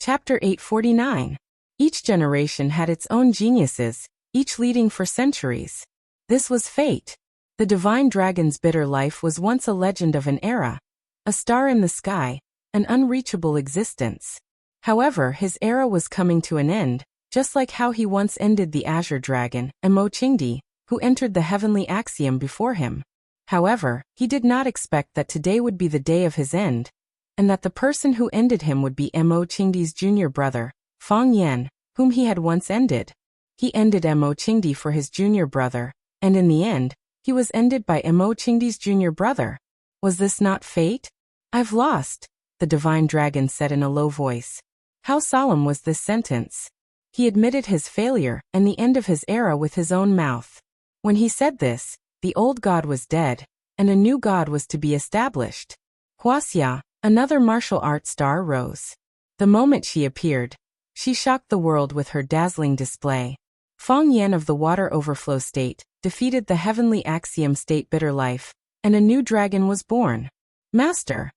Chapter 849. Each generation had its own geniuses, each leading for centuries. This was fate. The divine dragon's bitter life was once a legend of an era, a star in the sky, an unreachable existence. However, his era was coming to an end, just like how he once ended the azure dragon, Emo Qingdi, who entered the heavenly axiom before him. However, he did not expect that today would be the day of his end, and that the person who ended him would be Emo Qingdi's junior brother, Fang Yan, whom he had once ended. He ended Emo Qingdi for his junior brother, and in the end, he was ended by Emo Qingdi's junior brother. Was this not fate? I've lost, the divine dragon said in a low voice. How solemn was this sentence. He admitted his failure and the end of his era with his own mouth. When he said this, the old god was dead, and a new god was to be established. Wuxia, another martial arts star, rose. The moment she appeared, she shocked the world with her dazzling display. Fang Yan of the water overflow state defeated the heavenly axiom state bitter life, and a new dragon was born. Master!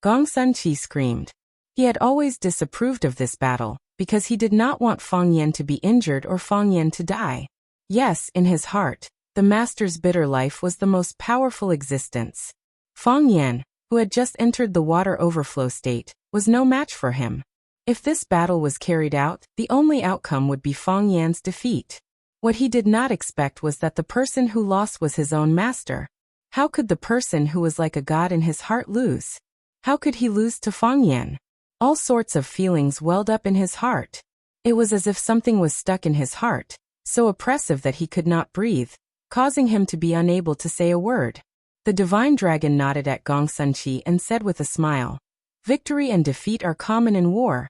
Gong Sunqi screamed. He had always disapproved of this battle, because he did not want Fang Yan to be injured or Fang Yan to die. Yes, in his heart, the master's bitter life was the most powerful existence. Fang Yan, who had just entered the water overflow state, was no match for him. If this battle was carried out, the only outcome would be Fang Yan's defeat. What he did not expect was that the person who lost was his own master. How could the person who was like a god in his heart lose? How could he lose to Fang Yan? All sorts of feelings welled up in his heart. It was as if something was stuck in his heart, so oppressive that he could not breathe, causing him to be unable to say a word. The divine dragon nodded at Gong Sunqi and said with a smile, "Victory and defeat are common in war.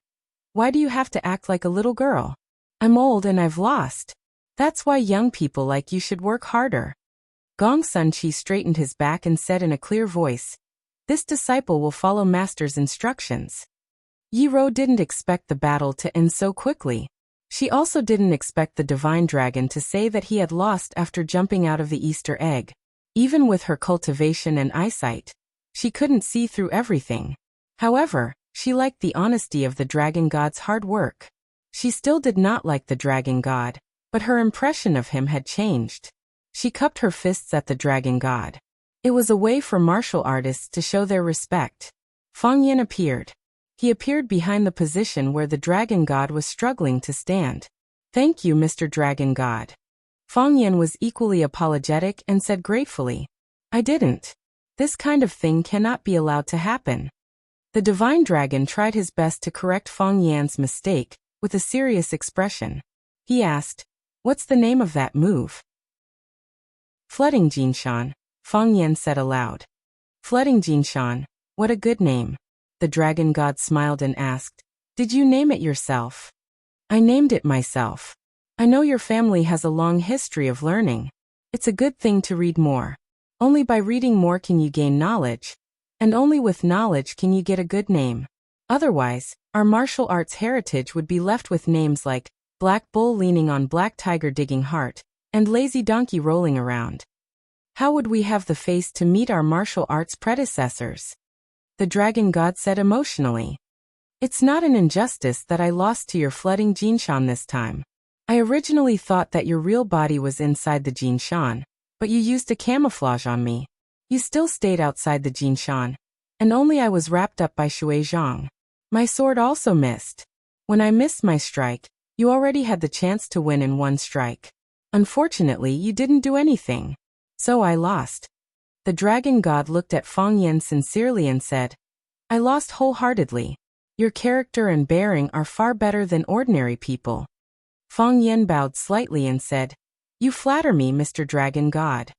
Why do you have to act like a little girl? I'm old and I've lost. That's why young people like you should work harder." Gong Sunqi straightened his back and said in a clear voice, "This disciple will follow master's instructions." Yi Ro didn't expect the battle to end so quickly. She also didn't expect the divine dragon to say that he had lost after jumping out of the Easter egg. Even with her cultivation and eyesight, she couldn't see through everything. However, she liked the honesty of the dragon god's hard work. She still did not like the dragon god, but her impression of him had changed. She cupped her fists at the dragon god. It was a way for martial artists to show their respect. Fang Yan appeared. He appeared behind the position where the dragon god was struggling to stand. "Thank you, Mr. Dragon God." Fang Yan was equally apologetic and said gratefully, "I didn't. This kind of thing cannot be allowed to happen." The divine dragon tried his best to correct Fang Yan's mistake, with a serious expression. He asked, "What's the name of that move?" "Flooding Jinshan," Fang Yan said aloud. "Flooding Jinshan, what a good name." The dragon god smiled and asked, "Did you name it yourself?" "I named it myself. I know your family has a long history of learning. It's a good thing to read more. Only by reading more can you gain knowledge, and only with knowledge can you get a good name. Otherwise, our martial arts heritage would be left with names like Black Bull leaning on Black Tiger digging heart, and Lazy Donkey rolling around. How would we have the face to meet our martial arts predecessors?" The dragon god said emotionally. "It's not an injustice that I lost to your flooding Jinshan this time. I originally thought that your real body was inside the Jinshan, but you used a camouflage on me. You still stayed outside the Jinshan, and only I was wrapped up by Shui Zhang. My sword also missed. When I missed my strike, you already had the chance to win in one strike. Unfortunately, you didn't do anything. So I lost." The dragon god looked at Fang Yan sincerely and said, "I lost wholeheartedly. Your character and bearing are far better than ordinary people." Fang Yan bowed slightly and said, "You flatter me, Mr. Dragon God."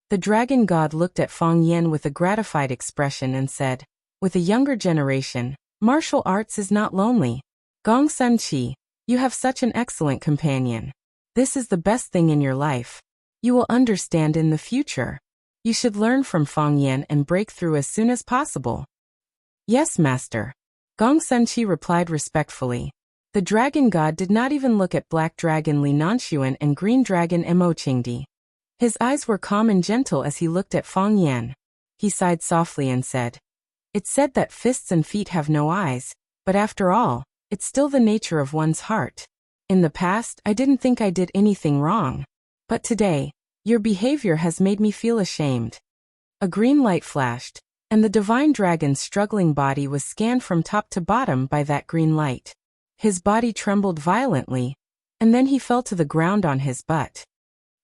The dragon god looked at Fang Yan with a gratified expression and said, "With a younger generation, martial arts is not lonely. Gong Sunqi, you have such an excellent companion. This is the best thing in your life. You will understand in the future. You should learn from Fang Yan and break through as soon as possible." "Yes, master," Gong Sunqi replied respectfully. The dragon god did not even look at Black Dragon Li Nanshuan and Green Dragon Emo Qingdi. His eyes were calm and gentle as he looked at Fang Yan. He sighed softly and said, "It's said that fists and feet have no eyes, but after all, It's still the nature of one's heart. In the past, I didn't think I did anything wrong. But today, your behavior has made me feel ashamed. A green light flashed, and the divine dragon's struggling body was scanned from top to bottom by that green light. His body trembled violently, and then he fell to the ground on his butt.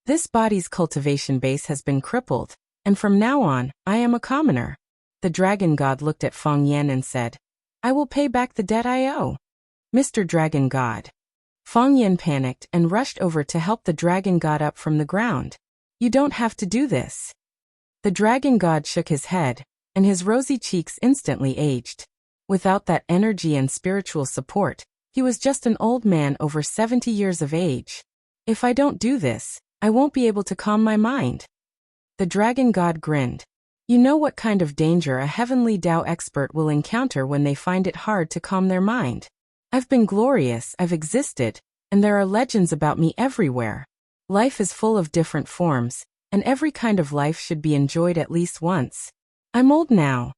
This body's cultivation base has been crippled, and from now on, I am a commoner. The dragon god looked at Feng Yan and said, I will pay back the debt I owe. Mr. Dragon God. Feng Yan panicked and rushed over to help the dragon god up from the ground. You don't have to do this. The dragon god shook his head, and his rosy cheeks instantly aged. Without that energy and spiritual support, he was just an old man over 70 years of age. If I don't do this, I won't be able to calm my mind. The dragon god grinned. You know what kind of danger a heavenly Tao expert will encounter when they find it hard to calm their mind. I've been glorious, I've existed, and there are legends about me everywhere. Life is full of different forms, and every kind of life should be enjoyed at least once. I'm old now.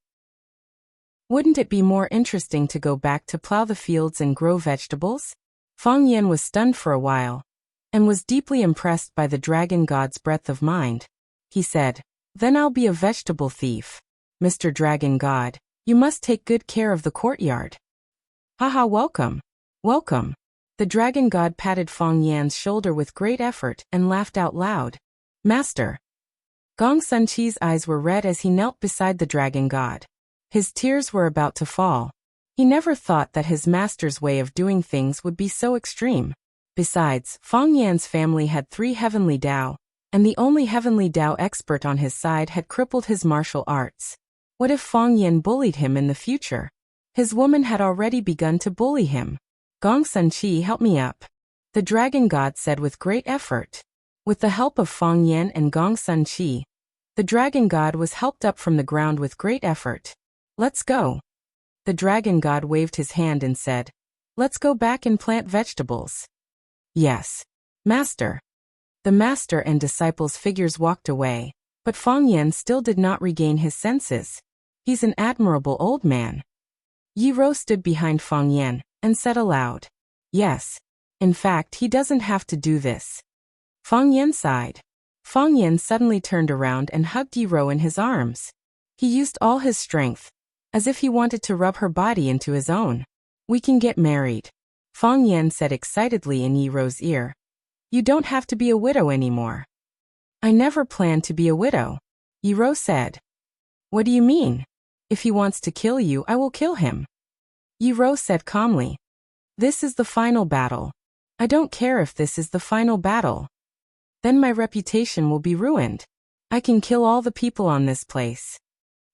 Wouldn't it be more interesting to go back to plow the fields and grow vegetables? Feng Yan was stunned for a while, and was deeply impressed by the dragon god's breadth of mind. He said, Then I'll be a vegetable thief. Mr. Dragon God, you must take good care of the courtyard. Haha, welcome. Welcome. The dragon god patted Feng Yan's shoulder with great effort and laughed out loud. Master. Gong Sunqi's eyes were red as he knelt beside the dragon god. His tears were about to fall. He never thought that his master's way of doing things would be so extreme. Besides, Feng Yan's family had 3 heavenly Tao, and the only heavenly Tao expert on his side had crippled his martial arts. What if Feng Yan bullied him in the future? His woman had already begun to bully him. Gong Sunqi, help me up. The dragon god said with great effort. With the help of Feng Yan and Gong Sunqi, the dragon god was helped up from the ground with great effort. Let's go. The dragon god waved his hand and said, Let's go back and plant vegetables. Yes. Master. The master and disciples' figures walked away, but Feng Yan still did not regain his senses. He's an admirable old man. Yi Rou stood behind Feng Yan and said aloud, Yes. In fact, he doesn't have to do this. Feng Yan sighed. Feng Yan suddenly turned around and hugged Yi Rou in his arms. He used all his strength, as if he wanted to rub her body into his own. We can get married. Feng Yan said excitedly in Yi Rou's ear. You don't have to be a widow anymore. I never planned to be a widow. Yi Rou said. What do you mean? If he wants to kill you, I will kill him. Yi Rou said calmly. This is the final battle. I don't care if this is the final battle. Then my reputation will be ruined. I can kill all the people on this place.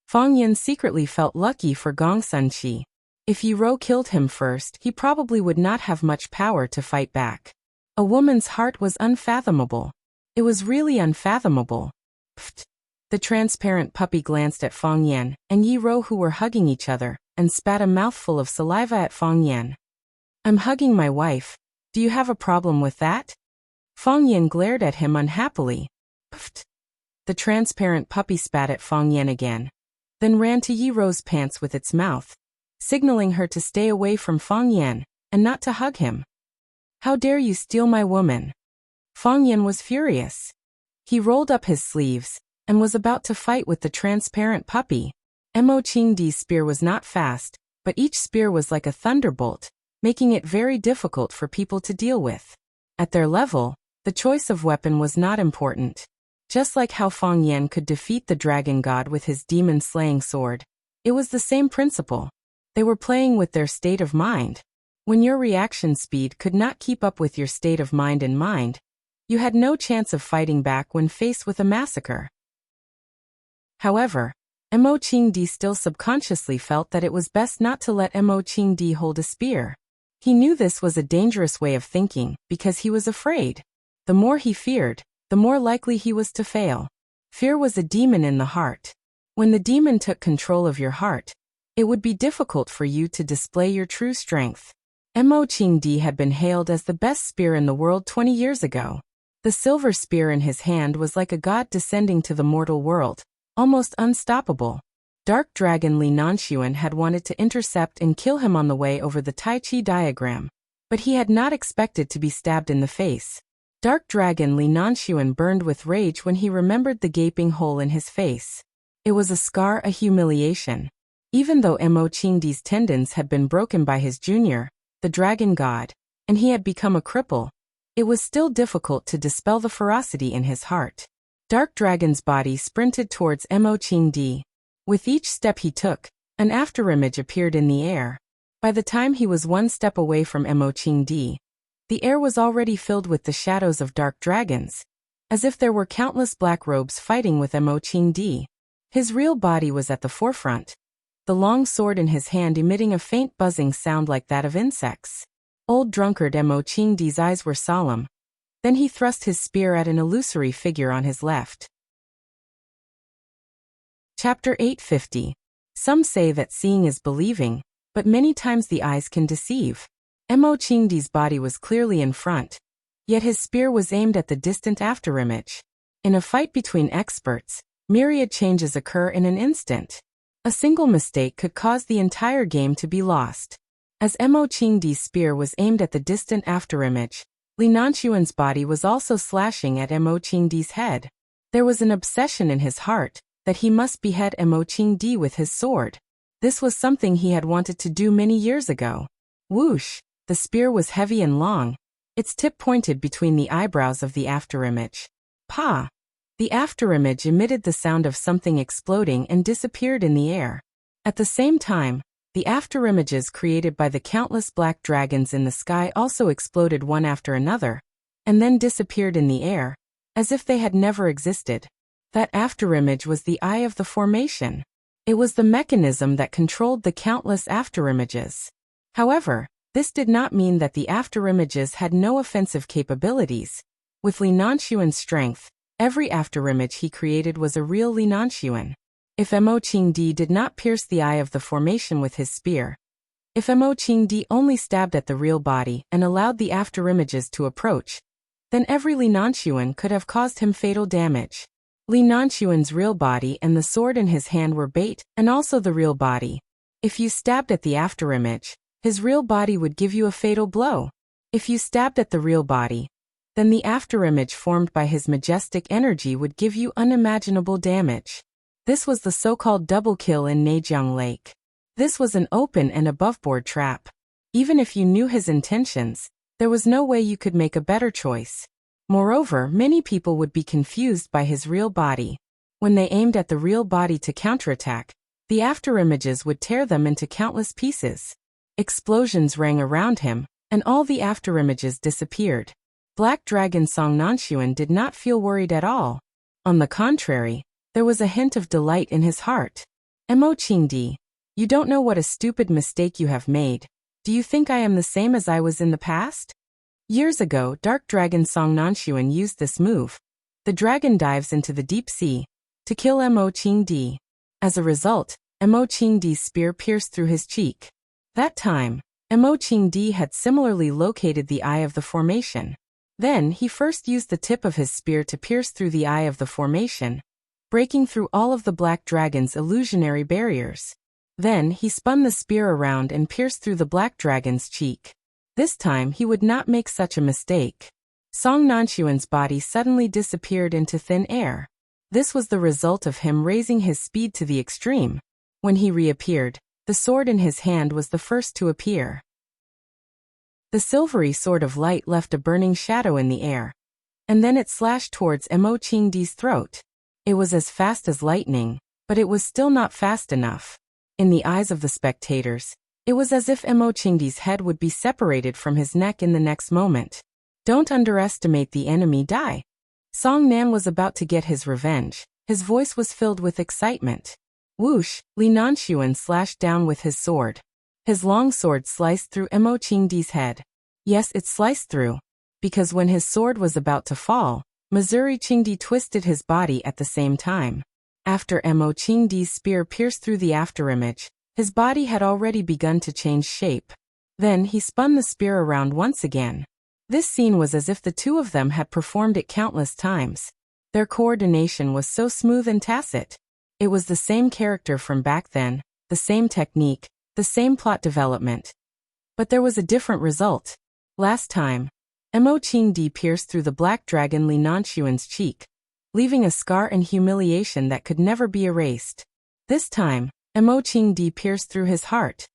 Feng Yan secretly felt lucky for Gong Sunqi. If Yi Rou killed him first, he probably would not have much power to fight back. A woman's heart was unfathomable. It was really unfathomable. Pfft. The transparent puppy glanced at Feng Yan and Yi Rou, who were hugging each other, and spat a mouthful of saliva at Feng Yan. I'm hugging my wife. Do you have a problem with that? Feng Yan glared at him unhappily. Pfft. The transparent puppy spat at Feng Yan again, then ran to Yi Rou's pants with its mouth, signaling her to stay away from Feng Yan and not to hug him. How dare you steal my woman? Feng Yan was furious. He rolled up his sleeves and was about to fight with the transparent puppy. Mo Qingdi's spear was not fast, but each spear was like a thunderbolt, making it very difficult for people to deal with. At their level, the choice of weapon was not important. Just like how Feng Yan could defeat the dragon god with his demon-slaying sword, it was the same principle. They were playing with their state of mind. When your reaction speed could not keep up with your state of mind and mind, you had no chance of fighting back when faced with a massacre. However, Mo Qingdi still subconsciously felt that it was best not to let Mo Qingdi hold a spear. He knew this was a dangerous way of thinking because he was afraid. The more he feared, the more likely he was to fail. Fear was a demon in the heart. When the demon took control of your heart, it would be difficult for you to display your true strength. Mo Qingdi had been hailed as the best spear in the world 20 years ago. The silver spear in his hand was like a god descending to the mortal world, almost unstoppable. Dark Dragon Li Nanxuan had wanted to intercept and kill him on the way over the Tai Chi diagram, but he had not expected to be stabbed in the face. Dark Dragon Li Nanxuan burned with rage when he remembered the gaping hole in his face. It was a scar, a humiliation. Even though Mo Qingdi's tendons had been broken by his junior, the dragon god, and he had become a cripple, it was still difficult to dispel the ferocity in his heart. Dark Dragon's body sprinted towards Mo Qingdi. With each step he took, an afterimage appeared in the air. By the time he was one step away from Mo Qingdi, the air was already filled with the shadows of dark dragons, as if there were countless black robes fighting with Mo Qingdi. His real body was at the forefront, the long sword in his hand emitting a faint buzzing sound like that of insects. Old drunkard Mo Qingdi's eyes were solemn. Then he thrust his spear at an illusory figure on his left. Chapter 850. Some say that seeing is believing, but many times the eyes can deceive. Mo Qingdi's body was clearly in front, yet his spear was aimed at the distant afterimage. In a fight between experts, myriad changes occur in an instant. A single mistake could cause the entire game to be lost. As Mo Qingdi's spear was aimed at the distant afterimage, Li Nanxuan's body was also slashing at Mo Qingdi's head. There was an obsession in his heart that he must behead Mo Qingdi with his sword. This was something he had wanted to do many years ago. Whoosh! The spear was heavy and long. Its tip pointed between the eyebrows of the afterimage. Pa! The afterimage emitted the sound of something exploding and disappeared in the air. At the same time, the afterimages created by the countless black dragons in the sky also exploded one after another, and then disappeared in the air, as if they had never existed. That afterimage was the eye of the formation. It was the mechanism that controlled the countless afterimages. However, this did not mean that the afterimages had no offensive capabilities. With Li Nanxuan's strength, every afterimage he created was a real Li Nanxuan. If Mo Qingdi did not pierce the eye of the formation with his spear, if Mo Qingdi only stabbed at the real body and allowed the afterimages to approach, then every Li Nanxuan could have caused him fatal damage. Li Nanxuan's real body and the sword in his hand were bait, and also the real body. If you stabbed at the afterimage, his real body would give you a fatal blow. If you stabbed at the real body, then the afterimage formed by his majestic energy would give you unimaginable damage. This was the so-called double kill in Neijiang Lake. This was an open and aboveboard trap. Even if you knew his intentions, there was no way you could make a better choice. Moreover, many people would be confused by his real body. When they aimed at the real body to counterattack, the afterimages would tear them into countless pieces. Explosions rang around him, and all the afterimages disappeared. Black Dragon Song Nanxuan did not feel worried at all. On the contrary, there was a hint of delight in his heart. Mo Qingdi, you don't know what a stupid mistake you have made. Do you think I am the same as I was in the past? Years ago, Dark Dragon Song Nanxuan used this move. The dragon dives into the deep sea to kill Mo Qingdi. As a result, Mo Qingdi's spear pierced through his cheek. That time, Mo Qingdi had similarly located the eye of the formation. Then he first used the tip of his spear to pierce through the eye of the formation, breaking through all of the black dragon's illusionary barriers. Then he spun the spear around and pierced through the black dragon's cheek. This time he would not make such a mistake. Song Nanxuan's body suddenly disappeared into thin air. This was the result of him raising his speed to the extreme. When he reappeared, the sword in his hand was the first to appear. The silvery sword of light left a burning shadow in the air, and then it slashed towards Mo Qingdi's throat. It was as fast as lightning, but it was still not fast enough. In the eyes of the spectators, it was as if Mo Qingdi's head would be separated from his neck in the next moment. Don't underestimate the enemy Dai. Song Nan was about to get his revenge. His voice was filled with excitement. Whoosh! Li Nanxuan slashed down with his sword. His long sword sliced through Mo Qingdi's head. Yes, it sliced through, because when his sword was about to fall, Missouri Qingdi twisted his body at the same time. After Mo Qingdi's spear pierced through the afterimage, his body had already begun to change shape. Then he spun the spear around once again. This scene was as if the two of them had performed it countless times. Their coordination was so smooth and tacit. It was the same character from back then, the same technique, the same plot development. But there was a different result. Last time, Mo Qingdi pierced through the black dragon Li Nanshuan's cheek, leaving a scar and humiliation that could never be erased. This time, Mo Qingdi pierced through his heart.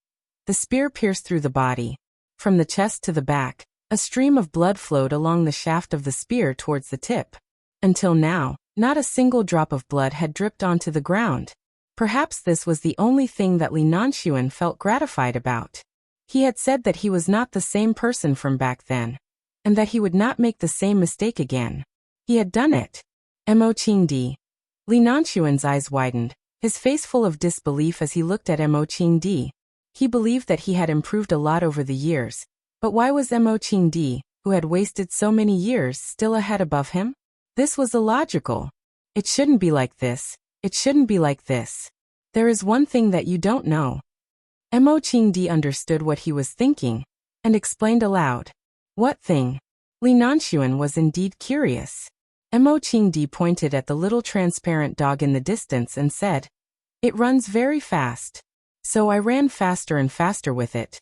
The spear pierced through the body. From the chest to the back, a stream of blood flowed along the shaft of the spear towards the tip. Until now, not a single drop of blood had dripped onto the ground. Perhaps this was the only thing that Li Nanshuan felt gratified about. He had said that he was not the same person from back then, and that he would not make the same mistake again. He had done it. Mo Qingdi. Li Nanshuan's eyes widened, his face full of disbelief as he looked at Mo Qingdi. He believed that he had improved a lot over the years, but why was Mo Qingdi, who had wasted so many years, still a head above him? This was illogical. It shouldn't be like this. It shouldn't be like this. There is one thing that you don't know. Mo Qingdi understood what he was thinking, and explained aloud. What thing? Li Nanshuan was indeed curious. Mo Qingdi pointed at the little transparent dog in the distance and said, "It runs very fast. So I ran faster and faster with it.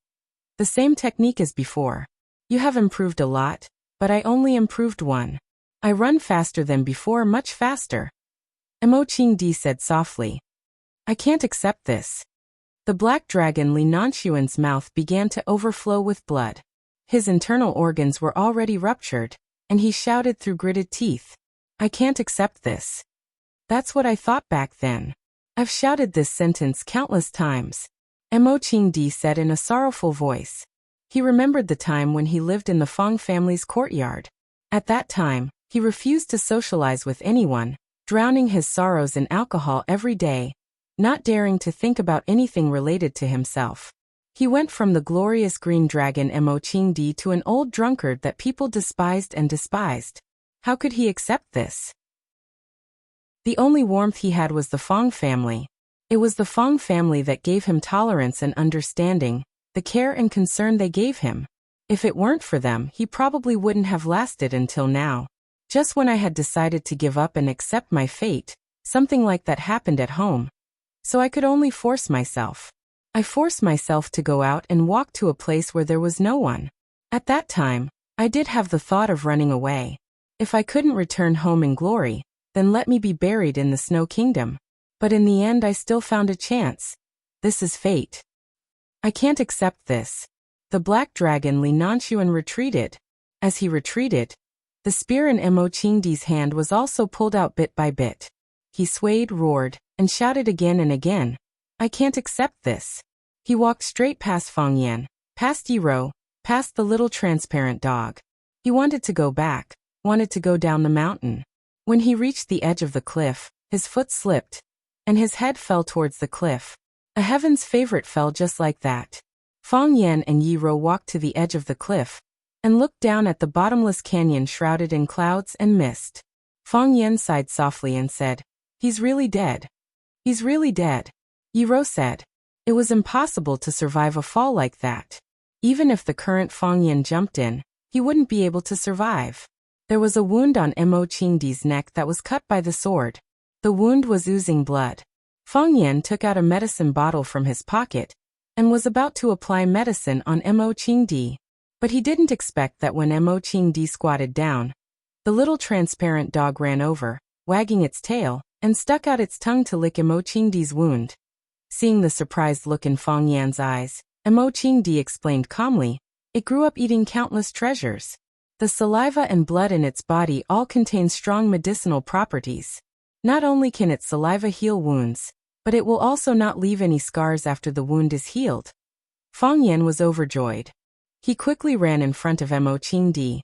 The same technique as before. You have improved a lot, but I only improved one. I run faster than before, much faster." Mo Qingdi said softly, "I can't accept this." The black dragon Li Nanshuan's mouth began to overflow with blood. His internal organs were already ruptured, and he shouted through gritted teeth, "I can't accept this. That's what I thought back then. I've shouted this sentence countless times." Mo Qingdi said in a sorrowful voice. He remembered the time when he lived in the Feng family's courtyard. At that time, he refused to socialize with anyone, drowning his sorrows in alcohol every day, not daring to think about anything related to himself. He went from the glorious green dragon Mo Qingdi to an old drunkard that people despised and despised. How could he accept this? The only warmth he had was the Feng family. It was the Feng family that gave him tolerance and understanding, the care and concern they gave him. If it weren't for them, he probably wouldn't have lasted until now. Just when I had decided to give up and accept my fate, something like that happened at home. So I could only force myself. I forced myself to go out and walk to a place where there was no one. At that time, I did have the thought of running away. If I couldn't return home in glory, then let me be buried in the Snow Kingdom. But in the end I still found a chance. This is fate. I can't accept this. The black dragon Li Nanshuan retreated. As he retreated, the spear in Mo Qingdi's hand was also pulled out bit by bit. He swayed, roared, and shouted again and again, "I can't accept this." He walked straight past Feng Yan, past Yiro, past the little transparent dog. He wanted to go back, wanted to go down the mountain. When he reached the edge of the cliff, his foot slipped, and his head fell towards the cliff. A heaven's favorite fell just like that. Feng Yan and Yiro walked to the edge of the cliff, and looked down at the bottomless canyon shrouded in clouds and mist. Feng Yan sighed softly and said, "He's really dead. He's really dead." Yiro said, "It was impossible to survive a fall like that. Even if the current Feng Yan jumped in, he wouldn't be able to survive." There was a wound on Mo Qingdi's neck that was cut by the sword. The wound was oozing blood. Feng Yan took out a medicine bottle from his pocket, and was about to apply medicine on Mo Qingdi. But he didn't expect that when Mo Qingdi squatted down, the little transparent dog ran over, wagging its tail, and stuck out its tongue to lick Mo Qingdi's wound. Seeing the surprised look in Feng Yan's eyes, Mo Qingdi explained calmly, "It grew up eating countless treasures. The saliva and blood in its body all contain strong medicinal properties. Not only can its saliva heal wounds, but it will also not leave any scars after the wound is healed." Feng Yan was overjoyed. He quickly ran in front of Mo Qingdi,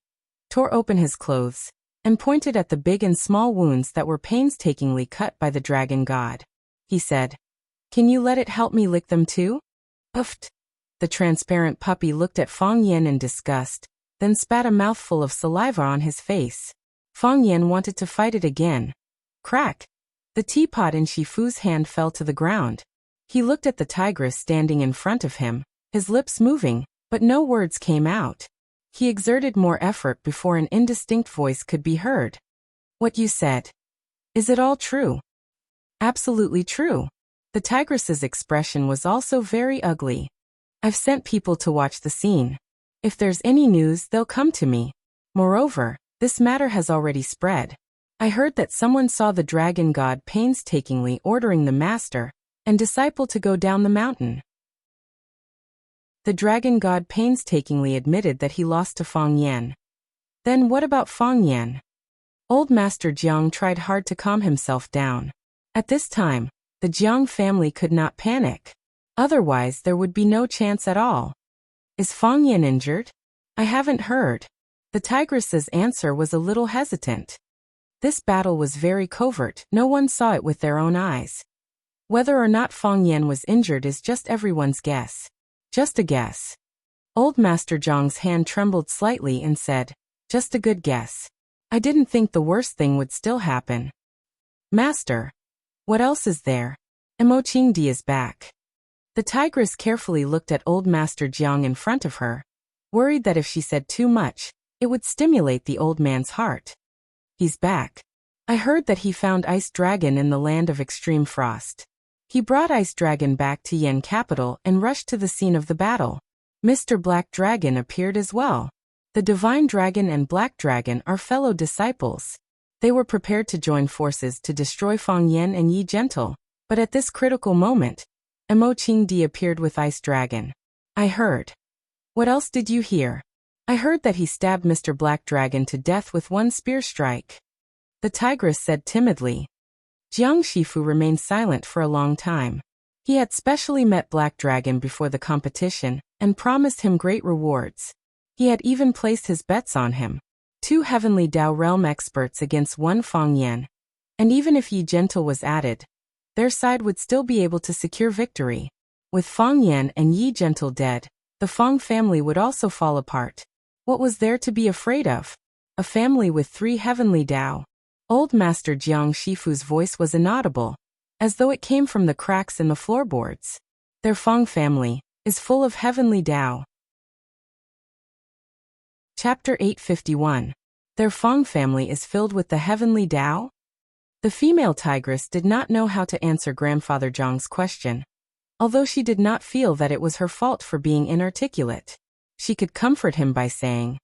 tore open his clothes, and pointed at the big and small wounds that were painstakingly cut by the dragon god. He said, "Can you let it help me lick them too?" Puffed. The transparent puppy looked at Feng Yan in disgust, then spat a mouthful of saliva on his face. Feng Yan wanted to fight it again. Crack! The teapot in Shifu's hand fell to the ground. He looked at the tigress standing in front of him, his lips moving, but no words came out. He exerted more effort before an indistinct voice could be heard. "What you said. Is it all true?" Absolutely true. The tigress's expression was also very ugly. I've sent people to watch the scene. If there's any news, they'll come to me. Moreover, this matter has already spread. I heard that someone saw the dragon god painstakingly ordering the master and disciple to go down the mountain. The dragon god painstakingly admitted that he lost to Feng Yan. Then what about Feng Yan? Old Master Jiang tried hard to calm himself down. At this time, the Jiang family could not panic. Otherwise, there would be no chance at all. Is Feng Yan injured? I haven't heard. The tigress's answer was a little hesitant. This battle was very covert, no one saw it with their own eyes. Whether or not Feng Yan was injured is just everyone's guess. Just a guess. Old Master Jiang's hand trembled slightly and said, just a good guess. I didn't think the worst thing would still happen. Master. What else is there? Emochingdi is back. The tigress carefully looked at Old Master Jiang in front of her, worried that if she said too much, it would stimulate the old man's heart. He's back. I heard that he found Ice Dragon in the land of extreme frost. He brought Ice Dragon back to Yen capital and rushed to the scene of the battle. Mr. Black Dragon appeared as well. The Divine Dragon and Black Dragon are fellow disciples. They were prepared to join forces to destroy Feng Yan and Yi Gentle, but at this critical moment, Emochingdi appeared with Ice Dragon. I heard. What else did you hear? I heard that he stabbed Mr. Black Dragon to death with one spear strike. The tigress said timidly. Jiang Shifu remained silent for a long time. He had specially met Black Dragon before the competition and promised him great rewards. He had even placed his bets on him. 2 Heavenly Dao Realm experts against 1 Feng Yan. And even if Yi Gentle was added, their side would still be able to secure victory. With Feng Yan and Yi Gentle dead, the Feng family would also fall apart. What was there to be afraid of? A family with 3 Heavenly Dao. Old Master Jiang Shifu's voice was inaudible, as though it came from the cracks in the floorboards. Their Feng family is full of Heavenly Dao. Chapter 851. Their Feng family is filled with the Heavenly Dao? The female tigress did not know how to answer Grandfather Jiang's question. Although she did not feel that it was her fault for being inarticulate, she could comfort him by saying,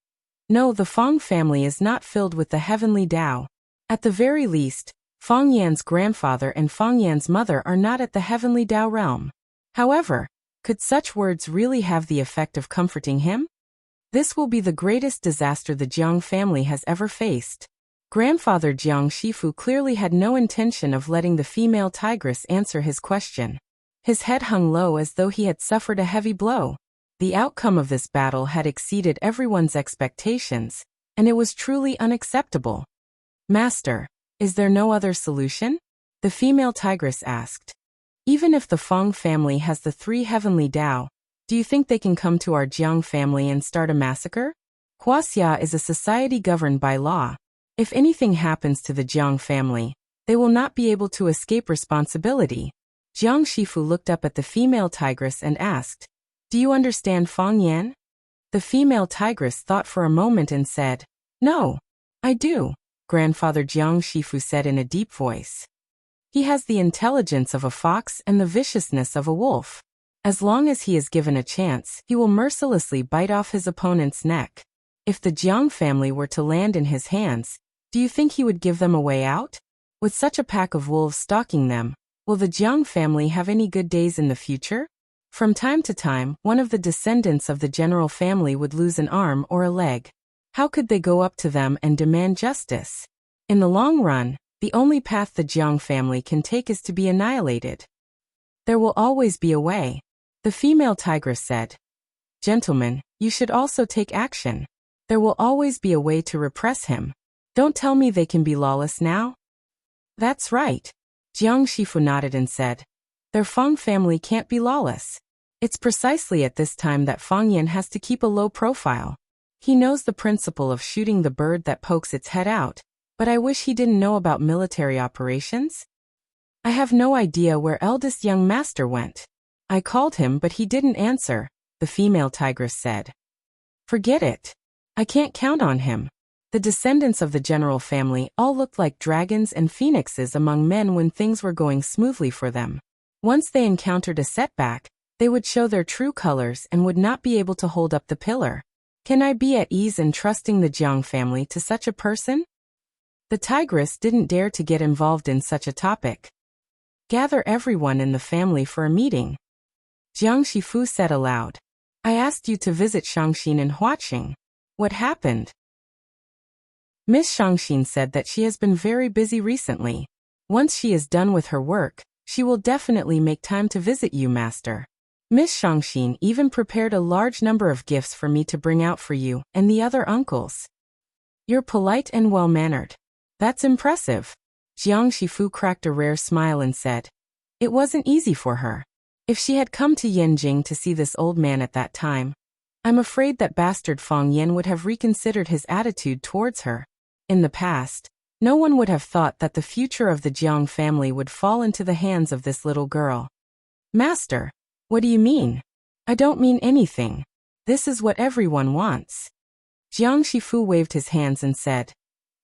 no, the Feng family is not filled with the Heavenly Dao. At the very least, Feng Yan's grandfather and Feng Yan's mother are not at the Heavenly Dao realm. However, could such words really have the effect of comforting him? This will be the greatest disaster the Jiang family has ever faced. Grandfather Jiang Shifu clearly had no intention of letting the female tigress answer his question. His head hung low as though he had suffered a heavy blow. The outcome of this battle had exceeded everyone's expectations, and it was truly unacceptable. Master, is there no other solution? The female tigress asked. Even if the Feng family has the 3 Heavenly Dao, do you think they can come to our Jiang family and start a massacre? Wuxia is a society governed by law. If anything happens to the Jiang family, they will not be able to escape responsibility. Jiang Shifu looked up at the female tigress and asked, do you understand Feng Yan? The female tigress thought for a moment and said, no, I do. Grandfather Jiang Shifu said in a deep voice. He has the intelligence of a fox and the viciousness of a wolf. As long as he is given a chance, he will mercilessly bite off his opponent's neck. If the Jiang family were to land in his hands, do you think he would give them a way out? With such a pack of wolves stalking them, will the Jiang family have any good days in the future? From time to time, one of the descendants of the general family would lose an arm or a leg. How could they go up to them and demand justice? In the long run, the only path the Jiang family can take is to be annihilated. There will always be a way. The female tigress said. Gentlemen, you should also take action. There will always be a way to repress him. Don't tell me they can be lawless now. That's right. Jiang Shifu nodded and said. Their Feng family can't be lawless. It's precisely at this time that Feng Yan has to keep a low profile. He knows the principle of shooting the bird that pokes its head out, but I wish he didn't know about military operations. I have no idea where eldest young master went. I called him but he didn't answer, the female tigress said. Forget it. I can't count on him. The descendants of the general family all looked like dragons and phoenixes among men when things were going smoothly for them. Once they encountered a setback, they would show their true colors and would not be able to hold up the pillar. Can I be at ease in trusting the Jiang family to such a person? The tigress didn't dare to get involved in such a topic. Gather everyone in the family for a meeting. Jiang Shifu said aloud. I asked you to visit Shangxin and Huaqing. What happened? Miss Shangxin said that she has been very busy recently. Once she is done with her work, she will definitely make time to visit you, master. Miss Shangxin even prepared a large number of gifts for me to bring out for you and the other uncles. You're polite and well-mannered. That's impressive. Jiang Shifu cracked a rare smile and said, it wasn't easy for her. If she had come to Yanjing to see this old man at that time, I'm afraid that bastard Fang Yan would have reconsidered his attitude towards her. In the past, no one would have thought that the future of the Jiang family would fall into the hands of this little girl. Master, what do you mean? I don't mean anything. This is what everyone wants. Jiang Shifu waved his hands and said,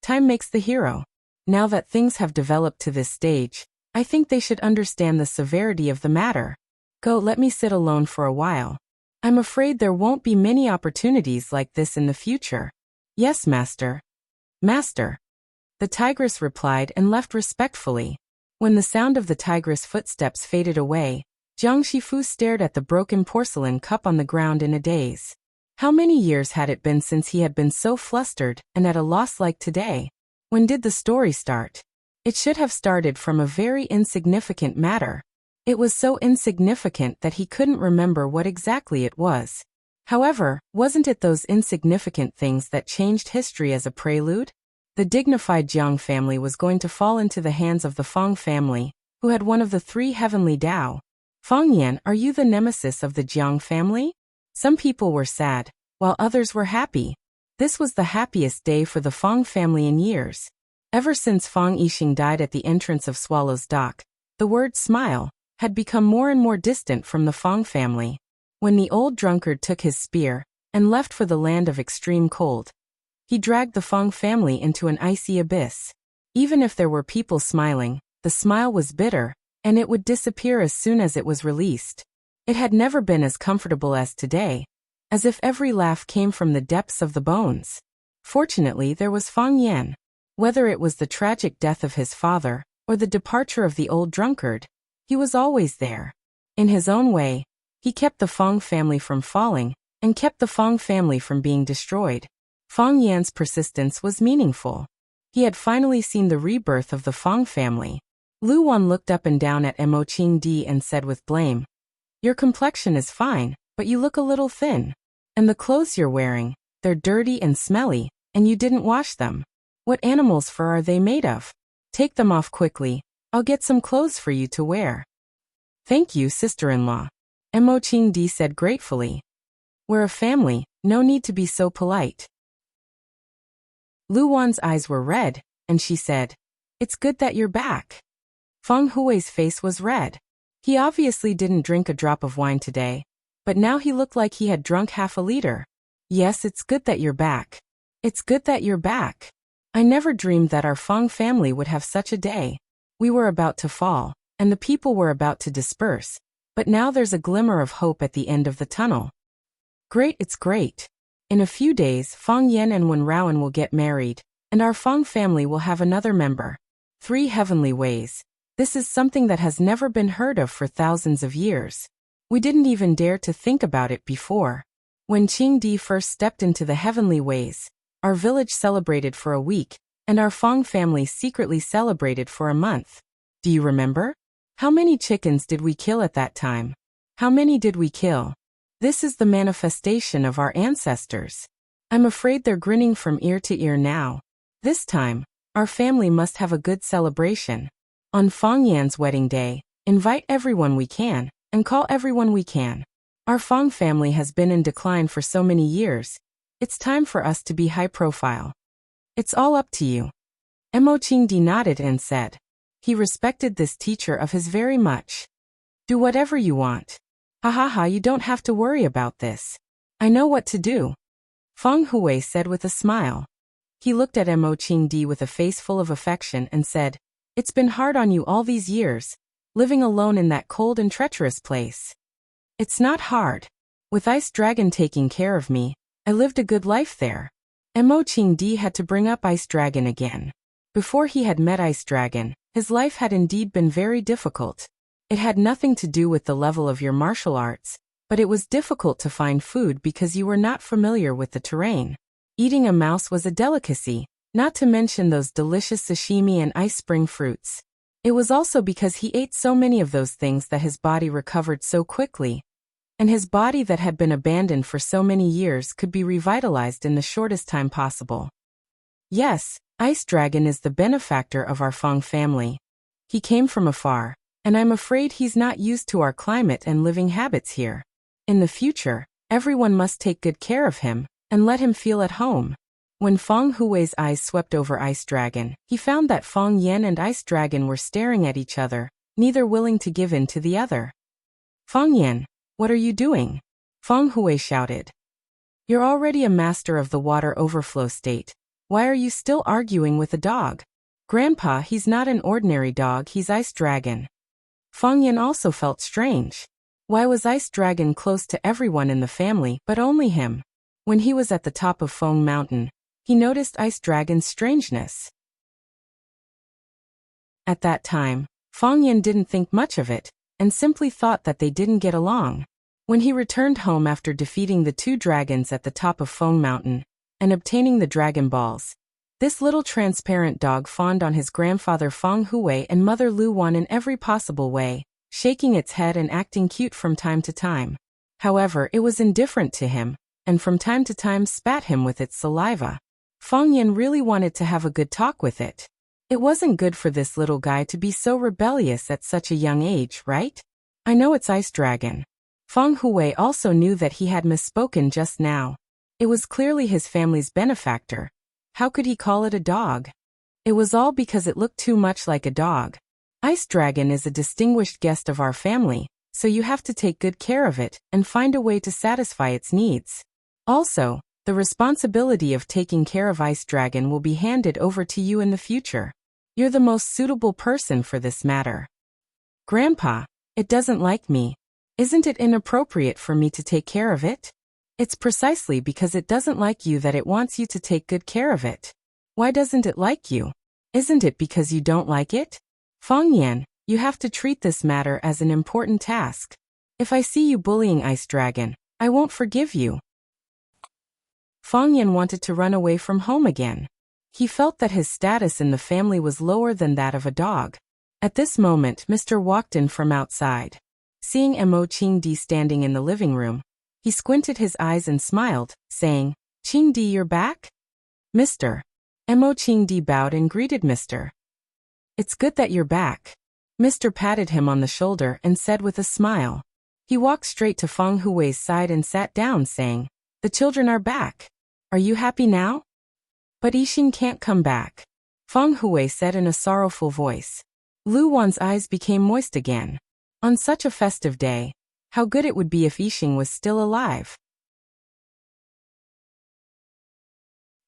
time makes the hero. Now that things have developed to this stage, I think they should understand the severity of the matter. Go, let me sit alone for a while. I'm afraid there won't be many opportunities like this in the future. Yes, master. Master. The tigress replied and left respectfully. When the sound of the tigress' footsteps faded away, Jiang Shifu stared at the broken porcelain cup on the ground in a daze. How many years had it been since he had been so flustered and at a loss like today? When did the story start? It should have started from a very insignificant matter. It was so insignificant that he couldn't remember what exactly it was. However, wasn't it those insignificant things that changed history as a prelude? The dignified Jiang family was going to fall into the hands of the Fang family, who had one of the three heavenly Dao. Fang Yan, are you the nemesis of the Jiang family? Some people were sad, while others were happy. This was the happiest day for the Fang family in years. Ever since Fang Yixing died at the entrance of Swallow's Dock, the word smile had become more and more distant from the Fang family. When the old drunkard took his spear and left for the land of extreme cold, he dragged the Fang family into an icy abyss. Even if there were people smiling, the smile was bitter, and it would disappear as soon as it was released. It had never been as comfortable as today, as if every laugh came from the depths of the bones. Fortunately, there was Fang Yan. Whether it was the tragic death of his father or the departure of the old drunkard, he was always there. In his own way, he kept the Fang family from falling and kept the Fang family from being destroyed. Fang Yan's persistence was meaningful. He had finally seen the rebirth of the Fang family. Lu Wan looked up and down at Mo Qingdi and said with blame, your complexion is fine, but you look a little thin. And the clothes you're wearing, they're dirty and smelly, and you didn't wash them. What animal's fur are they made of? Take them off quickly. I'll get some clothes for you to wear. Thank you, sister-in-law. Mo Qingdi said gratefully. We're a family, no need to be so polite. Lu Wan's eyes were red, and she said, it's good that you're back. Feng Hui's face was red. He obviously didn't drink a drop of wine today, but now he looked like he had drunk half a liter. Yes, it's good that you're back. It's good that you're back. I never dreamed that our Feng family would have such a day. We were about to fall, and the people were about to disperse, but now there's a glimmer of hope at the end of the tunnel. Great, it's great. In a few days, Fang Yan and Wen Raoan will get married, and our Feng family will have another member. 3 heavenly ways. This is something that has never been heard of for thousands of years. We didn't even dare to think about it before. When Qingdi first stepped into the heavenly ways, our village celebrated for a week, and our Fang family secretly celebrated for a month. Do you remember? How many chickens did we kill at that time? How many did we kill? This is the manifestation of our ancestors. I'm afraid they're grinning from ear to ear now. This time, our family must have a good celebration. On Fang Yan's wedding day, invite everyone we can, and call everyone we can. Our Fang family has been in decline for so many years. It's time for us to be high profile. It's all up to you. Mo Qingdi nodded and said. He respected this teacher of his very much. Do whatever you want. Ha ha ha, you don't have to worry about this. I know what to do. Feng Hui said with a smile. He looked at Mo Qingdi with a face full of affection and said, "It's been hard on you all these years, living alone in that cold and treacherous place." "It's not hard. With Ice Dragon taking care of me, I lived a good life there." Mo Qingdi had to bring up Ice Dragon again. Before he had met Ice Dragon, his life had indeed been very difficult. It had nothing to do with the level of your martial arts, but it was difficult to find food because you were not familiar with the terrain. Eating a mouse was a delicacy, not to mention those delicious sashimi and ice spring fruits. It was also because he ate so many of those things that his body recovered so quickly, and his body that had been abandoned for so many years could be revitalized in the shortest time possible. Yes, Ice Dragon is the benefactor of our Feng family. He came from afar, and I'm afraid he's not used to our climate and living habits here. In the future, everyone must take good care of him and let him feel at home. When Feng Hui's eyes swept over Ice Dragon, he found that Feng Yan and Ice Dragon were staring at each other, neither willing to give in to the other. "Feng Yan, what are you doing?" Feng Hui shouted. "You're already a master of the water overflow state. Why are you still arguing with a dog?" "Grandpa, he's not an ordinary dog, he's Ice Dragon." Feng Yan also felt strange. Why was Ice Dragon close to everyone in the family but only him? When he was at the top of Feng Mountain, he noticed Ice Dragon's strangeness. At that time, Feng Yan didn't think much of it, and simply thought that they didn't get along. When he returned home after defeating the 2 dragons at the top of Feng Mountain, and obtaining the Dragon Balls, this little transparent dog fawned on his grandfather Feng Hui and mother Lu Wan in every possible way, shaking its head and acting cute from time to time. However, it was indifferent to him, and from time to time spat him with its saliva. Feng Yan really wanted to have a good talk with it. It wasn't good for this little guy to be so rebellious at such a young age, right? "I know it's Ice Dragon." Feng Hui also knew that he had misspoken just now. It was clearly his family's benefactor. How could he call it a dog? It was all because it looked too much like a dog. Ice Dragon is a distinguished guest of our family, so you have to take good care of it and find a way to satisfy its needs. Also, the responsibility of taking care of Ice Dragon will be handed over to you in the future. You're the most suitable person for this matter. "Grandpa, it doesn't like me. Isn't it inappropriate for me to take care of it?" "It's precisely because it doesn't like you that it wants you to take good care of it." "Why doesn't it like you? Isn't it because you don't like it?" "Feng Yan, you have to treat this matter as an important task. If I see you bullying Ice Dragon, I won't forgive you." Feng Yan wanted to run away from home again. He felt that his status in the family was lower than that of a dog. At this moment, Mr. walked in from outside. Seeing Mo Qingdi standing in the living room, he squinted his eyes and smiled, saying, "Qingdi, you're back?" "Mr." Mo Qingdi bowed and greeted Mr. "It's good that you're back." Mr. patted him on the shoulder and said with a smile. He walked straight to Feng Hui's side and sat down, saying, "The children are back. Are you happy now?" "But Yixing can't come back," Feng Hui said in a sorrowful voice. Lu Wan's eyes became moist again. On such a festive day, how good it would be if Yixing was still alive.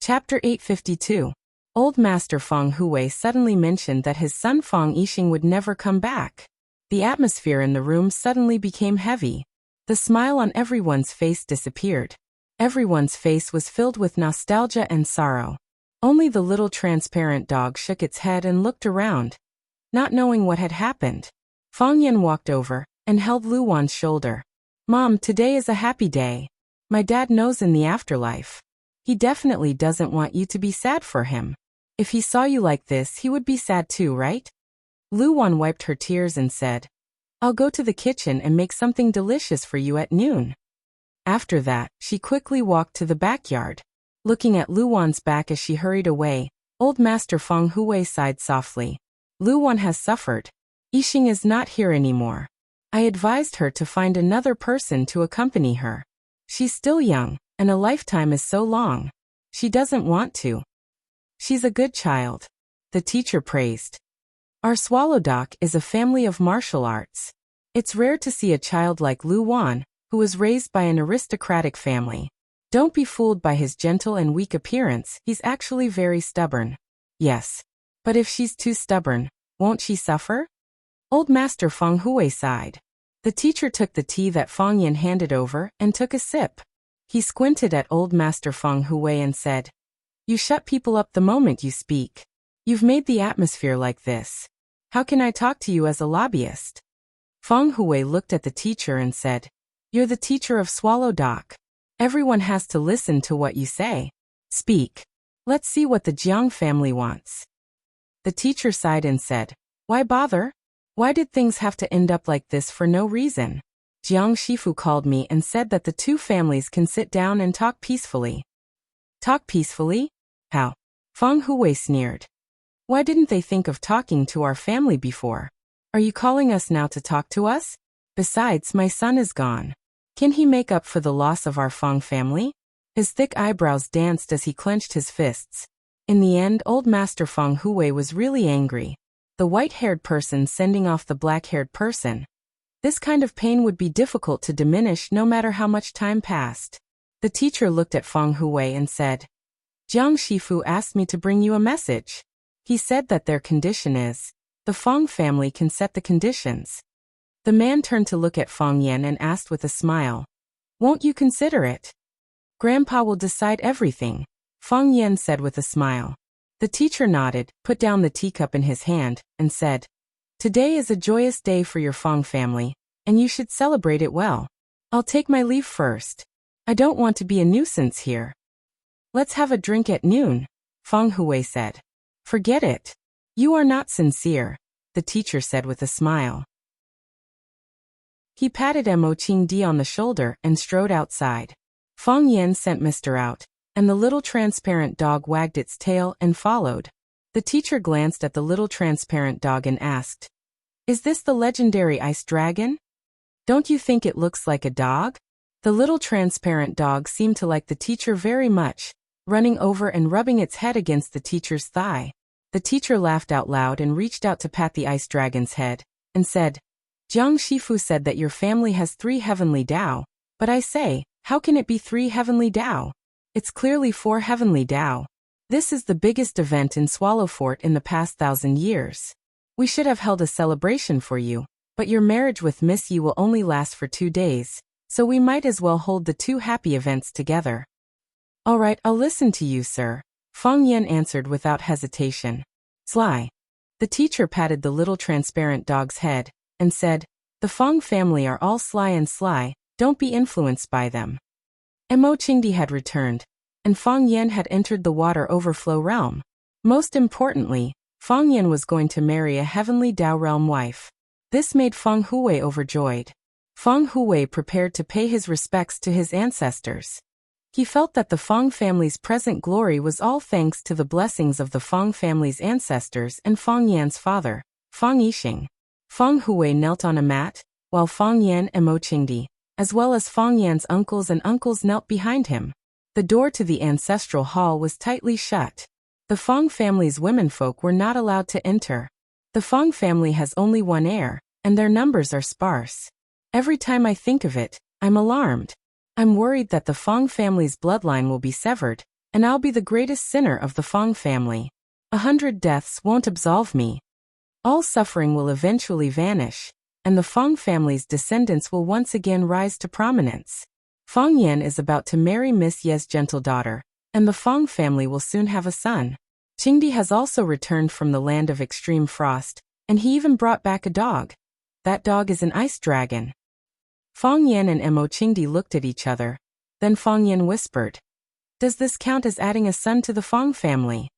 Chapter 852. Old Master Feng Hui suddenly mentioned that his son Feng Yixing would never come back. The atmosphere in the room suddenly became heavy. The smile on everyone's face disappeared. Everyone's face was filled with nostalgia and sorrow. Only the little transparent dog shook its head and looked around, not knowing what had happened. Feng Yan walked over and held Lu Wan's shoulder. "Mom, today is a happy day. My dad knows in the afterlife. He definitely doesn't want you to be sad for him. If he saw you like this, he would be sad too, right?" Lu Wan wiped her tears and said, "I'll go to the kitchen and make something delicious for you at noon." After that, she quickly walked to the backyard. Looking at Lu Wan's back as she hurried away, Old Master Feng Hui sighed softly. Lu Wan has suffered. Yixing is not here anymore. I advised her to find another person to accompany her. She's still young, and a lifetime is so long. She doesn't want to. She's a good child. The teacher praised. Our Swallowdock is a family of martial arts. It's rare to see a child like Lu Wan, who was raised by an aristocratic family. Don't be fooled by his gentle and weak appearance, he's actually very stubborn. Yes. But if she's too stubborn, won't she suffer? Old Master Feng Hui sighed. The teacher took the tea that Feng Yan handed over and took a sip. He squinted at Old Master Feng Hui and said, "You shut people up the moment you speak. You've made the atmosphere like this. How can I talk to you as a lobbyist?" Feng Hui looked at the teacher and said, "You're the teacher of Swallow Dock. Everyone has to listen to what you say. Speak. Let's see what the Jiang family wants." The teacher sighed and said, "Why bother? Why did things have to end up like this for no reason? Jiang Shifu called me and said that the two families can sit down and talk peacefully." Talk peacefully? How? Feng Hui sneered. Why didn't they think of talking to our family before? Are you calling us now to talk to us? Besides, my son is gone. Can he make up for the loss of our Feng family? His thick eyebrows danced as he clenched his fists. In the end, Old Master Feng Hui was really angry. The white-haired person sending off the black-haired person. This kind of pain would be difficult to diminish no matter how much time passed. The teacher looked at Feng Hui and said, "Jiang Shifu asked me to bring you a message. He said that their condition is, the Feng family can set the conditions." The man turned to look at Feng Yan and asked with a smile, "Won't you consider it?" "Grandpa will decide everything," Feng Yan said with a smile. The teacher nodded, put down the teacup in his hand, and said, "Today is a joyous day for your Feng family, and you should celebrate it well. I'll take my leave first. I don't want to be a nuisance here." "Let's have a drink at noon," Feng Hui said. "Forget it. You are not sincere," the teacher said with a smile. He patted Mo Qingdi on the shoulder and strode outside. Feng Yan sent Mr. out, and the little transparent dog wagged its tail and followed. The teacher glanced at the little transparent dog and asked, "Is this the legendary ice dragon? Don't you think it looks like a dog?" The little transparent dog seemed to like the teacher very much, running over and rubbing its head against the teacher's thigh. The teacher laughed out loud and reached out to pat the ice dragon's head, and said, "Jiang Shifu said that your family has 3 heavenly Dao, but I say, how can it be 3 heavenly Dao? It's clearly 4 heavenly Dao. This is the biggest event in Swallow Fort in the past 1,000 years. We should have held a celebration for you, but your marriage with Miss Yi will only last for 2 days, so we might as well hold the 2 happy events together." "All right, I'll listen to you, sir," Feng Yan answered without hesitation. "Sly." The teacher patted the little transparent dog's head, and said, "The Feng family are all sly, don't be influenced by them." Mo Qingdi had returned, and Feng Yan had entered the water overflow realm. Most importantly, Feng Yan was going to marry a heavenly Dao realm wife. This made Feng Hui overjoyed. Feng Hui prepared to pay his respects to his ancestors. He felt that the Feng family's present glory was all thanks to the blessings of the Feng family's ancestors and Feng Yan's father, Feng Yixing. Feng Hui knelt on a mat, while Feng Yan and Mo Qingdi, as well as Feng Yan's uncles and uncles knelt behind him. The door to the ancestral hall was tightly shut. The Feng family's womenfolk were not allowed to enter. The Feng family has only 1 heir, and their numbers are sparse. Every time I think of it, I'm alarmed. I'm worried that the Feng family's bloodline will be severed, and I'll be the greatest sinner of the Feng family. 100 deaths won't absolve me. All suffering will eventually vanish, and the Feng family's descendants will once again rise to prominence. Feng Yan is about to marry Miss Ye's gentle daughter, and the Feng family will soon have a son. Qingdi has also returned from the land of extreme frost, and he even brought back a dog. That dog is an ice dragon. Feng Yan and Mo Qingdi looked at each other. Then Feng Yan whispered, "Does this count as adding a son to the Feng family?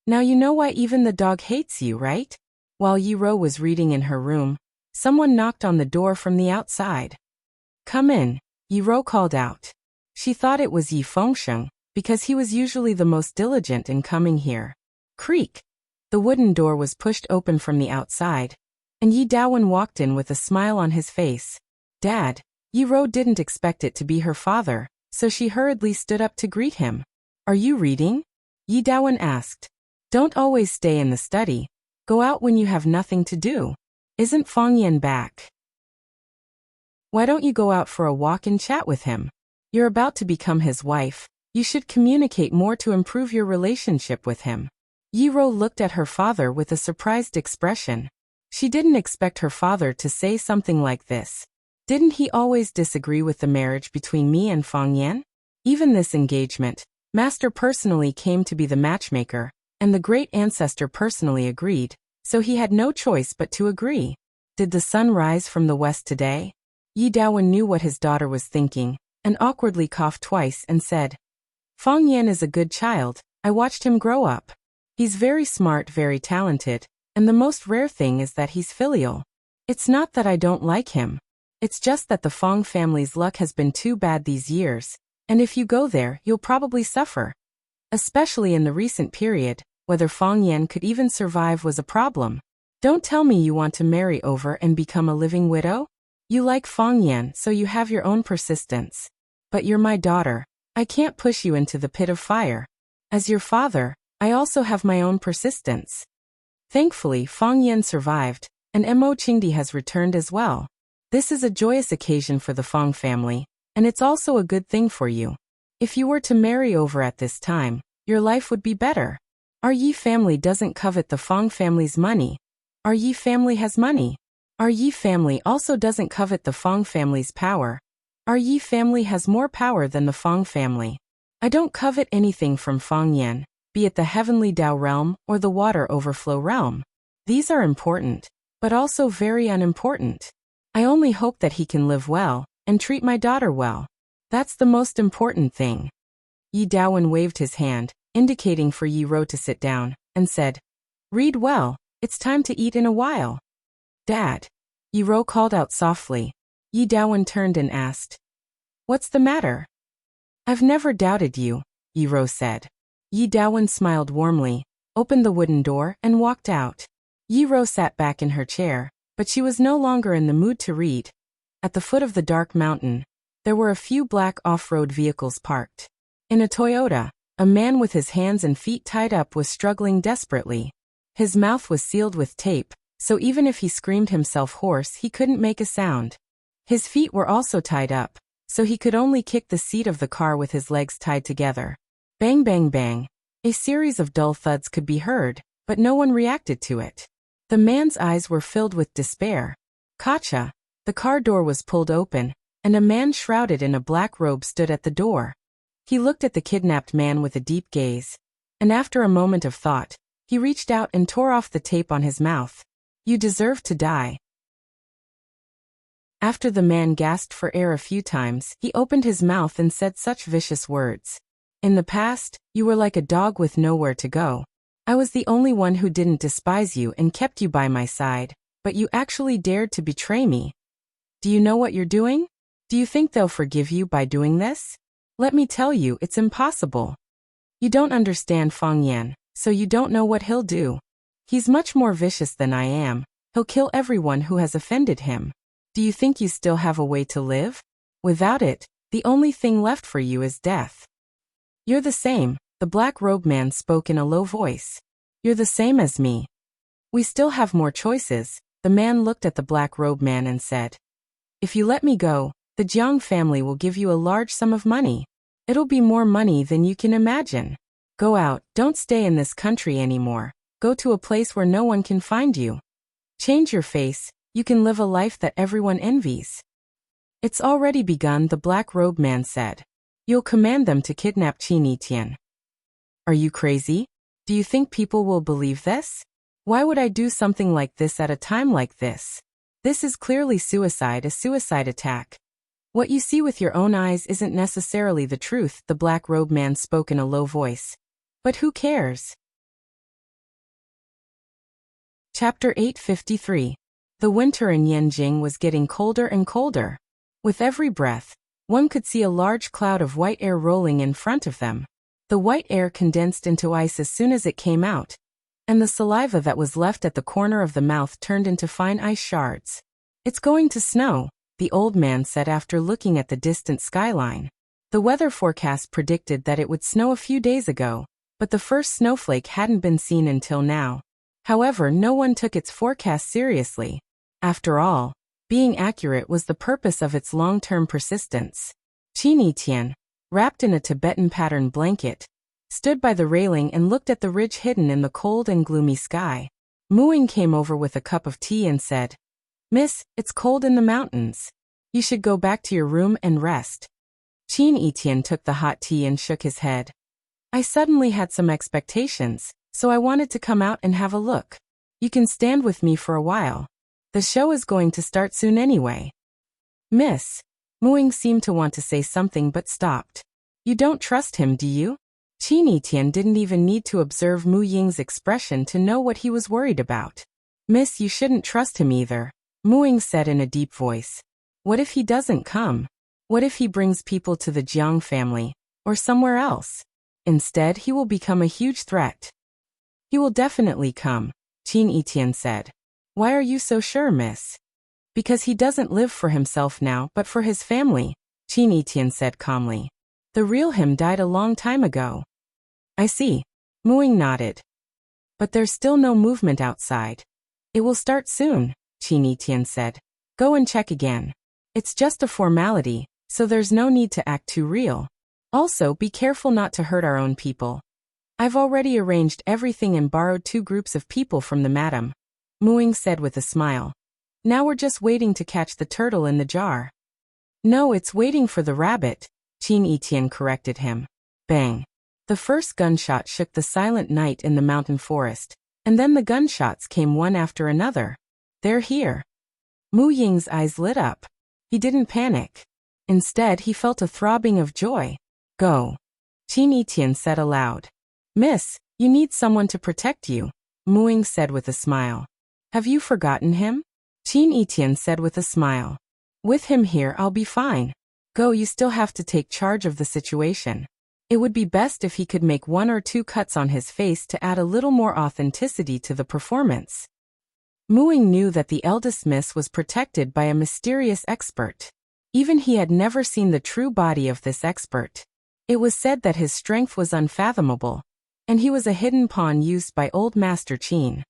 Now you know why even the dog hates you, right?" While Yi Ro was reading in her room, someone knocked on the door from the outside. "Come in," Yi Ro called out. She thought it was Yi Fengsheng, because he was usually the most diligent in coming here. Creak! The wooden door was pushed open from the outside, and Yi Dawen walked in with a smile on his face. "Dad." Yi Ro didn't expect it to be her father, so she hurriedly stood up to greet him. "Are you reading?" Yi Dawen asked. "Don't always stay in the study. Go out when you have nothing to do. Isn't Feng Yan back? Why don't you go out for a walk and chat with him?" You're about to become his wife. You should communicate more to improve your relationship with him. Yiro looked at her father with a surprised expression. She didn't expect her father to say something like this. Didn't he always disagree with the marriage between me and Fang Yan? Even this engagement, Master personally came to be the matchmaker, and the great ancestor personally agreed, so he had no choice but to agree. Did the sun rise from the west today? Yi Daowen knew what his daughter was thinking, and awkwardly coughed twice and said, Fang Yan is a good child. I watched him grow up. He's very smart, very talented, and the most rare thing is that he's filial. It's not that I don't like him. It's just that the Fang family's luck has been too bad these years, and if you go there, you'll probably suffer. Especially in the recent period, whether Fang Yan could even survive was a problem. Don't tell me you want to marry over and become a living widow? You like Fang Yan, so you have your own persistence. But you're my daughter. I can't push you into the pit of fire. As your father, I also have my own persistence. Thankfully, Fang Yan survived, and Mo Qingdi has returned as well. This is a joyous occasion for the Fang family, and it's also a good thing for you. If you were to marry over at this time, your life would be better. Our Yi family doesn't covet the Fang family's money. Our Yi family has money. Our Yi family also doesn't covet the Fang family's power. Our Yi family has more power than the Fang family. I don't covet anything from Fang Yan, be it the heavenly Dao realm or the water overflow realm. These are important, but also very unimportant. I only hope that he can live well and treat my daughter well. That's the most important thing. Yi Daowen waved his hand, indicating for Yi Ro to sit down, and said, Read well, it's time to eat in a while. Dad. Yi Ro called out softly. Yi Daowen turned and asked, What's the matter? I've never doubted you, Yi Ro said. Yi Daowen smiled warmly, opened the wooden door, and walked out. Yi Ro sat back in her chair, but she was no longer in the mood to read. At the foot of the dark mountain, there were a few black off-road vehicles parked. In a Toyota, a man with his hands and feet tied up was struggling desperately. His mouth was sealed with tape, so even if he screamed himself hoarse, he couldn't make a sound. His feet were also tied up, so he could only kick the seat of the car with his legs tied together. Bang bang bang. A series of dull thuds could be heard, but no one reacted to it. The man's eyes were filled with despair. Gotcha. The car door was pulled open, and a man shrouded in a black robe stood at the door. He looked at the kidnapped man with a deep gaze, and after a moment of thought, he reached out and tore off the tape on his mouth. You deserve to die. After the man gasped for air a few times, he opened his mouth and said such vicious words. In the past, you were like a dog with nowhere to go. I was the only one who didn't despise you and kept you by my side, but you actually dared to betray me. Do you know what you're doing? Do you think they'll forgive you by doing this? Let me tell you, it's impossible. You don't understand Fang Yan, so you don't know what he'll do. He's much more vicious than I am. He'll kill everyone who has offended him. Do you think you still have a way to live? Without it, the only thing left for you is death. You're the same, the black-robed man spoke in a low voice. You're the same as me. We still have more choices. The man looked at the black-robed man and said, If you let me go, the Jiang family will give you a large sum of money. It'll be more money than you can imagine. Go out, don't stay in this country anymore. Go to a place where no one can find you. Change your face, you can live a life that everyone envies. It's already begun, the black-robed man said. You'll command them to kidnap Qin Tian. Are you crazy? Do you think people will believe this? Why would I do something like this at a time like this? This is clearly suicide, a suicide attack. What you see with your own eyes isn't necessarily the truth, the black-robed man spoke in a low voice. But who cares? Chapter 853. The winter in Yanjing was getting colder and colder. With every breath, one could see a large cloud of white air rolling in front of them. The white air condensed into ice as soon as it came out, and the saliva that was left at the corner of the mouth turned into fine ice shards. It's going to snow, the old man said after looking at the distant skyline. The weather forecast predicted that it would snow a few days ago, but the first snowflake hadn't been seen until now. However, no one took its forecast seriously. After all, being accurate was the purpose of its long-term persistence. Qin Tian, wrapped in a Tibetan pattern blanket, stood by the railing and looked at the ridge hidden in the cold and gloomy sky. Mu Ying came over with a cup of tea and said, "Miss, it's cold in the mountains. You should go back to your room and rest." Qin Tian took the hot tea and shook his head. "I suddenly had some expectations, so I wanted to come out and have a look. You can stand with me for a while. The show is going to start soon anyway." "Miss." Mu Ying seemed to want to say something but stopped. "You don't trust him, do you?" Qin Tian didn't even need to observe Mu Ying's expression to know what he was worried about. "Miss, you shouldn't trust him either," Mu Ying said in a deep voice. "What if he doesn't come? What if he brings people to the Jiang family, or somewhere else? Instead, he will become a huge threat." "He will definitely come," Qin Tian said. "Why are you so sure, miss?" "Because he doesn't live for himself now but for his family," Qin Tian said calmly. "The real him died a long time ago." "I see." Mu Ying nodded. "But there's still no movement outside." "It will start soon," Qin Tian said. "Go and check again. It's just a formality, so there's no need to act too real. Also, be careful not to hurt our own people. I've already arranged everything and borrowed 2 groups of people from the madam," Mu Ying said with a smile. "Now we're just waiting to catch the turtle in the jar." "No, it's waiting for the rabbit," Qin Tian corrected him. Bang. The first gunshot shook the silent night in the mountain forest, and then the gunshots came one after another. "They're here." Mu Ying's eyes lit up. He didn't panic. Instead, he felt a throbbing of joy. "Go," Qin Tian said aloud. "Miss, you need someone to protect you," Mu Ying said with a smile. "Have you forgotten him?" Qin Tian said with a smile. "With him here, I'll be fine. Go, you still have to take charge of the situation. It would be best if he could make 1 or 2 cuts on his face to add a little more authenticity to the performance." Mu Ying knew that the eldest miss was protected by a mysterious expert. Even he had never seen the true body of this expert. It was said that his strength was unfathomable, and he was a hidden pawn used by Old Master Qin.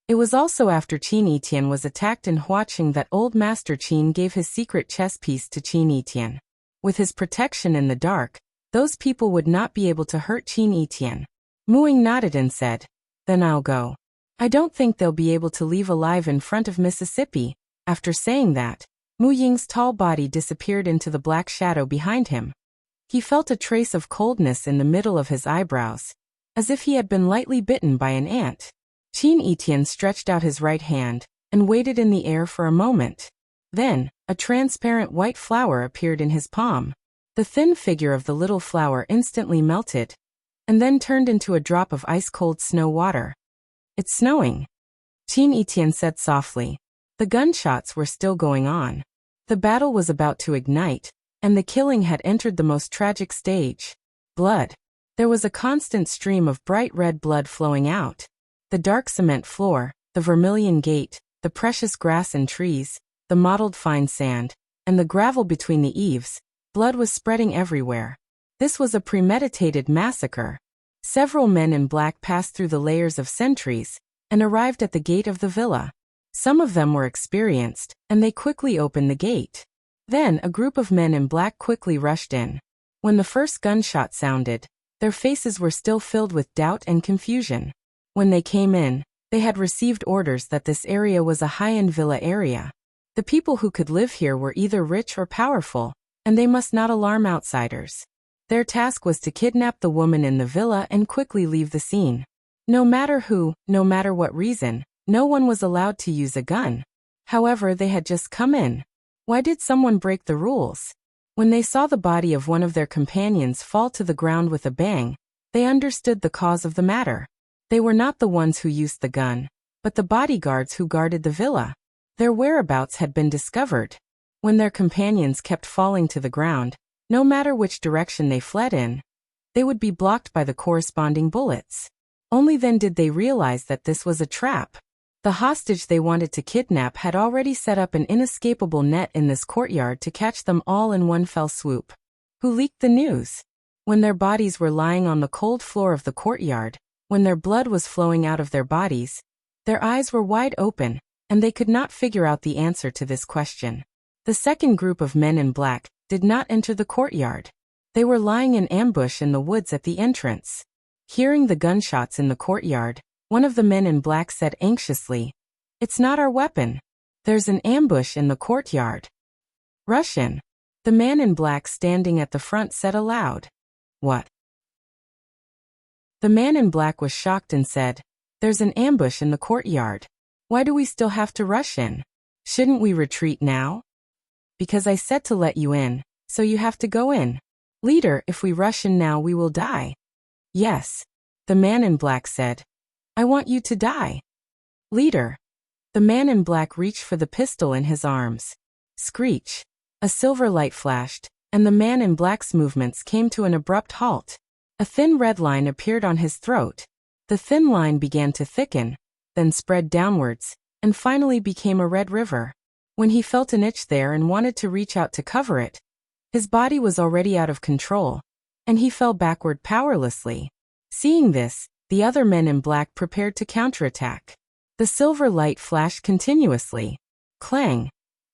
It was also after Qin Tian was attacked in Huaqing that Old Master Qin gave his secret chess piece to Qin Tian. With his protection in the dark, those people would not be able to hurt Qin Tian. Mu Ying nodded and said, "Then I'll go. I don't think they'll be able to leave alive in front of Mississippi." After saying that, Mu Ying's tall body disappeared into the black shadow behind him. He felt a trace of coldness in the middle of his eyebrows, as if he had been lightly bitten by an ant. Qin Tian stretched out his right hand and waited in the air for a moment. Then, a transparent white flower appeared in his palm. The thin figure of the little flower instantly melted, and then turned into a drop of ice-cold snow water. "It's snowing," Qin Tian said softly. The gunshots were still going on. The battle was about to ignite, and the killing had entered the most tragic stage. Blood. There was a constant stream of bright red blood flowing out. The dark cement floor, the vermilion gate, the precious grass and trees, the mottled fine sand, and the gravel between the eaves, blood was spreading everywhere. This was a premeditated massacre. Several men in black passed through the layers of sentries and arrived at the gate of the villa. Some of them were experienced, and they quickly opened the gate. Then a group of men in black quickly rushed in. When the first gunshot sounded, their faces were still filled with doubt and confusion. When they came in, they had received orders that this area was a high-end villa area. The people who could live here were either rich or powerful, and they must not alarm outsiders. Their task was to kidnap the woman in the villa and quickly leave the scene. No matter who, no matter what reason, no one was allowed to use a gun. However, they had just come in. Why did someone break the rules? When they saw the body of one of their companions fall to the ground with a bang, they understood the cause of the matter. They were not the ones who used the gun, but the bodyguards who guarded the villa. Their whereabouts had been discovered. When their companions kept falling to the ground, no matter which direction they fled in, they would be blocked by the corresponding bullets. Only then did they realize that this was a trap. The hostage they wanted to kidnap had already set up an inescapable net in this courtyard to catch them all in one fell swoop. Who leaked the news? When their bodies were lying on the cold floor of the courtyard, when their blood was flowing out of their bodies, their eyes were wide open, and they could not figure out the answer to this question. The second group of men in black did not enter the courtyard. They were lying in ambush in the woods at the entrance. Hearing the gunshots in the courtyard, one of the men in black said anxiously, "It's not our weapon. There's an ambush in the courtyard. Rush in." The man in black standing at the front said aloud, "What?" The man in black was shocked and said, "There's an ambush in the courtyard. Why do we still have to rush in? Shouldn't we retreat now?" "Because I said to let you in, so you have to go in. Leader, if we rush in now we will die." "Yes," the man in black said. "I want you to die." "Leader." The man in black reached for the pistol in his arms. Screech. A silver light flashed, and the man in black's movements came to an abrupt halt. A thin red line appeared on his throat. The thin line began to thicken, then spread downwards, and finally became a red river. When he felt an itch there and wanted to reach out to cover it, his body was already out of control, and he fell backward powerlessly. Seeing this, the other men in black prepared to counterattack. The silver light flashed continuously. Clang!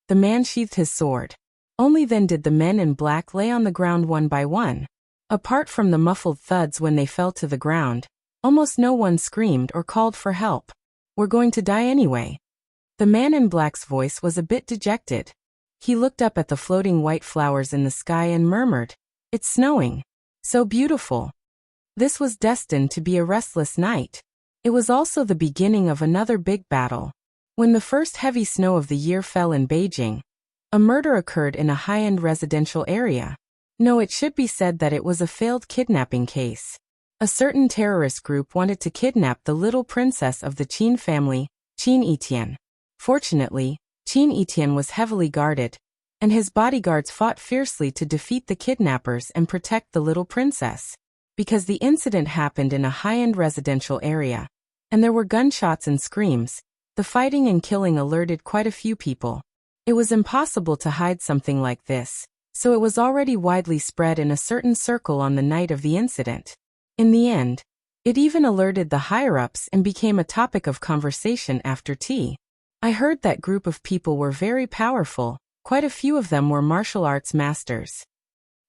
The man sheathed his sword. Only then did the men in black lay on the ground one by one. Apart from the muffled thuds when they fell to the ground, almost no one screamed or called for help. "We're going to die anyway." The man in black's voice was a bit dejected. He looked up at the floating white flowers in the sky and murmured, "It's snowing. So beautiful." This was destined to be a restless night. It was also the beginning of another big battle. When the first heavy snow of the year fell in Beijing, a murder occurred in a high-end residential area. No, it should be said that it was a failed kidnapping case. A certain terrorist group wanted to kidnap the little princess of the Qin family, Qin Etienne. Fortunately, Qin Etienne was heavily guarded, and his bodyguards fought fiercely to defeat the kidnappers and protect the little princess. Because the incident happened in a high-end residential area, and there were gunshots and screams, the fighting and killing alerted quite a few people. It was impossible to hide something like this, so it was already widely spread in a certain circle on the night of the incident. In the end, it even alerted the higher-ups and became a topic of conversation after tea. I heard that group of people were very powerful, quite a few of them were martial arts masters.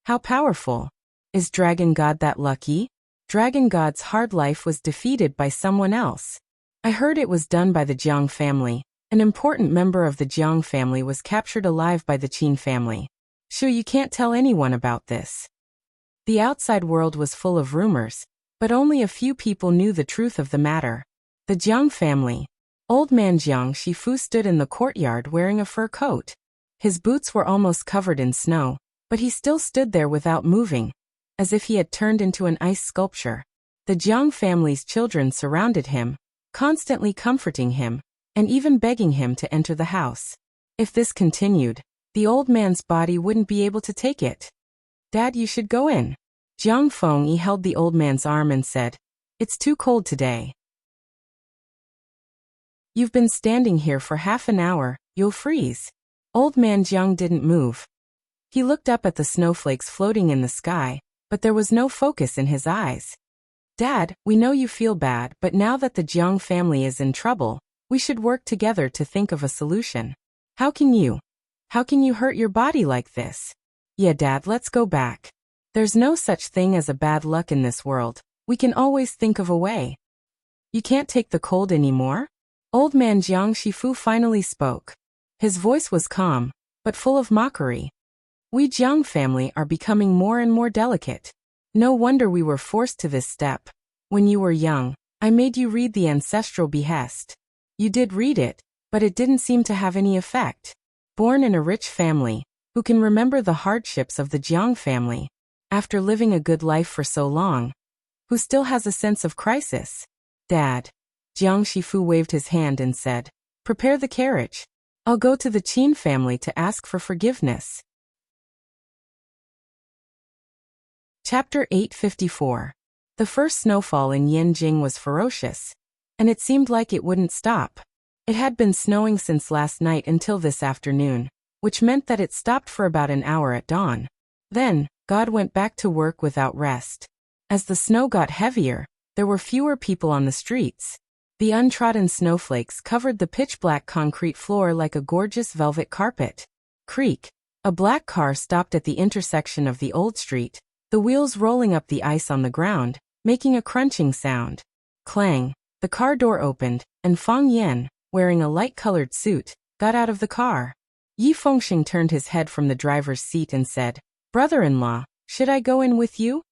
How powerful? Is Dragon God that lucky? Dragon God's hard life was defeated by someone else. I heard it was done by the Jiang family. An important member of the Jiang family was captured alive by the Qin family. Sure, you can't tell anyone about this. The outside world was full of rumors, but only a few people knew the truth of the matter. The Jiang family. Old man Jiang Shifu stood in the courtyard wearing a fur coat. His boots were almost covered in snow, but he still stood there without moving, as if he had turned into an ice sculpture. The Jiang family's children surrounded him, constantly comforting him, and even begging him to enter the house. If this continued, the old man's body wouldn't be able to take it. "Dad, you should go in." Jiang Fengyi held the old man's arm and said, "It's too cold today. You've been standing here for half an hour, you'll freeze." Old man Jiang didn't move. He looked up at the snowflakes floating in the sky, but there was no focus in his eyes. "Dad, we know you feel bad, but now that the Jiang family is in trouble, we should work together to think of a solution. How can you hurt your body like this?" "Yeah, Dad, let's go back. There's no such thing as a bad luck in this world. We can always think of a way." "You can't take the cold anymore?" Old man Jiang Shifu finally spoke. His voice was calm, but full of mockery. "We Jiang family are becoming more and more delicate. No wonder we were forced to this step. When you were young, I made you read the ancestral behest. You did read it, but it didn't seem to have any effect. Born in a rich family, who can remember the hardships of the Jiang family, after living a good life for so long, who still has a sense of crisis?" "Dad." Jiang Shifu waved his hand and said, "Prepare the carriage. I'll go to the Qin family to ask for forgiveness." Chapter 854. The first snowfall in Yanjing was ferocious, and it seemed like it wouldn't stop. It had been snowing since last night until this afternoon, which meant that it stopped for about an hour at dawn. Then, God went back to work without rest. As the snow got heavier, there were fewer people on the streets. The untrodden snowflakes covered the pitch-black concrete floor like a gorgeous velvet carpet. Creak. A black car stopped at the intersection of the old street, the wheels rolling up the ice on the ground, making a crunching sound. Clang! The car door opened, and Fang Yan, wearing a light-colored suit, got out of the car. Yi Fengxing turned his head from the driver's seat and said, "Brother-in-law, should I go in with you?"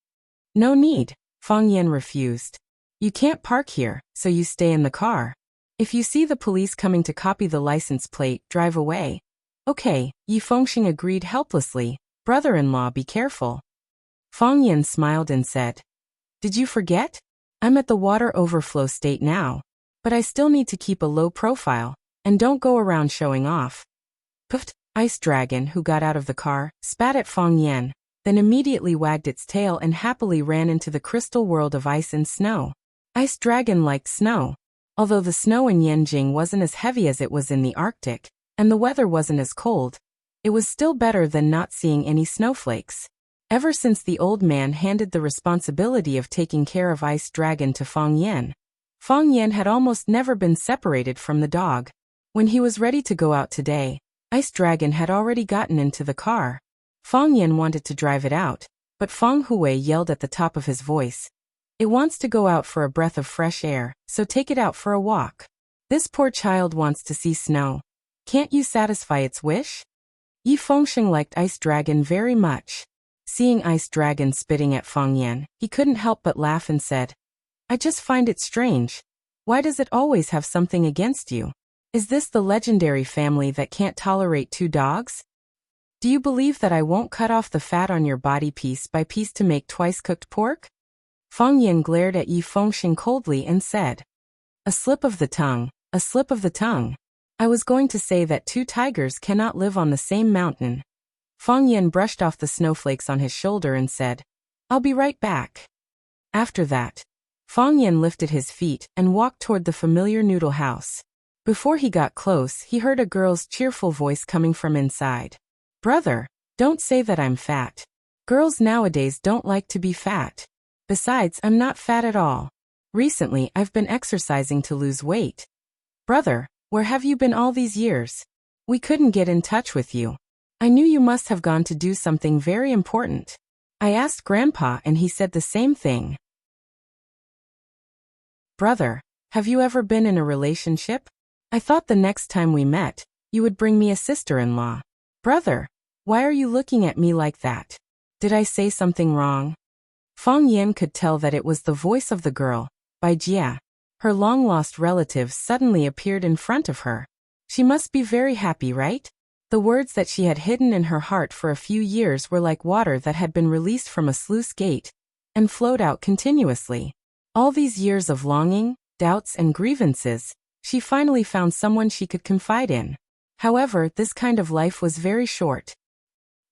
"No need," Fang Yan refused. "You can't park here, so you stay in the car. If you see the police coming to copy the license plate, drive away." "Okay," Yi Fengxing agreed helplessly. "Brother-in-law, be careful." Fang Yan smiled and said, "Did you forget? I'm at the water overflow state now. But I still need to keep a low profile, and don't go around showing off." Puffed, Ice Dragon, who got out of the car, spat at Fang Yan, then immediately wagged its tail and happily ran into the crystal world of ice and snow. Ice Dragon liked snow. Although the snow in Yanjing wasn't as heavy as it was in the Arctic, and the weather wasn't as cold, it was still better than not seeing any snowflakes. Ever since the old man handed the responsibility of taking care of Ice Dragon to Fang Yan had almost never been separated from the dog. When he was ready to go out today, Ice Dragon had already gotten into the car. Fang Yan wanted to drive it out, but Fang Hui yelled at the top of his voice, "It wants to go out for a breath of fresh air, so take it out for a walk. This poor child wants to see snow. Can't you satisfy its wish?" Yi Fengxing liked Ice Dragon very much. Seeing Ice Dragon spitting at Fang Yan, he couldn't help but laugh and said, "I just find it strange. Why does it always have something against you? Is this the legendary family that can't tolerate two dogs? Do you believe that I won't cut off the fat on your body piece by piece to make twice-cooked pork?" Fang Yan glared at Yi Fengxing coldly and said, "A slip of the tongue, a slip of the tongue. I was going to say that two tigers cannot live on the same mountain." Fang Yan brushed off the snowflakes on his shoulder and said, "I'll be right back." After that, Fang Yan lifted his feet and walked toward the familiar noodle house. Before he got close, he heard a girl's cheerful voice coming from inside. "Brother, don't say that I'm fat. Girls nowadays don't like to be fat. Besides, I'm not fat at all. Recently, I've been exercising to lose weight." "Brother, where have you been all these years? We couldn't get in touch with you. I knew you must have gone to do something very important. I asked Grandpa and he said the same thing." "Brother, have you ever been in a relationship? I thought the next time we met, you would bring me a sister-in-law." "Brother, why are you looking at me like that? Did I say something wrong?" Fang Yan could tell that it was the voice of the girl, Bai Jia. Her long-lost relative suddenly appeared in front of her. She must be very happy, right? The words that she had hidden in her heart for a few years were like water that had been released from a sluice gate and flowed out continuously. All these years of longing, doubts, and grievances, she finally found someone she could confide in. However, this kind of life was very short.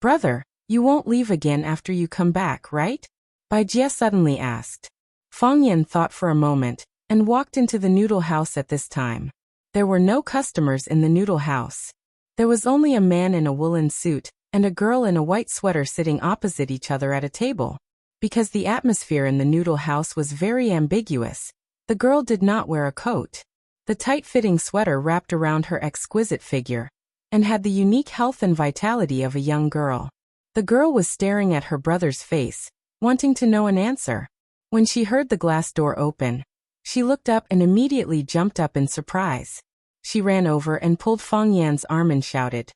"Brother, you won't leave again after you come back, right?" Bai Jia suddenly asked. Fang Yan thought for a moment and walked into the noodle house at this time. There were no customers in the noodle house. There was only a man in a woolen suit and a girl in a white sweater sitting opposite each other at a table. Because the atmosphere in the noodle house was very ambiguous, the girl did not wear a coat. The tight-fitting sweater wrapped around her exquisite figure and had the unique health and vitality of a young girl. The girl was staring at her brother's face, wanting to know an answer. When she heard the glass door open, she looked up and immediately jumped up in surprise. She ran over and pulled Fang Yan's arm and shouted,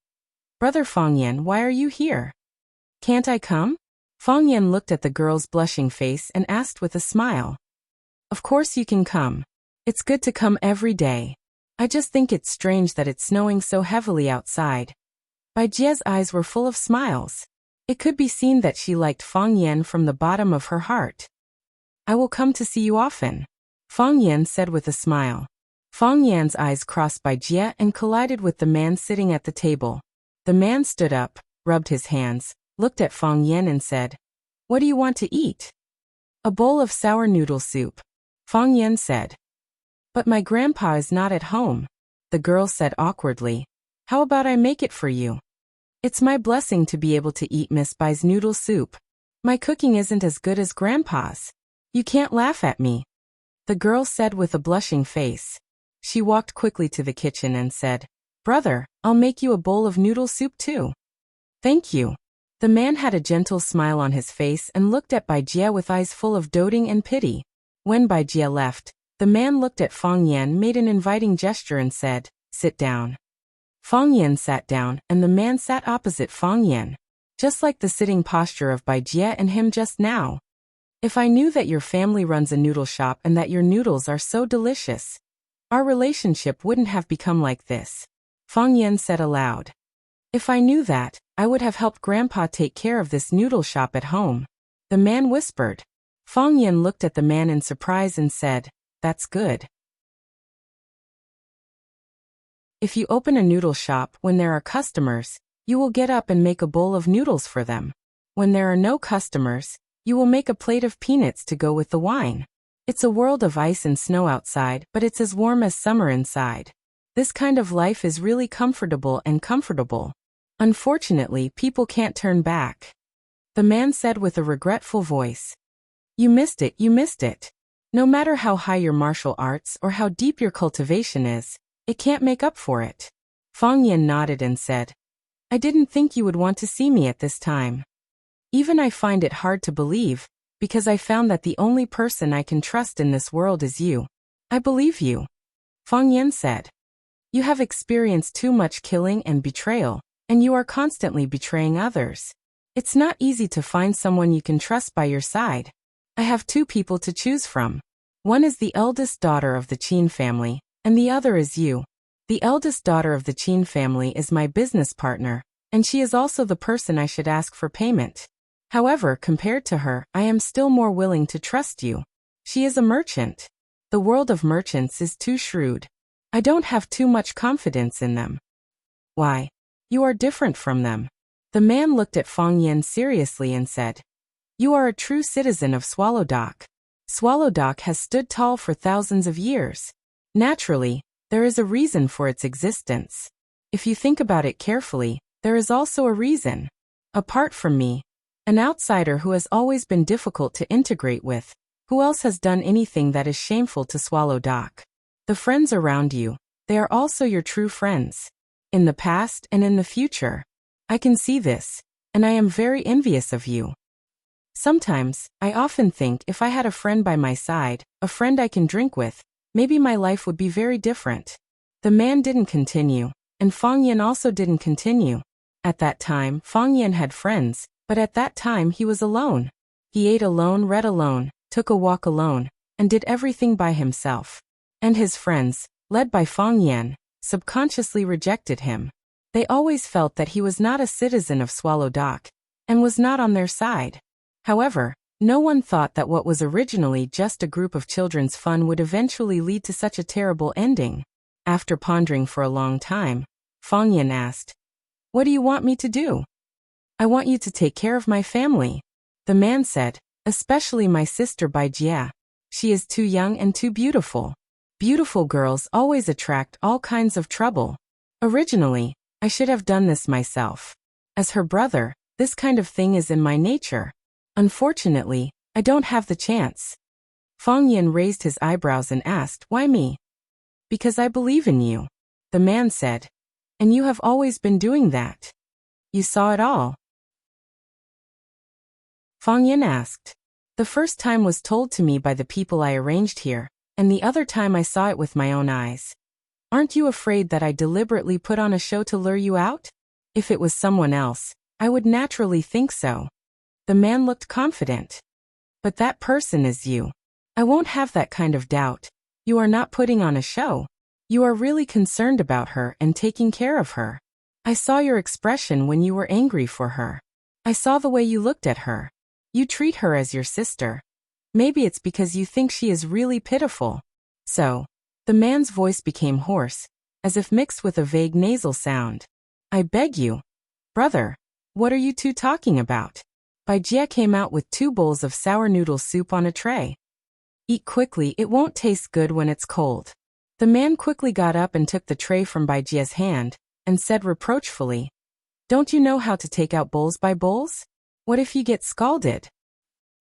"Brother Fang Yan, why are you here? Can't I come?" Fang Yan looked at the girl's blushing face and asked with a smile, "Of course you can come. It's good to come every day. I just think it's strange that it's snowing so heavily outside." Bai Jia's eyes were full of smiles. It could be seen that she liked Fang Yan from the bottom of her heart. "I will come to see you often," Fang Yan said with a smile. Fang Yan's eyes crossed Bai Jia and collided with the man sitting at the table. The man stood up, rubbed his hands, looked at Fang Yan and said, "What do you want to eat?" "A bowl of sour noodle soup," Fang Yan said. "But my grandpa is not at home," the girl said awkwardly. "How about I make it for you? It's my blessing to be able to eat Miss Bai's noodle soup. My cooking isn't as good as Grandpa's. You can't laugh at me," the girl said with a blushing face. She walked quickly to the kitchen and said, "Brother, I'll make you a bowl of noodle soup too." Thank you. The man had a gentle smile on his face and looked at Bai Jie with eyes full of doting and pity. When Bai Jie left, the man looked at Fang Yan, made an inviting gesture and said, "Sit down." Fang Yan sat down, and the man sat opposite Fang Yan, just like the sitting posture of Bai Jie and him just now. If I knew that your family runs a noodle shop and that your noodles are so delicious, our relationship wouldn't have become like this. Fang Yan said aloud. If I knew that, I would have helped Grandpa take care of this noodle shop at home. The man whispered. Fang Yan looked at the man in surprise and said, "That's good. If you open a noodle shop when there are customers, you will get up and make a bowl of noodles for them. When there are no customers, you will make a plate of peanuts to go with the wine. It's a world of ice and snow outside, but it's as warm as summer inside. This kind of life is really comfortable. Unfortunately, people can't turn back," the man said with a regretful voice. You missed it. No matter how high your martial arts or how deep your cultivation is, it can't make up for it. Fang Yan nodded and said, I didn't think you would want to see me at this time. Even I find it hard to believe, because I found that the only person I can trust in this world is you. I believe you. Fang Yan said. You have experienced too much killing and betrayal, and you are constantly betraying others. It's not easy to find someone you can trust by your side. I have two people to choose from. One is the eldest daughter of the Qin family, and the other is you. The eldest daughter of the Qin family is my business partner, and she is also the person I should ask for payment. However, compared to her, I am still more willing to trust you. She is a merchant. The world of merchants is too shrewd. I don't have too much confidence in them. Why? You are different from them. The man looked at Fang Yan seriously and said, You are a true citizen of Swallowdock. Swallowdock has stood tall for thousands of years. Naturally, there is a reason for its existence. If you think about it carefully, there is also a reason. Apart from me, an outsider who has always been difficult to integrate with, who else has done anything that is shameful to Swallowdock? The friends around you, they are also your true friends. In the past and in the future. I can see this, and I am very envious of you. Sometimes, I often think if I had a friend by my side, a friend I can drink with, maybe my life would be very different. The man didn't continue, and Fang Yan also didn't continue. At that time, Fang Yan had friends, but at that time he was alone. He ate alone, read alone, took a walk alone, and did everything by himself. And his friends, led by Fang Yan, subconsciously rejected him. They always felt that he was not a citizen of Swallowdock, and was not on their side. However, no one thought that what was originally just a group of children's fun would eventually lead to such a terrible ending. After pondering for a long time, Fang Yan asked, What do you want me to do? I want you to take care of my family. The man said, Especially my sister Bai Jie. She is too young and too beautiful. Beautiful girls always attract all kinds of trouble. Originally, I should have done this myself. As her brother, this kind of thing is in my nature. Unfortunately, I don't have the chance. Fang Yan raised his eyebrows and asked, Why me? Because I believe in you. The man said. And you have always been doing that. You saw it all. Fang Yan asked. The first time was told to me by the people I arranged here, and the other time I saw it with my own eyes. Aren't you afraid that I deliberately put on a show to lure you out? If it was someone else, I would naturally think so. The man looked confident. But that person is you. I won't have that kind of doubt. You are not putting on a show. You are really concerned about her and taking care of her. I saw your expression when you were angry for her. I saw the way you looked at her. You treat her as your sister. Maybe it's because you think she is really pitiful. So, the man's voice became hoarse, as if mixed with a vague nasal sound. I beg you. Brother, what are you two talking about? Bai Jie came out with 2 bowls of sour noodle soup on a tray. Eat quickly, it won't taste good when it's cold. The man quickly got up and took the tray from Bai Jie's hand, and said reproachfully, Don't you know how to take out bowls by bowls? What if you get scalded?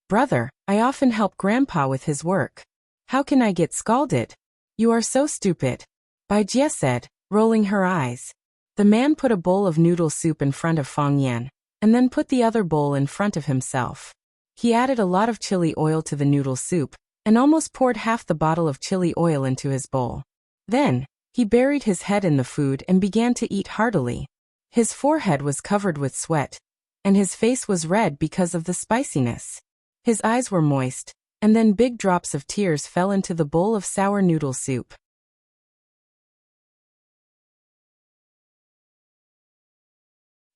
Brother, I often help Grandpa with his work. How can I get scalded? You are so stupid. Bai Jie said, rolling her eyes. The man put a bowl of noodle soup in front of Fang Yan, and then put the other bowl in front of himself. He added a lot of chili oil to the noodle soup, and almost poured half the bottle of chili oil into his bowl. Then, he buried his head in the food and began to eat heartily. His forehead was covered with sweat, and his face was red because of the spiciness. His eyes were moist, and then big drops of tears fell into the bowl of sour noodle soup.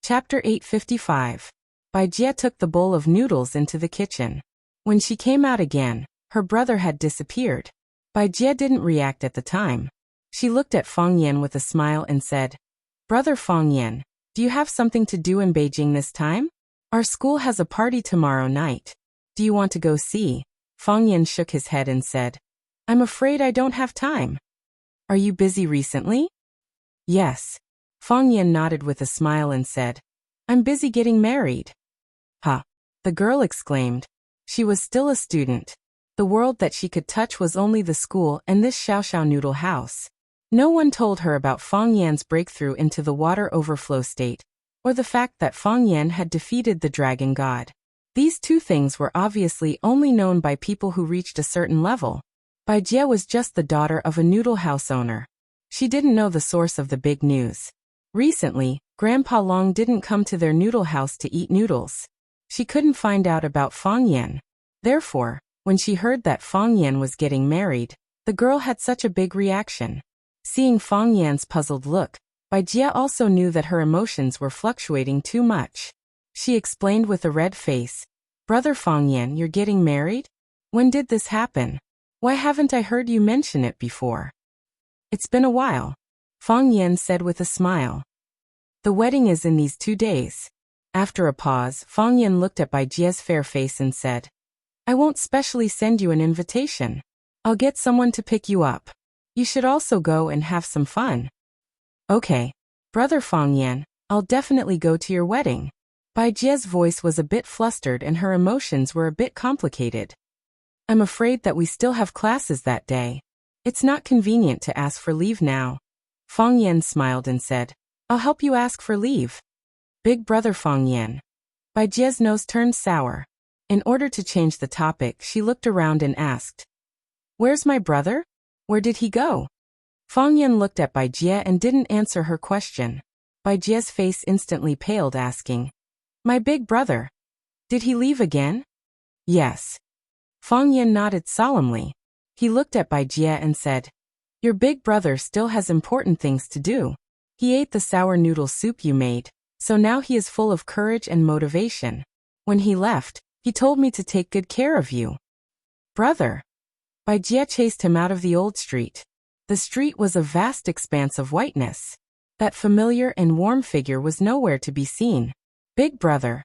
Chapter 855. Bai Jie took the bowl of noodles into the kitchen. When she came out again, her brother had disappeared. Bai Jie didn't react at the time. She looked at Fang Yan with a smile and said, "Brother Fang Yan, do you have something to do in Beijing this time? Our school has a party tomorrow night. Do you want to go see?" Fang Yan shook his head and said, "I'm afraid I don't have time." "Are you busy recently?" "Yes." Fang Yan nodded with a smile and said, "I'm busy getting married." "Huh!" the girl exclaimed. She was still a student. The world that she could touch was only the school and this Xiaoxiao noodle house. No one told her about Fang Yan's breakthrough into the water overflow state, or the fact that Fang Yan had defeated the dragon god. These two things were obviously only known by people who reached a certain level. Bai Jie was just the daughter of a noodle house owner. She didn't know the source of the big news. Recently, Grandpa Long didn't come to their noodle house to eat noodles. She couldn't find out about Fang Yan. Therefore, when she heard that Fang Yan was getting married, the girl had such a big reaction. Seeing Fang Yan's puzzled look, Bai Jie also knew that her emotions were fluctuating too much. She explained with a red face, "Brother Fang Yan, you're getting married? When did this happen? Why haven't I heard you mention it before?" "It's been a while," Fang Yan said with a smile. "The wedding is in these 2 days." After a pause, Fang Yan looked at Bai Jie's fair face and said, "I won't specially send you an invitation. I'll get someone to pick you up. You should also go and have some fun." "Okay. Brother Fang Yan, I'll definitely go to your wedding." Bai Jie's voice was a bit flustered and her emotions were a bit complicated. "I'm afraid that we still have classes that day. It's not convenient to ask for leave now." Fang Yan smiled and said, "I'll help you ask for leave." "Big brother Fang Yan." Bai Jie's nose turned sour. In order to change the topic, she looked around and asked, "Where's my brother? Where did he go?" Fang Yan looked at Bai Jie and didn't answer her question. Bai Jie's face instantly paled, asking, "My big brother. Did he leave again?" "Yes." Fang Yan nodded solemnly. He looked at Bai Jie and said, "Your big brother still has important things to do. He ate the sour noodle soup you made, so now he is full of courage and motivation. When he left, he told me to take good care of you." "Brother." Bai Jie chased him out of the old street. The street was a vast expanse of whiteness. That familiar and warm figure was nowhere to be seen. "Big brother."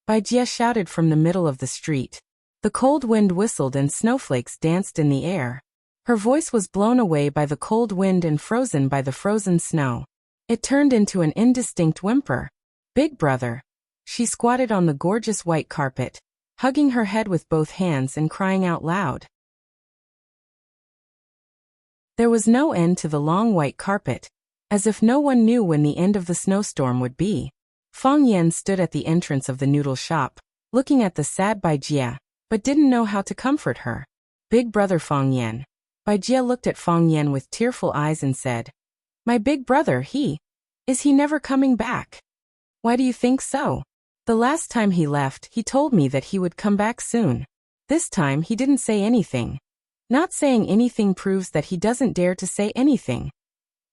Bai Jie shouted from the middle of the street. The cold wind whistled and snowflakes danced in the air. Her voice was blown away by the cold wind and frozen by the frozen snow. It turned into an indistinct whimper. "Big brother." She squatted on the gorgeous white carpet, hugging her head with both hands and crying out loud. There was no end to the long white carpet, as if no one knew when the end of the snowstorm would be. Fang Yan stood at the entrance of the noodle shop, looking at the sad Bai Jie, but didn't know how to comfort her. "Big brother Fang Yan." Bai Jie looked at Fang Yan with tearful eyes and said, "My big brother, is he never coming back?" "Why do you think so?" "The last time he left, he told me that he would come back soon. This time he didn't say anything." Not saying anything proves that he doesn't dare to say anything.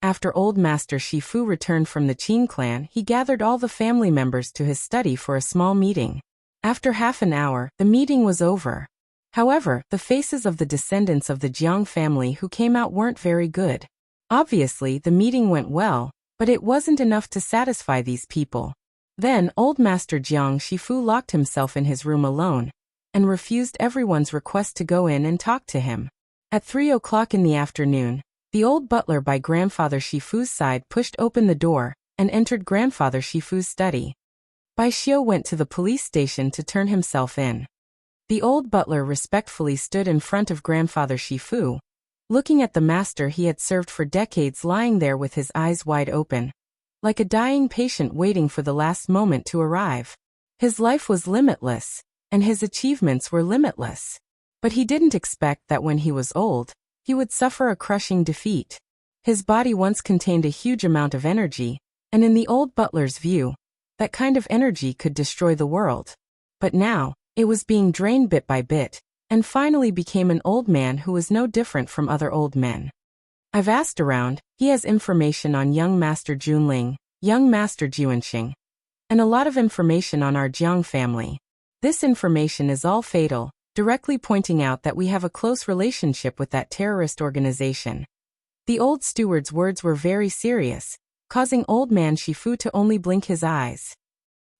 After old Master Shifu returned from the Qin clan, he gathered all the family members to his study for a small meeting. After half an hour, the meeting was over. However, the faces of the descendants of the Jiang family who came out weren't very good. Obviously, the meeting went well, but it wasn't enough to satisfy these people. Then, old Master Jiang Shifu locked himself in his room alone, and refused everyone's request to go in and talk to him. At 3 o'clock in the afternoon, the old butler by Grandfather Shifu's side pushed open the door and entered Grandfather Shifu's study. Bai Xiu went to the police station to turn himself in. The old butler respectfully stood in front of Grandfather Shifu, looking at the master he had served for decades lying there with his eyes wide open, like a dying patient waiting for the last moment to arrive. His life was limitless, and his achievements were limitless. But he didn't expect that when he was old, he would suffer a crushing defeat. His body once contained a huge amount of energy, and in the old butler's view, that kind of energy could destroy the world. But now, it was being drained bit by bit, and finally became an old man who was no different from other old men. I've asked around, he has information on young Master Junling, young Master Jianxing, and a lot of information on our Jiang family. This information is all fatal, directly pointing out that we have a close relationship with that terrorist organization. The old steward's words were very serious, causing old man Shifu to only blink his eyes.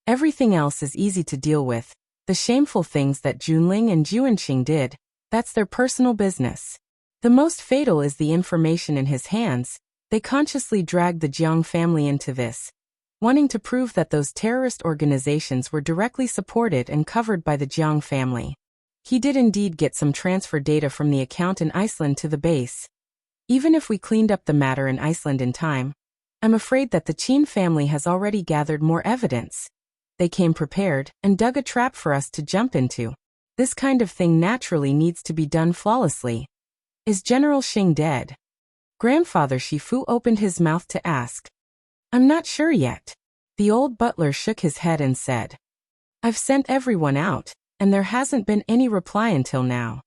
Everything else is easy to deal with. The shameful things that Junling and Jianxing did, that's their personal business. The most fatal is the information in his hands. They consciously dragged the Jiang family into this, wanting to prove that those terrorist organizations were directly supported and covered by the Jiang family. He did indeed get some transfer data from the account in Iceland to the base. Even if we cleaned up the matter in Iceland in time, I'm afraid that the Qin family has already gathered more evidence. They came prepared and dug a trap for us to jump into. This kind of thing naturally needs to be done flawlessly. Is General Xing dead? Grandfather Shifu opened his mouth to ask. I'm not sure yet. The old butler shook his head and said, I've sent everyone out, and there hasn't been any reply until now.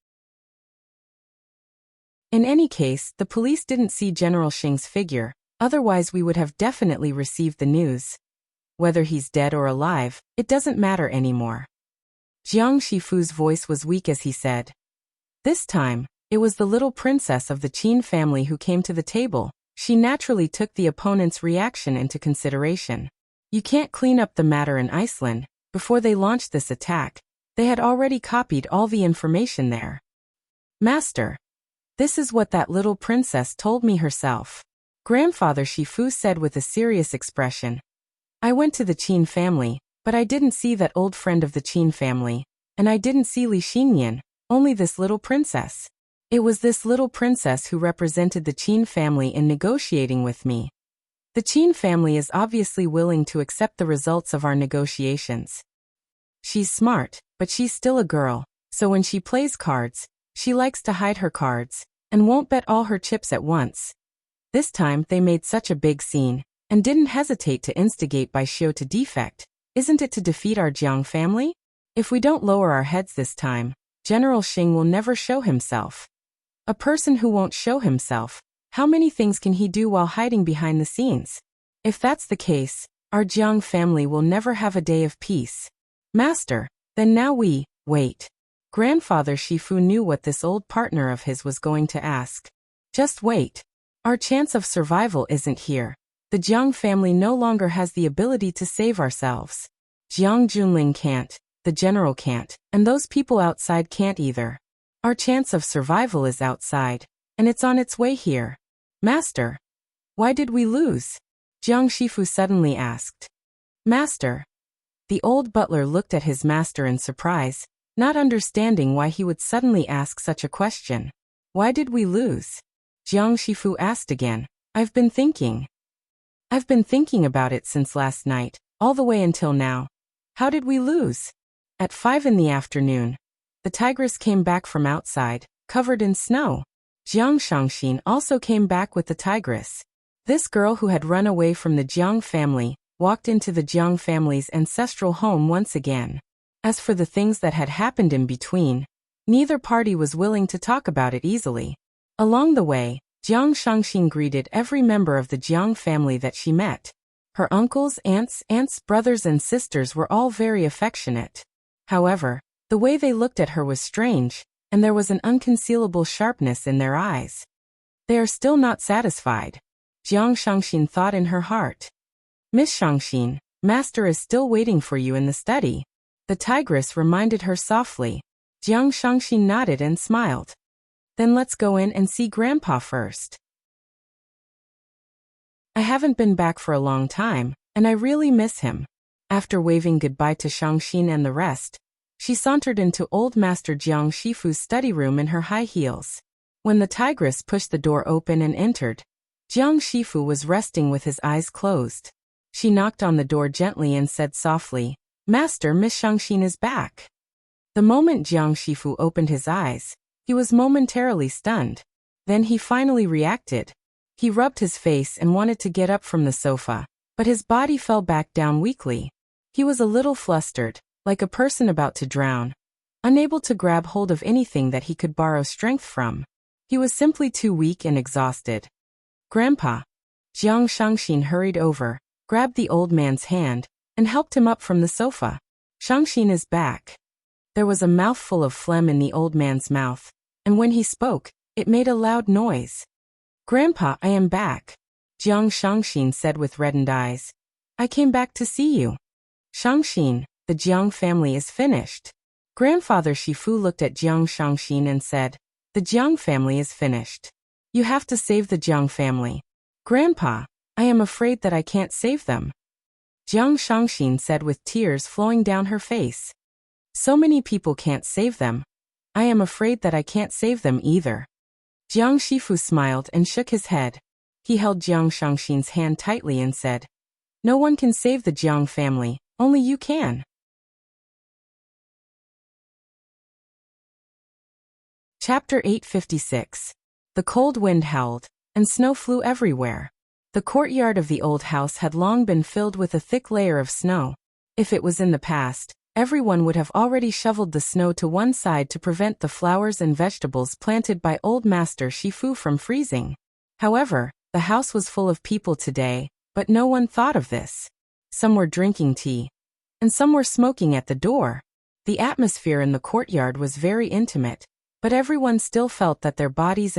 In any case, the police didn't see General Xing's figure, otherwise we would have definitely received the news. Whether he's dead or alive, it doesn't matter anymore. Jiang Shifu's voice was weak as he said. This time, it was the little princess of the Qin family who came to the table. She naturally took the opponent's reaction into consideration. You can't clean up the matter in Iceland. Before they launched this attack, they had already copied all the information there. Master, this is what that little princess told me herself. Grandfather Shifu said with a serious expression. I went to the Qin family, but I didn't see that old friend of the Qin family, and I didn't see Li Xingyan, only this little princess. It was this little princess who represented the Qin family in negotiating with me. The Qin family is obviously willing to accept the results of our negotiations. She's smart, but she's still a girl, so when she plays cards, she likes to hide her cards, and won't bet all her chips at once. This time they made such a big scene, and didn't hesitate to instigate by show to defect. Isn't it to defeat our Jiang family? If we don't lower our heads this time, General Xing will never show himself. A person who won't show himself, how many things can he do while hiding behind the scenes? If that's the case, our Jiang family will never have a day of peace. Master, then now wait. Grandfather Shifu knew what this old partner of his was going to ask. Just wait. Our chance of survival isn't here. The Jiang family no longer has the ability to save ourselves. Jiang Junling can't, the general can't, and those people outside can't either. Our chance of survival is outside, and it's on its way here. Master, why did we lose? Jiang Shifu suddenly asked. Master. The old butler looked at his master in surprise, not understanding why he would suddenly ask such a question. Why did we lose? Jiang Shifu asked again. I've been thinking about it since last night, all the way until now. How did we lose? At 5 in the afternoon, the tigress came back from outside, covered in snow. Jiang Shangxin also came back with the tigress. This girl who had run away from the Jiang family, walked into the Jiang family's ancestral home once again. As for the things that had happened in between, neither party was willing to talk about it easily. Along the way, Jiang Shangxin greeted every member of the Jiang family that she met. Her uncles, aunts, brothers and sisters were all very affectionate. However, the way they looked at her was strange, and there was an unconcealable sharpness in their eyes. They are still not satisfied. Jiang Shangxin thought in her heart. Miss Shangxin, Master is still waiting for you in the study. The tigress reminded her softly. Jiang Shangxin nodded and smiled. Then let's go in and see Grandpa first. I haven't been back for a long time, and I really miss him. After waving goodbye to Shangxin and the rest, she sauntered into old Master Jiang Shifu's study room in her high heels. When the tigress pushed the door open and entered, Jiang Shifu was resting with his eyes closed. She knocked on the door gently and said softly, Master, Miss Shangxin is back. The moment Jiang Shifu opened his eyes, he was momentarily stunned. Then he finally reacted. He rubbed his face and wanted to get up from the sofa, but his body fell back down weakly. He was a little flustered, like a person about to drown, unable to grab hold of anything that he could borrow strength from. He was simply too weak and exhausted. Grandpa. Jiang Shangxin hurried over, grabbed the old man's hand, and helped him up from the sofa. Shangxin is back. There was a mouthful of phlegm in the old man's mouth, and when he spoke, it made a loud noise. Grandpa, I am back, Jiang Shangxin said with reddened eyes. I came back to see you. Shangxin, the Jiang family is finished. Grandfather Shifu looked at Jiang Shangxin and said, the Jiang family is finished. You have to save the Jiang family. Grandpa, I am afraid that I can't save them. Jiang Shangxin said with tears flowing down her face. So many people can't save them. I am afraid that I can't save them either. Jiang Shifu smiled and shook his head. He held Jiang Shangxin's hand tightly and said, no one can save the Jiang family, only you can. Chapter 856. The cold wind howled, and snow flew everywhere. The courtyard of the old house had long been filled with a thick layer of snow. If it was in the past, everyone would have already shoveled the snow to one side to prevent the flowers and vegetables planted by old Master Shifu from freezing. However, the house was full of people today, but no one thought of this. Some were drinking tea, and some were smoking at the door. The atmosphere in the courtyard was very intimate, but everyone still felt that their bodies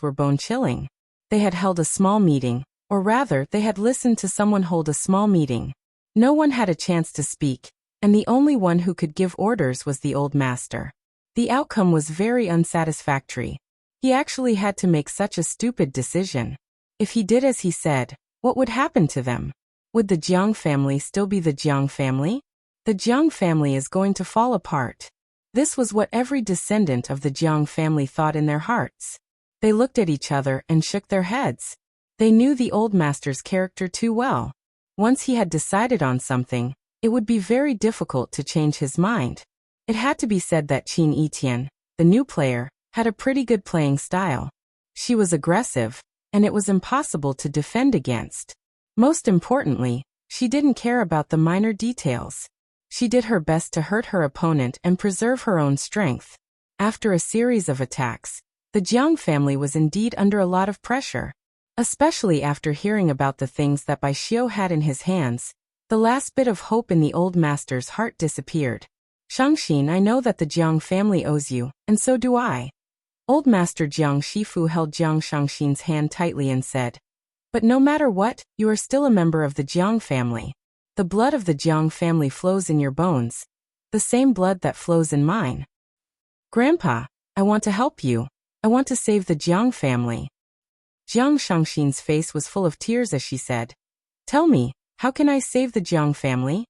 were bone-chilling. They had held a small meeting, or rather, they had listened to someone hold a small meeting. No one had a chance to speak, and the only one who could give orders was the old master. The outcome was very unsatisfactory. He actually had to make such a stupid decision. If he did as he said, what would happen to them? Would the Jiang family still be the Jiang family? The Jiang family is going to fall apart. This was what every descendant of the Jiang family thought in their hearts. They looked at each other and shook their heads. They knew the old master's character too well. Once he had decided on something, it would be very difficult to change his mind. It had to be said that Qin Yitian, the new player, had a pretty good playing style. She was aggressive, and it was impossible to defend against. Most importantly, she didn't care about the minor details. She did her best to hurt her opponent and preserve her own strength. After a series of attacks, the Jiang family was indeed under a lot of pressure. Especially after hearing about the things that Bai Xiu had in his hands, the last bit of hope in the old master's heart disappeared. Shangxin, I know that the Jiang family owes you, and so do I. Old Master Jiang Shifu held Jiang Shangxin's hand tightly and said, but no matter what, you are still a member of the Jiang family. The blood of the Jiang family flows in your bones, the same blood that flows in mine. Grandpa, I want to help you. I want to save the Jiang family. Jiang Shangxin's face was full of tears as she said, tell me, how can I save the Jiang family?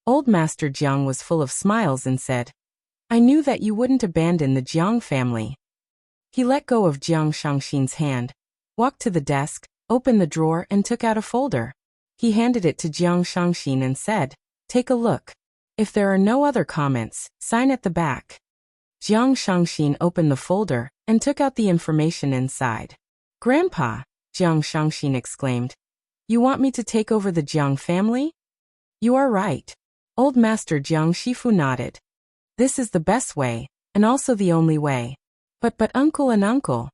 Old Master Jiang was full of smiles and said, I knew that you wouldn't abandon the Jiang family. He let go of Jiang Shangxin's hand, walked to the desk, opened the drawer and took out a folder. He handed it to Jiang Shangxin and said, take a look. If there are no other comments, sign at the back. Jiang Shangxin opened the folder and took out the information inside. Grandpa, Jiang Shangxin exclaimed, you want me to take over the Jiang family? You are right. Old Master Jiang Shifu nodded. This is the best way, and also the only way. But uncle and uncle,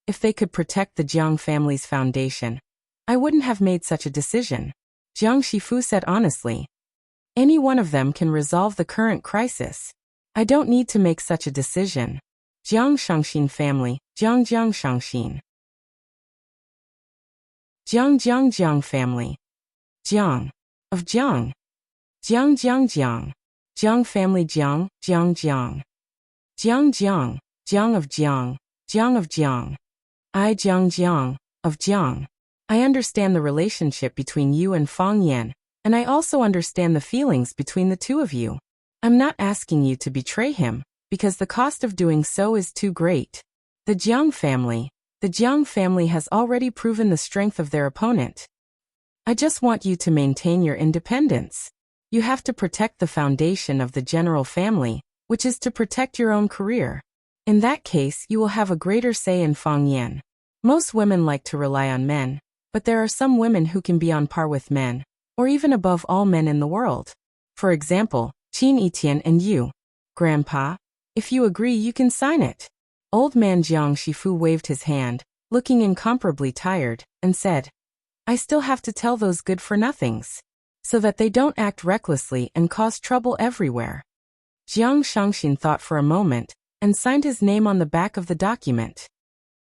if they could protect the Jiang family's foundation, I wouldn't have made such a decision. Jiang Shifu said honestly. Any one of them can resolve the current crisis. I don't need to make such a decision. Jiang Shangxin family, Jiang Shangxin. Jiang family. Jiang. Of Jiang. Jiang. Jiang family Jiang. Jiang of Jiang. Jiang of Jiang. I Jiang of Jiang. I understand the relationship between you and Fang Yan, and I also understand the feelings between the two of you. I'm not asking you to betray him, because the cost of doing so is too great. The Jiang family has already proven the strength of their opponent. I just want you to maintain your independence. You have to protect the foundation of the general family, which is to protect your own career. In that case, you will have a greater say in Fang Yan. Most women like to rely on men, but there are some women who can be on par with men, or even above all men in the world. For example, Qin Etian and you. Grandpa, if you agree, you can sign it. Old man Jiang Shifu waved his hand, looking incomparably tired, and said, I still have to tell those good-for-nothings, so that they don't act recklessly and cause trouble everywhere. Jiang Shangxin thought for a moment, and signed his name on the back of the document.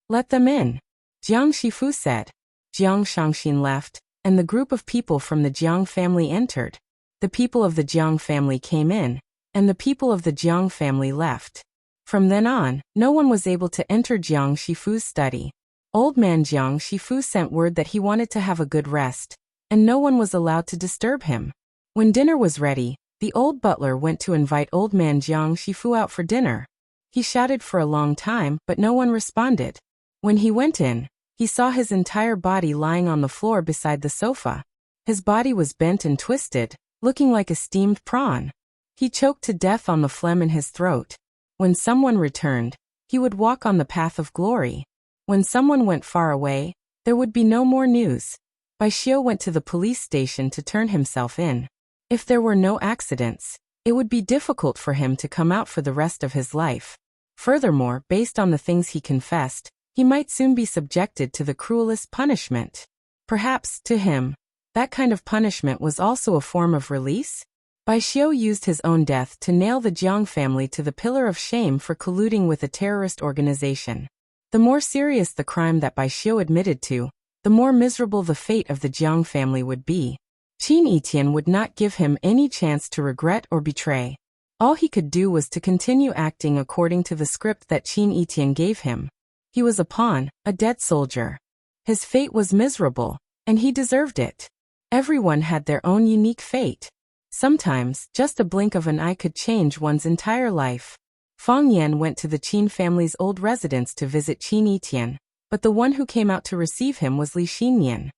Let them in, Jiang Shifu said. Jiang Shangxin left, and the group of people from the Jiang family entered. The people of the Jiang family came in, and the people of the Jiang family left. From then on, no one was able to enter Jiang Shifu's study. Old man Jiang Shifu sent word that he wanted to have a good rest, and no one was allowed to disturb him. When dinner was ready, the old butler went to invite old man Jiang Shifu out for dinner. He shouted for a long time, but no one responded. When he went in, he saw his entire body lying on the floor beside the sofa. His body was bent and twisted, looking like a steamed prawn. He choked to death on the phlegm in his throat. When someone returned, he would walk on the path of glory. When someone went far away, there would be no more news. Bai Xiu went to the police station to turn himself in. If there were no accidents, it would be difficult for him to come out for the rest of his life. Furthermore, based on the things he confessed, he might soon be subjected to the cruelest punishment. Perhaps, to him, that kind of punishment was also a form of release? Bai Xiu used his own death to nail the Jiang family to the pillar of shame for colluding with a terrorist organization. The more serious the crime that Bai Xiu admitted to, the more miserable the fate of the Jiang family would be. Qin Etian would not give him any chance to regret or betray. All he could do was to continue acting according to the script that Qin Etian gave him. He was a pawn, a dead soldier. His fate was miserable, and he deserved it. Everyone had their own unique fate. Sometimes, just a blink of an eye could change one's entire life. Fang Yan went to the Qin family's old residence to visit Qin Etian, but the one who came out to receive him was Li Xinyan.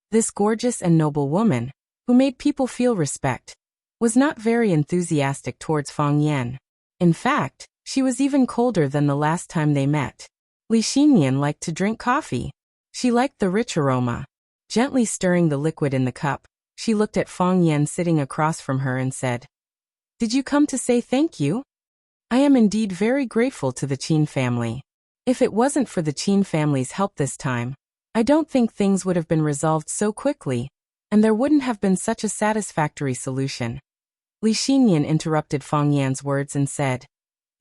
This gorgeous and noble woman, who made people feel respect, was not very enthusiastic towards Fang Yan. In fact, she was even colder than the last time they met. Li Xinyan liked to drink coffee. She liked the rich aroma. Gently stirring the liquid in the cup, she looked at Fang Yan sitting across from her and said, Did you come to say thank you? I am indeed very grateful to the Qin family. If it wasn't for the Qin family's help this time, I don't think things would have been resolved so quickly, and there wouldn't have been such a satisfactory solution. Li Xinyan interrupted Fang Yan's words and said,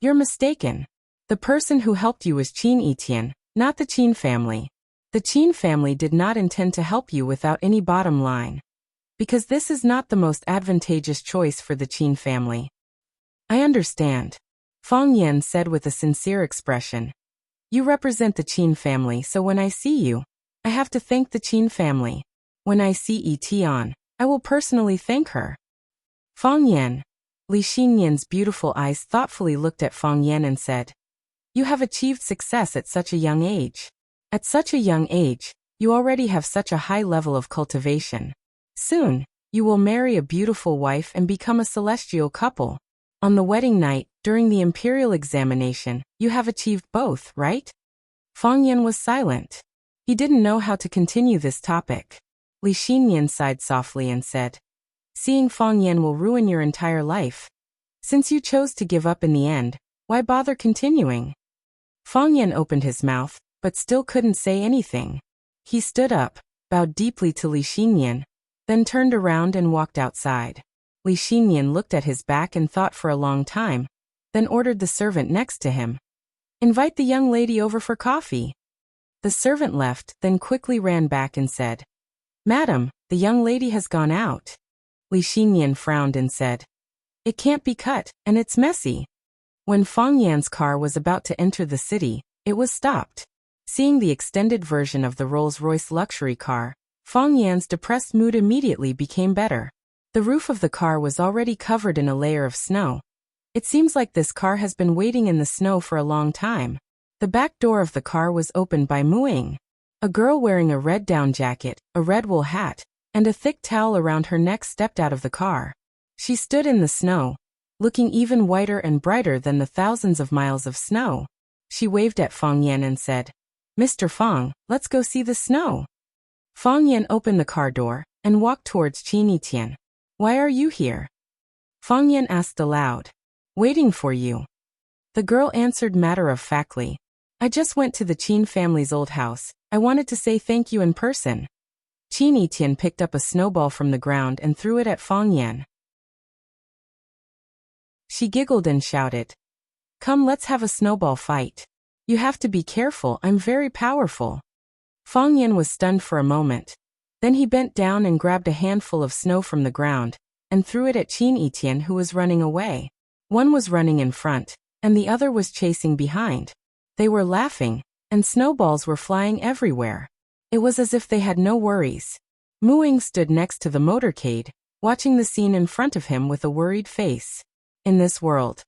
You're mistaken. The person who helped you was Qin Etian, not the Qin family. The Qin family did not intend to help you without any bottom line, because this is not the most advantageous choice for the Qin family. I understand, Fang Yan said with a sincere expression. You represent the Qin family, so when I see you, I have to thank the Qin family. When I see Etian, I will personally thank her. Fang Yan. Li Xinyan's beautiful eyes thoughtfully looked at Fang Yan and said, You have achieved success at such a young age. At such a young age, you already have such a high level of cultivation. Soon, you will marry a beautiful wife and become a celestial couple. On the wedding night, during the imperial examination, you have achieved both, right? Fang Yan was silent. He didn't know how to continue this topic. Li Xinyan sighed softly and said, Seeing Fang Yan will ruin your entire life. Since you chose to give up in the end, why bother continuing? Fang Yan opened his mouth, but still couldn't say anything. He stood up, bowed deeply to Li Xinyan, then turned around and walked outside. Li Xinyan looked at his back and thought for a long time, then ordered the servant next to him, Invite the young lady over for coffee. The servant left, then quickly ran back and said, Madam, the young lady has gone out. Li Xinyan frowned and said, It can't be cut, and it's messy. When Fang Yan's car was about to enter the city, it was stopped. Seeing the extended version of the Rolls-Royce luxury car, Fang Yan's depressed mood immediately became better. The roof of the car was already covered in a layer of snow. It seems like this car has been waiting in the snow for a long time. The back door of the car was opened by Muing. A girl wearing a red down jacket, a red wool hat, and a thick towel around her neck stepped out of the car. She stood in the snow, looking even whiter and brighter than the thousands of miles of snow. She waved at Fang Yan and said, "Mr. Fang, let's go see the snow." Fang Yan opened the car door and walked towards Qin Tian. "Why are you here?" Fang Yan asked aloud. "Waiting for you." The girl answered matter-of-factly. "I just went to the Qin family's old house. I wanted to say thank you in person." Qin Tian picked up a snowball from the ground and threw it at Fang Yan. She giggled and shouted, "Come, let's have a snowball fight. You have to be careful, I'm very powerful." Fang Yan was stunned for a moment. Then he bent down and grabbed a handful of snow from the ground and threw it at Qin Tian, who was running away. One was running in front, and the other was chasing behind. They were laughing, and snowballs were flying everywhere. It was as if they had no worries. Muing stood next to the motorcade, watching the scene in front of him with a worried face. In this world,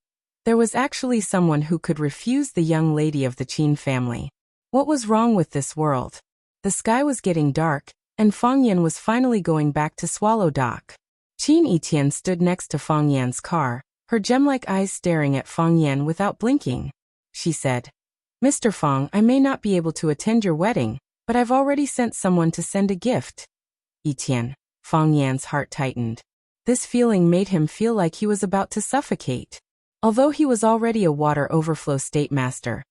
there was actually someone who could refuse the young lady of the Qin family. What was wrong with this world? The sky was getting dark, and Fang Yan was finally going back to Swallow Dock. Qin Tian stood next to Fang Yan's car, her gem-like eyes staring at Fang Yan without blinking. She said, "Mr. Fang, I may not be able to attend your wedding, but I've already sent someone to send a gift." Etienne. Fang Yan's heart tightened. This feeling made him feel like he was about to suffocate. Although he was already a water overflow state master,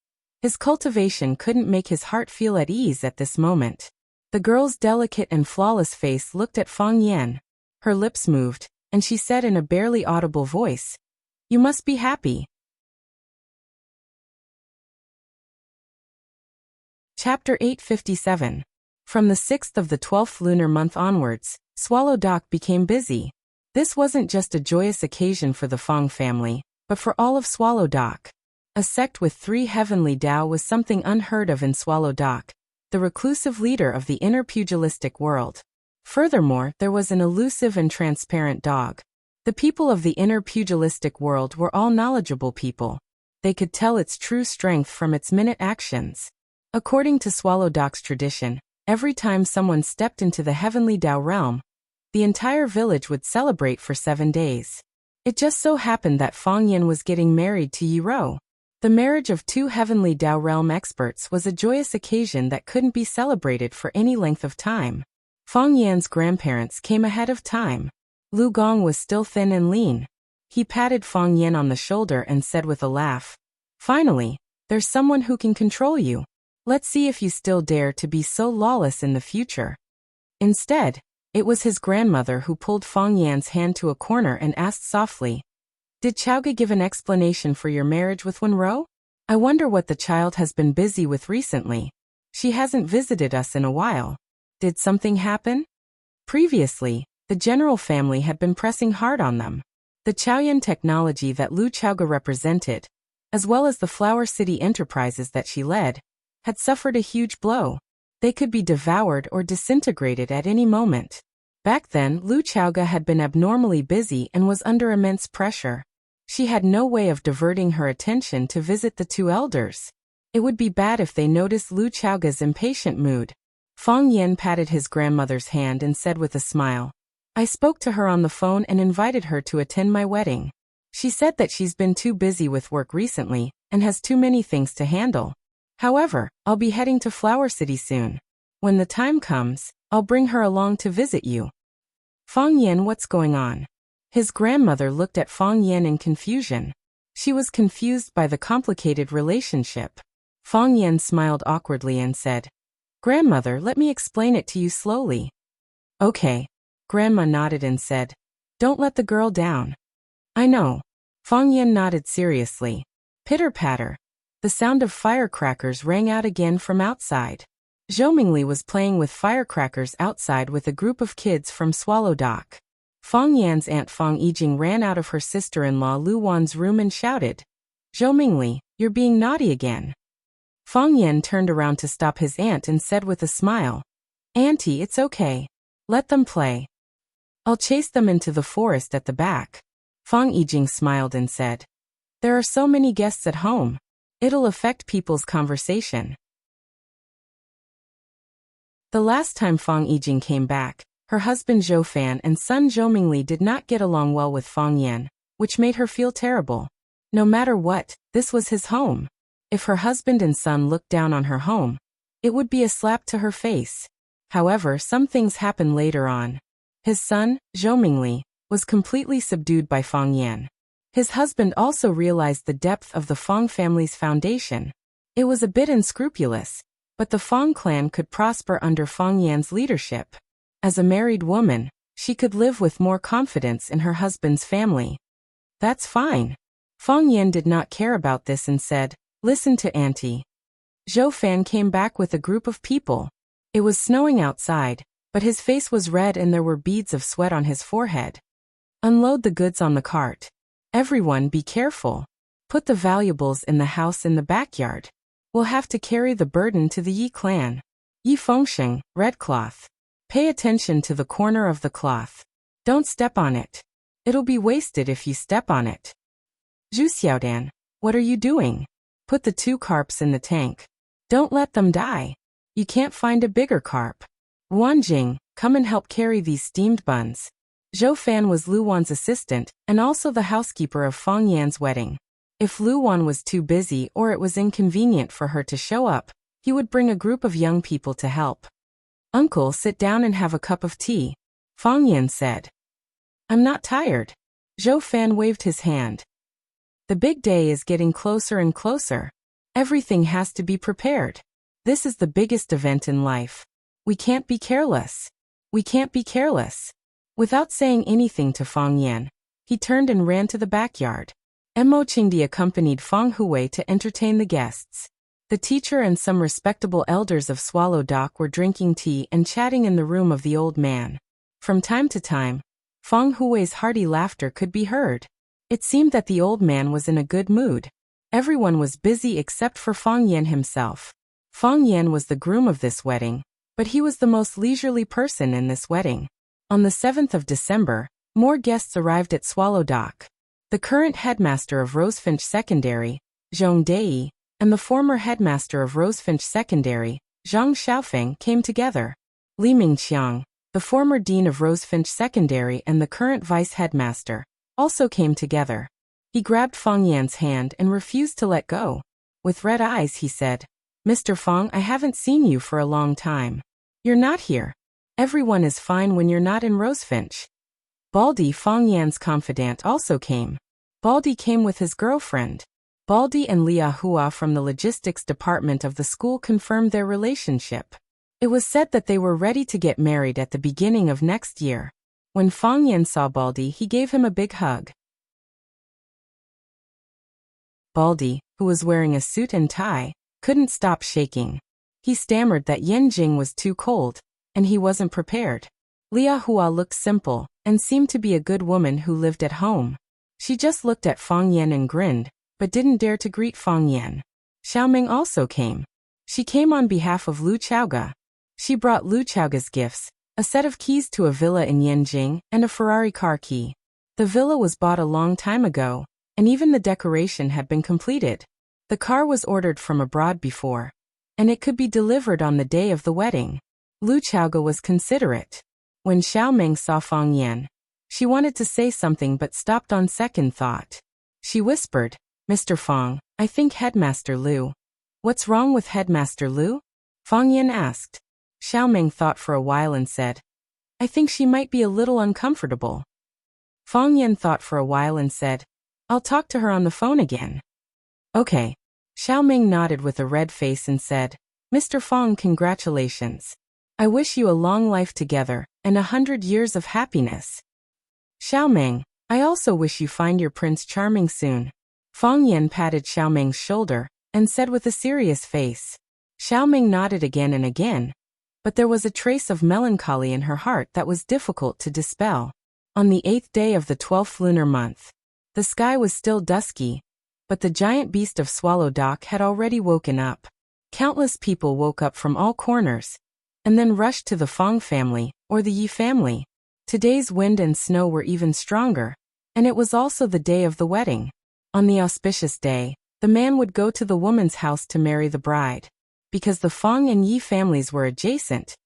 his cultivation couldn't make his heart feel at ease at this moment. The girl's delicate and flawless face looked at Fang Yan. Her lips moved, and she said in a barely audible voice, "You must be happy." Chapter 857. From the 6th of the 12th lunar month onwards, Swallow Dock became busy. This wasn't just a joyous occasion for the Fang family, but for all of Swallow Dock. A sect with 3 heavenly Dao was something unheard of in Swallow Dock, the reclusive leader of the inner pugilistic world. Furthermore, there was an elusive and transparent dog. The people of the inner pugilistic world were all knowledgeable people. They could tell its true strength from its minute actions. According to Swallow Dock's tradition, every time someone stepped into the heavenly Dao realm, the entire village would celebrate for 7 days. It just so happened that Fang Yan was getting married to Yi Rou. The marriage of 2 heavenly Dao realm experts was a joyous occasion that couldn't be celebrated for any length of time. Fang Yan's grandparents came ahead of time. Lu Gong was still thin and lean. He patted Fang Yan on the shoulder and said with a laugh, "Finally, there's someone who can control you. Let's see if you still dare to be so lawless in the future." Instead, it was his grandmother who pulled Fang Yan's hand to a corner and asked softly, "Did Chaoga give an explanation for your marriage with Wenro? I wonder what the child has been busy with recently. She hasn't visited us in a while. Did something happen?" Previously, the general family had been pressing hard on them. The Chaoyan technology that Lu Chaoga represented, as well as the Flower City enterprises that she led, had suffered a huge blow. They could be devoured or disintegrated at any moment. Back then, Lu Chaoga had been abnormally busy and was under immense pressure. She had no way of diverting her attention to visit the 2 elders. It would be bad if they noticed Lu Chaoga's impatient mood. Fang Yan patted his grandmother's hand and said with a smile, "I spoke to her on the phone and invited her to attend my wedding. She said that she's been too busy with work recently and has too many things to handle. However, I'll be heading to Flower City soon. When the time comes, I'll bring her along to visit you." Fang Yan, what's going on? His grandmother looked at Fang Yan in confusion. She was confused by the complicated relationship. Fang Yan smiled awkwardly and said, "Grandmother, let me explain it to you slowly." "Okay." Grandma nodded and said, "Don't let the girl down." "I know." Fang Yan nodded seriously. Pitter-patter. The sound of firecrackers rang out again from outside. Zhou Mingli was playing with firecrackers outside with a group of kids from Swallow Dock. Fang Yan's aunt Fang Yijing ran out of her sister-in-law Lu Wan's room and shouted, "Zhou Mingli, you're being naughty again." Fang Yan turned around to stop his aunt and said with a smile, "Auntie, it's okay. Let them play. I'll chase them into the forest at the back." Fang Yijing smiled and said, "There are so many guests at home. It'll affect people's conversation." The last time Fang Yijing came back, Her husband Zhou Fan and son Zhou Mingli did not get along well with Fang Yan, which made her feel terrible. No matter what, this was his home. If her husband and son looked down on her home, it would be a slap to her face. However, some things happened later on. His son, Zhou Mingli, was completely subdued by Fang Yan. His husband also realized the depth of the Fang family's foundation. It was a bit unscrupulous, but the Fang clan could prosper under Fang Yan's leadership. As a married woman, she could live with more confidence in her husband's family. That's fine. Fang Yan did not care about this and said, "Listen to Auntie." Zhou Fan came back with a group of people. It was snowing outside, but his face was red and there were beads of sweat on his forehead. "Unload the goods on the cart. Everyone be careful. Put the valuables in the house in the backyard. We'll have to carry the burden to the Yi clan. Yi Fengsheng, red cloth. Pay attention to the corner of the cloth. Don't step on it. It'll be wasted if you step on it. Zhu Xiaodan, what are you doing? Put the 2 carps in the tank. Don't let them die. You can't find a bigger carp. Wanjing, come and help carry these steamed buns." Zhou Fan was Lu Wan's assistant and also the housekeeper of Fang Yan's wedding. If Lu Wan was too busy or it was inconvenient for her to show up, he would bring a group of young people to help. "Uncle, sit down and have a cup of tea," Fang Yan said. "I'm not tired." Zhou Fan waved his hand. "The big day is getting closer and closer. Everything has to be prepared. This is the biggest event in life. We can't be careless. We can't be careless." Without saying anything to Fang Yan, he turned and ran to the backyard. Mo Qingdi accompanied Fang Huwei to entertain the guests. The teacher and some respectable elders of Swallow Dock were drinking tea and chatting in the room of the old man. From time to time, Fang Huwei's hearty laughter could be heard. It seemed that the old man was in a good mood. Everyone was busy except for Fang Yan himself. Fang Yan was the groom of this wedding, but he was the most leisurely person in this wedding. On the 7th of December, more guests arrived at Swallow Dock. The current headmaster of Rosefinch Secondary, Zhong Dei, and the former headmaster of Rosefinch Secondary, Zhang Xiaofeng, came together. Li Mingqiang, the former dean of Rosefinch Secondary and the current vice-headmaster, also came together. He grabbed Fang Yan's hand and refused to let go. With red eyes he said, "Mr. Fang, I haven't seen you for a long time. You're not here. Everyone is fine when you're not in Rosefinch." Baldy, Fang Yan's confidant, also came. Baldy came with his girlfriend. Baldy and Lia Hua from the logistics department of the school confirmed their relationship. It was said that they were ready to get married at the beginning of next year. When Fang Yan saw Baldy, he gave him a big hug. Baldy, who was wearing a suit and tie, couldn't stop shaking. He stammered that Yanjing was too cold, and he wasn't prepared. Lia Hua looked simple, and seemed to be a good woman who lived at home. She just looked at Fang Yan and grinned, but didn't dare to greet Fang Yan. Xiaoming also came. She came on behalf of Lu Chaoga. She brought Lu Chaoga's gifts, a set of keys to a villa in Yanjing, and a Ferrari car key. The villa was bought a long time ago, and even the decoration had been completed. The car was ordered from abroad before, and it could be delivered on the day of the wedding. Lu Chaoga was considerate. When Xiaoming saw Fang Yan, she wanted to say something but stopped on second thought. She whispered, "Mr. Fang, I think Headmaster Lu." "What's wrong with Headmaster Lu?" Fang Yan asked. Xiaoming thought for a while and said, "I think she might be a little uncomfortable." Fang Yan thought for a while and said, "I'll talk to her on the phone again." "Okay." Xiaoming nodded with a red face and said, "Mr. Fang, congratulations. I wish you a long life together, and 100 years of happiness." "Xiaoming, I also wish you find your Prince Charming soon." Fang Yan patted Xiaoming's shoulder, and said with a serious face. Xiaoming nodded again and again, but there was a trace of melancholy in her heart that was difficult to dispel. On the 8th day of the 12th lunar month, the sky was still dusky, but the giant beast of Swallow Dock had already woken up. Countless people woke up from all corners, and then rushed to the Fang family, or the Yi family. Today's wind and snow were even stronger, and it was also the day of the wedding. On the auspicious day, the man would go to the woman's house to marry the bride. Because the Fang and Yi families were adjacent,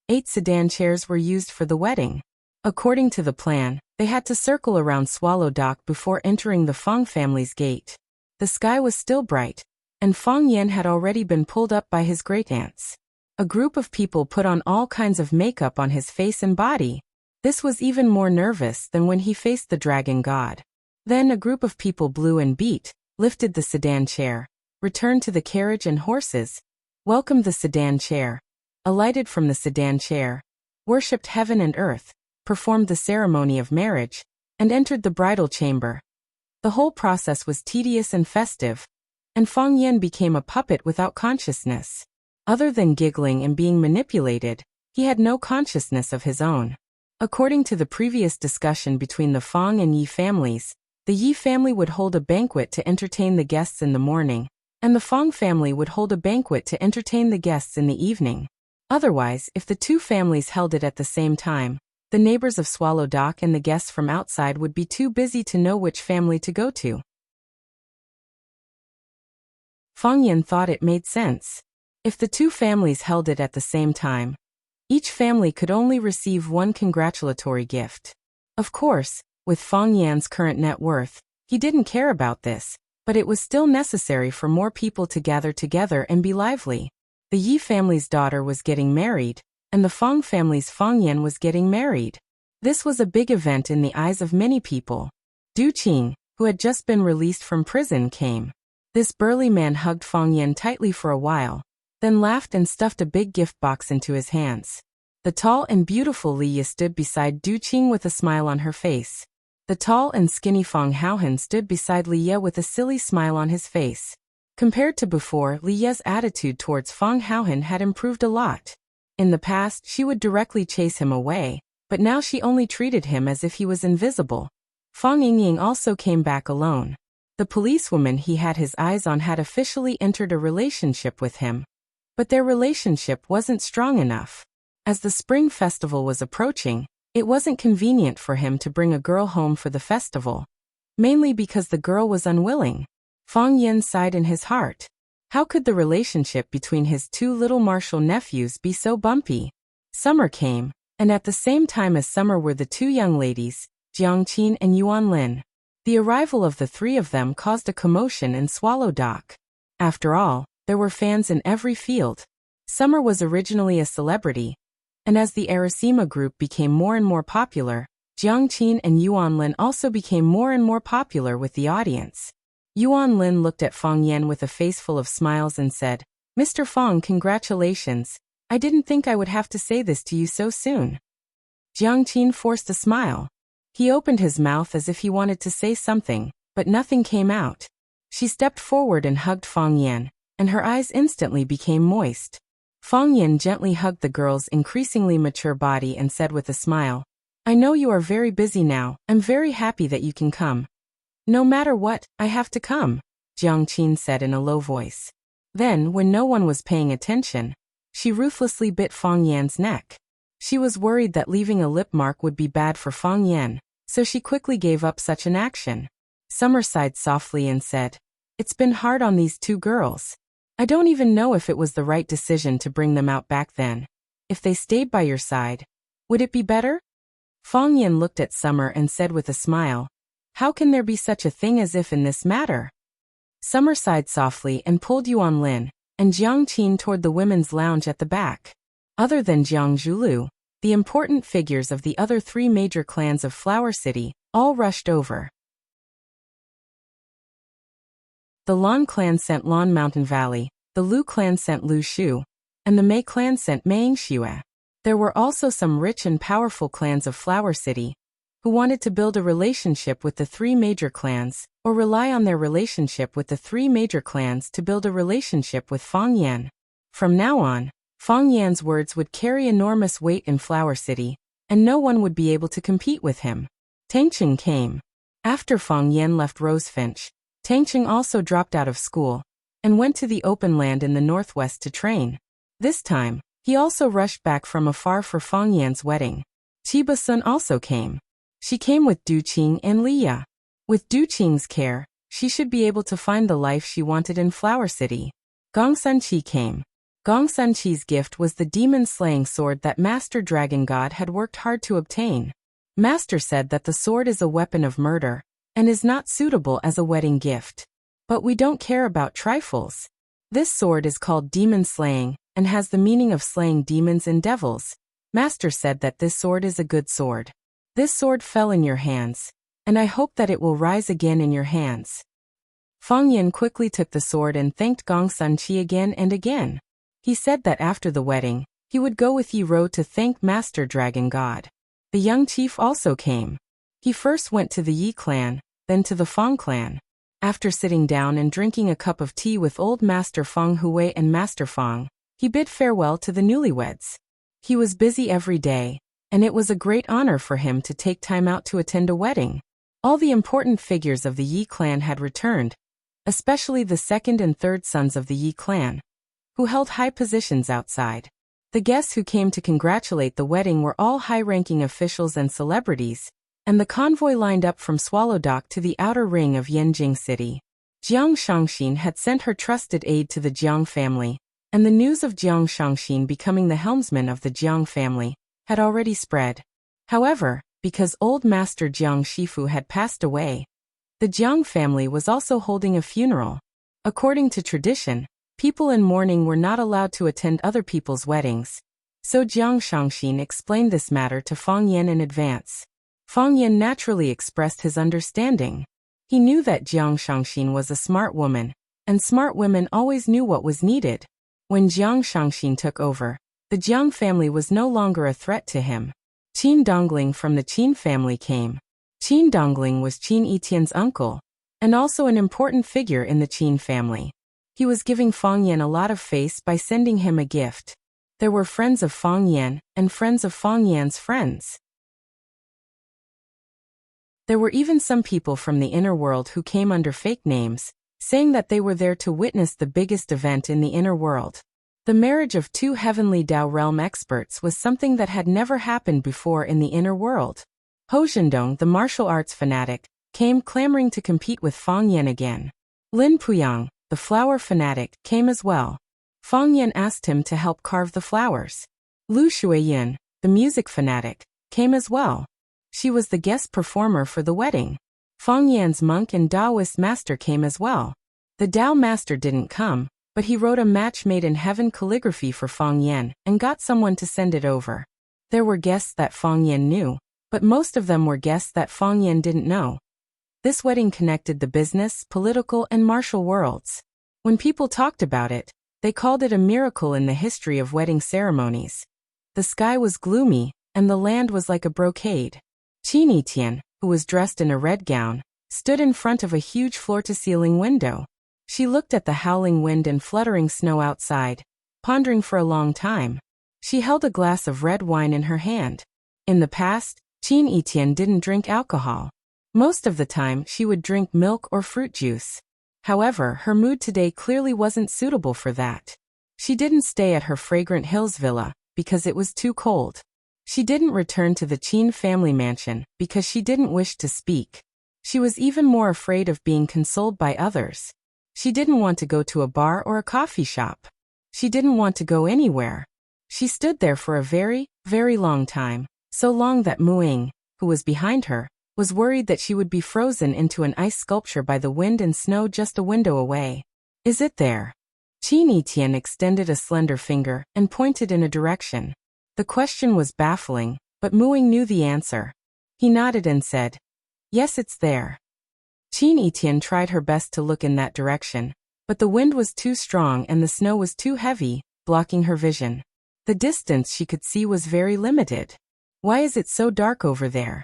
8 sedan chairs were used for the wedding. According to the plan, they had to circle around Swallow Dock before entering the Fong family's gate. The sky was still bright, and Fong Yan had already been pulled up by his great-aunts. A group of people put on all kinds of makeup on his face and body. This was even more nervous than when he faced the dragon god. Then a group of people blew and beat, lifted the sedan chair, returned to the carriage and horses, welcomed the sedan chair, alighted from the sedan chair, worshipped heaven and earth, performed the ceremony of marriage, and entered the bridal chamber. The whole process was tedious and festive, and Fong Yan became a puppet without consciousness. Other than giggling and being manipulated, he had no consciousness of his own. According to the previous discussion between the Fong and Yi families, the Yi family would hold a banquet to entertain the guests in the morning, and the Fong family would hold a banquet to entertain the guests in the evening. Otherwise, if the two families held it at the same time, the neighbors of Swallow Dock and the guests from outside would be too busy to know which family to go to. Fong Yan thought it made sense. If the two families held it at the same time, each family could only receive one congratulatory gift. Of course, with Fong Yan's current net worth, he didn't care about this, but it was still necessary for more people to gather together and be lively. The Yi family's daughter was getting married, and the Fong family's Fong Yan was getting married. This was a big event in the eyes of many people. Du Qing, who had just been released from prison, came. This burly man hugged Fong Yan tightly for a while, then laughed and stuffed a big gift box into his hands. The tall and beautiful Li Ye stood beside Du Qing with a smile on her face. The tall and skinny Fong Haohan stood beside Li Ye with a silly smile on his face. Compared to before, Li Ye's attitude towards Fong Haohan had improved a lot. In the past, she would directly chase him away, but now she only treated him as if he was invisible. Fong Yingying also came back alone. The policewoman he had his eyes on had officially entered a relationship with him. But their relationship wasn't strong enough. As the Spring Festival was approaching, it wasn't convenient for him to bring a girl home for the festival. Mainly because the girl was unwilling. Fong Yan sighed in his heart. How could the relationship between his two little martial nephews be so bumpy? Summer came, and at the same time as summer were the two young ladies, Jiang Qin and Yuan Lin. The arrival of the three of them caused a commotion in Swallow Dock. After all, there were fans in every field. Summer was originally a celebrity, and as the Arasima group became more and more popular, Jiang Qin and Yuan Lin also became more and more popular with the audience. Yuan Lin looked at Fong Yan with a face full of smiles and said, "Mr. Fong, congratulations. I didn't think I would have to say this to you so soon." Jiang Qin forced a smile. He opened his mouth as if he wanted to say something, but nothing came out. She stepped forward and hugged Fong Yan, and her eyes instantly became moist. Fong Yan gently hugged the girl's increasingly mature body and said with a smile, "I know you are very busy now. I'm very happy that you can come." "No matter what, I have to come," Jiang Qin said in a low voice. Then, when no one was paying attention, she ruthlessly bit Fong Yan's neck. She was worried that leaving a lip mark would be bad for Fong Yan, so she quickly gave up such an action. Summer sighed softly and said, "It's been hard on these two girls. I don't even know if it was the right decision to bring them out back then. If they stayed by your side, would it be better?" Fong Yan looked at Summer and said with a smile, "How can there be such a thing as if in this matter?" Summer sighed softly and pulled Yuan Lin and Jiang Qin toward the women's lounge at the back. Other than Jiang Zhulu, the important figures of the other three major clans of Flower City all rushed over. The Lan clan sent Lan Mountain Valley, the Lu clan sent Lu Shu, and the Mei clan sent Meiying Xue. There were also some rich and powerful clans of Flower City, who wanted to build a relationship with the three major clans, or rely on their relationship with the three major clans to build a relationship with Fong Yan. From now on, Fong Yan's words would carry enormous weight in Flower City, and no one would be able to compete with him. Tangcheng came. After Fong Yan left Rosefinch, Tangcheng also dropped out of school, and went to the open land in the northwest to train. This time, he also rushed back from afar for Fong Yan's wedding. Chiba Sun also came. She came with Du Qing and Li Ye. With Du Qing's care, she should be able to find the life she wanted in Flower City. Gong Sun Chi came. Gong Sun Chi's gift was the demon-slaying sword that Master Dragon God had worked hard to obtain. Master said that the sword is a weapon of murder, and is not suitable as a wedding gift. But we don't care about trifles. This sword is called demon-slaying, and has the meaning of slaying demons and devils. Master said that this sword is a good sword. This sword fell in your hands, and I hope that it will rise again in your hands. Fang Yin quickly took the sword and thanked Gong Sun Chi again and again. He said that after the wedding, he would go with Yi Ro to thank Master Dragon God. The young chief also came. He first went to the Yi clan, then to the Fang clan. After sitting down and drinking a cup of tea with old Master Fang Hui and Master Fang, he bid farewell to the newlyweds. He was busy every day, and it was a great honor for him to take time out to attend a wedding. All the important figures of the Yi clan had returned, especially the second and third sons of the Yi clan, who held high positions outside. The guests who came to congratulate the wedding were all high-ranking officials and celebrities, and the convoy lined up from Swallow Dock to the outer ring of Yanjing City. Jiang Shangxin had sent her trusted aide to the Jiang family, and the news of Jiang Shangxin becoming the helmsman of the Jiang family had already spread. However, because old Master Jiang Shifu had passed away, the Jiang family was also holding a funeral. According to tradition, people in mourning were not allowed to attend other people's weddings, so Jiang Shangxin explained this matter to Fang Yin in advance. Fang Yin naturally expressed his understanding. He knew that Jiang Shangxin was a smart woman, and smart women always knew what was needed. When Jiang Shangxin took over, the Jiang family was no longer a threat to him. Qin Dongling from the Qin family came. Qin Dongling was Qin Yitian's uncle, and also an important figure in the Qin family. He was giving Fang Yin a lot of face by sending him a gift. There were friends of Fang Yin and friends of Fang Yan's friends. There were even some people from the inner world who came under fake names, saying that they were there to witness the biggest event in the inner world. The marriage of two heavenly Dao realm experts was something that had never happened before in the inner world. Ho Zhendong, the martial arts fanatic, came clamoring to compete with Fang Yin again. Lin Puyang, the flower fanatic, came as well. Fang Yin asked him to help carve the flowers. Lu Shuiyin, the music fanatic, came as well. She was the guest performer for the wedding. Fang Yan's monk and Taoist master came as well. The Tao master didn't come, but he wrote a match made in heaven calligraphy for Fang Yan and got someone to send it over. There were guests that Fang Yan knew, but most of them were guests that Fang Yan didn't know. This wedding connected the business, political, and martial worlds. When people talked about it, they called it a miracle in the history of wedding ceremonies. The sky was gloomy, and the land was like a brocade. Qin Yitian, who was dressed in a red gown, stood in front of a huge floor-to-ceiling window. She looked at the howling wind and fluttering snow outside, pondering for a long time. She held a glass of red wine in her hand. In the past, Qin Yitian didn't drink alcohol. Most of the time, she would drink milk or fruit juice. However, her mood today clearly wasn't suitable for that. She didn't stay at her Fragrant Hills villa, because it was too cold. She didn't return to the Qin family mansion, because she didn't wish to speak. She was even more afraid of being consoled by others. She didn't want to go to a bar or a coffee shop. She didn't want to go anywhere. She stood there for a very, very long time, so long that Muing, who was behind her, was worried that she would be frozen into an ice sculpture by the wind and snow just a window away. Is it there? Qin Yitian extended a slender finger and pointed in a direction. The question was baffling, but Muing knew the answer. He nodded and said, "Yes, it's there." Qin Yitian tried her best to look in that direction, but the wind was too strong and the snow was too heavy, blocking her vision. The distance she could see was very limited. "Why is it so dark over there?"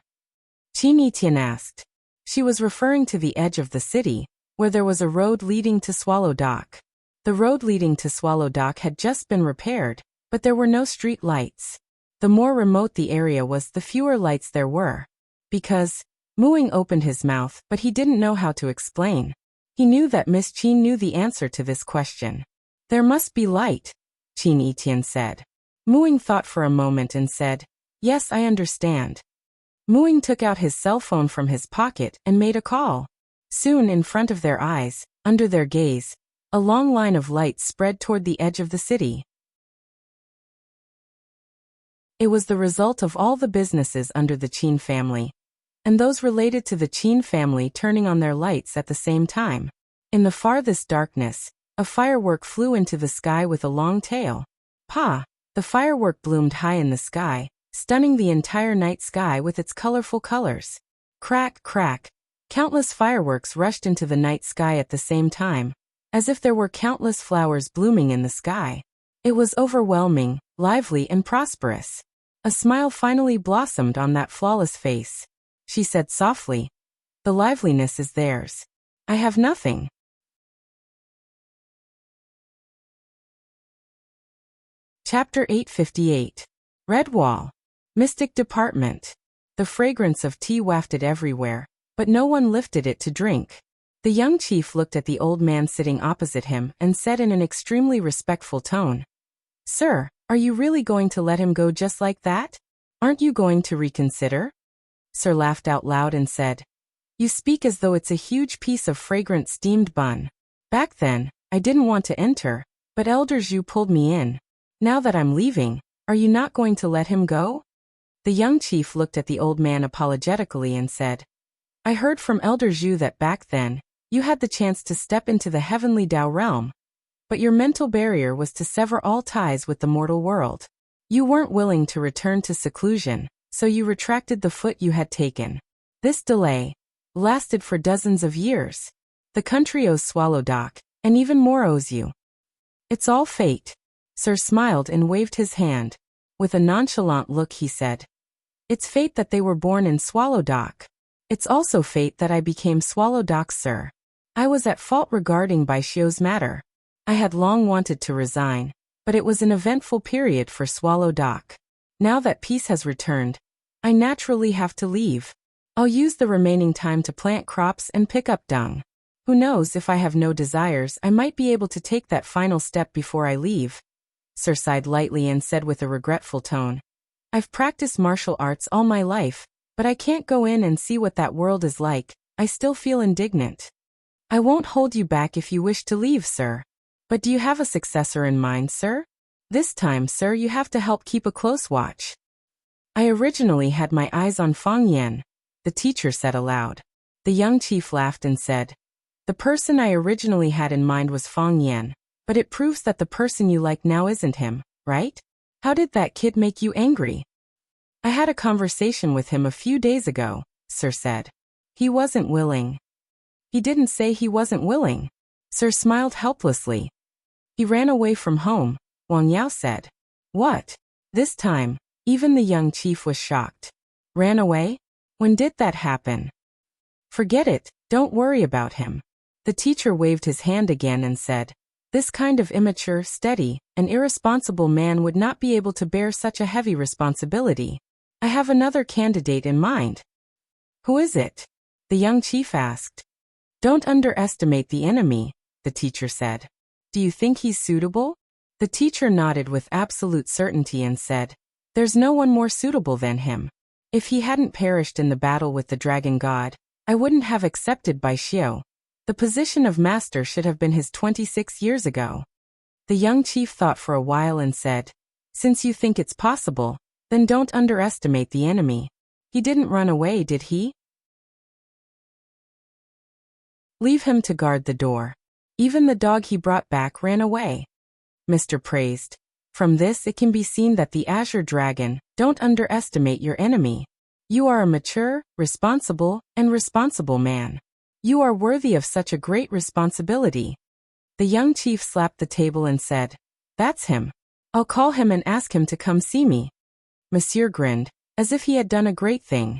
Qin Yitian asked. She was referring to the edge of the city, where there was a road leading to Swallow Dock. The road leading to Swallow Dock had just been repaired, but there were no street lights. The more remote the area was, the fewer lights there were. Because, Muing opened his mouth, but he didn't know how to explain. He knew that Miss Qin knew the answer to this question. "There must be light," Qin Yitian said. Muing thought for a moment and said, "Yes, I understand." Muing took out his cell phone from his pocket and made a call. Soon, in front of their eyes, under their gaze, a long line of lights spread toward the edge of the city. It was the result of all the businesses under the Qin family, and those related to the Qin family turning on their lights at the same time. In the farthest darkness, a firework flew into the sky with a long tail. Pa! The firework bloomed high in the sky, stunning the entire night sky with its colorful colors. Crack, crack. Countless fireworks rushed into the night sky at the same time, as if there were countless flowers blooming in the sky. It was overwhelming, lively and prosperous. A smile finally blossomed on that flawless face. She said softly, "The liveliness is theirs. I have nothing." Chapter 858. Red Wall. Mystic Department. The fragrance of tea wafted everywhere, but no one lifted it to drink. The young chief looked at the old man sitting opposite him and said in an extremely respectful tone, "Sir, are you really going to let him go just like that? Aren't you going to reconsider?" Sir laughed out loud and said, "You speak as though it's a huge piece of fragrant steamed bun. Back then, I didn't want to enter, but Elder Zhu pulled me in. Now that I'm leaving, are you not going to let him go?" The young chief looked at the old man apologetically and said, "I heard from Elder Zhu that back then, you had the chance to step into the heavenly Dao realm, but your mental barrier was to sever all ties with the mortal world. You weren't willing to return to seclusion, so you retracted the foot you had taken. This delay lasted for dozens of years. The country owes Swallow Dock, and even more owes you. It's all fate." Sir smiled and waved his hand. With a nonchalant look he said, "It's fate that they were born in Swallow Dock. It's also fate that I became Swallow Dock's sir. I was at fault regarding Bai Xiu's matter. I had long wanted to resign, but it was an eventful period for Swallow Dock. Now that peace has returned, I naturally have to leave. I'll use the remaining time to plant crops and pick up dung. Who knows, if I have no desires, I might be able to take that final step before I leave." Sir sighed lightly and said with a regretful tone, "I've practiced martial arts all my life, but I can't go in and see what that world is like. I still feel indignant. I won't hold you back if you wish to leave, sir. But do you have a successor in mind, sir? This time, sir, you have to help keep a close watch." "I originally had my eyes on Fang Yan," the teacher said aloud. The young chief laughed and said, "The person I originally had in mind was Fang Yan. But it proves that the person you like now isn't him, right? How did that kid make you angry?" "I had a conversation with him a few days ago," Sir said. "He wasn't willing." "He didn't say he wasn't willing." Sir smiled helplessly. "He ran away from home," Wang Yao said. "What?" This time, even the young chief was shocked. "Ran away? When did that happen?" "Forget it, don't worry about him." The teacher waved his hand again and said, "This kind of immature, steady, and irresponsible man would not be able to bear such a heavy responsibility. I have another candidate in mind." "Who is it?" the young chief asked. "Don't underestimate the enemy," the teacher said. "Do you think he's suitable?" The teacher nodded with absolute certainty and said, "There's no one more suitable than him. If he hadn't perished in the battle with the dragon god, I wouldn't have accepted Bai Xiu. The position of master should have been his 26 years ago." The young chief thought for a while and said, "Since you think it's possible, then don't underestimate the enemy. He didn't run away, did he? Leave him to guard the door. Even the dog he brought back ran away." Mr. praised. From this it can be seen that the Azure Dragon, don't underestimate your enemy. You are a mature, responsible man. You are worthy of such a great responsibility. The young chief slapped the table and said, "That's him. I'll call him and ask him to come see me." Monsieur grinned, as if he had done a great thing.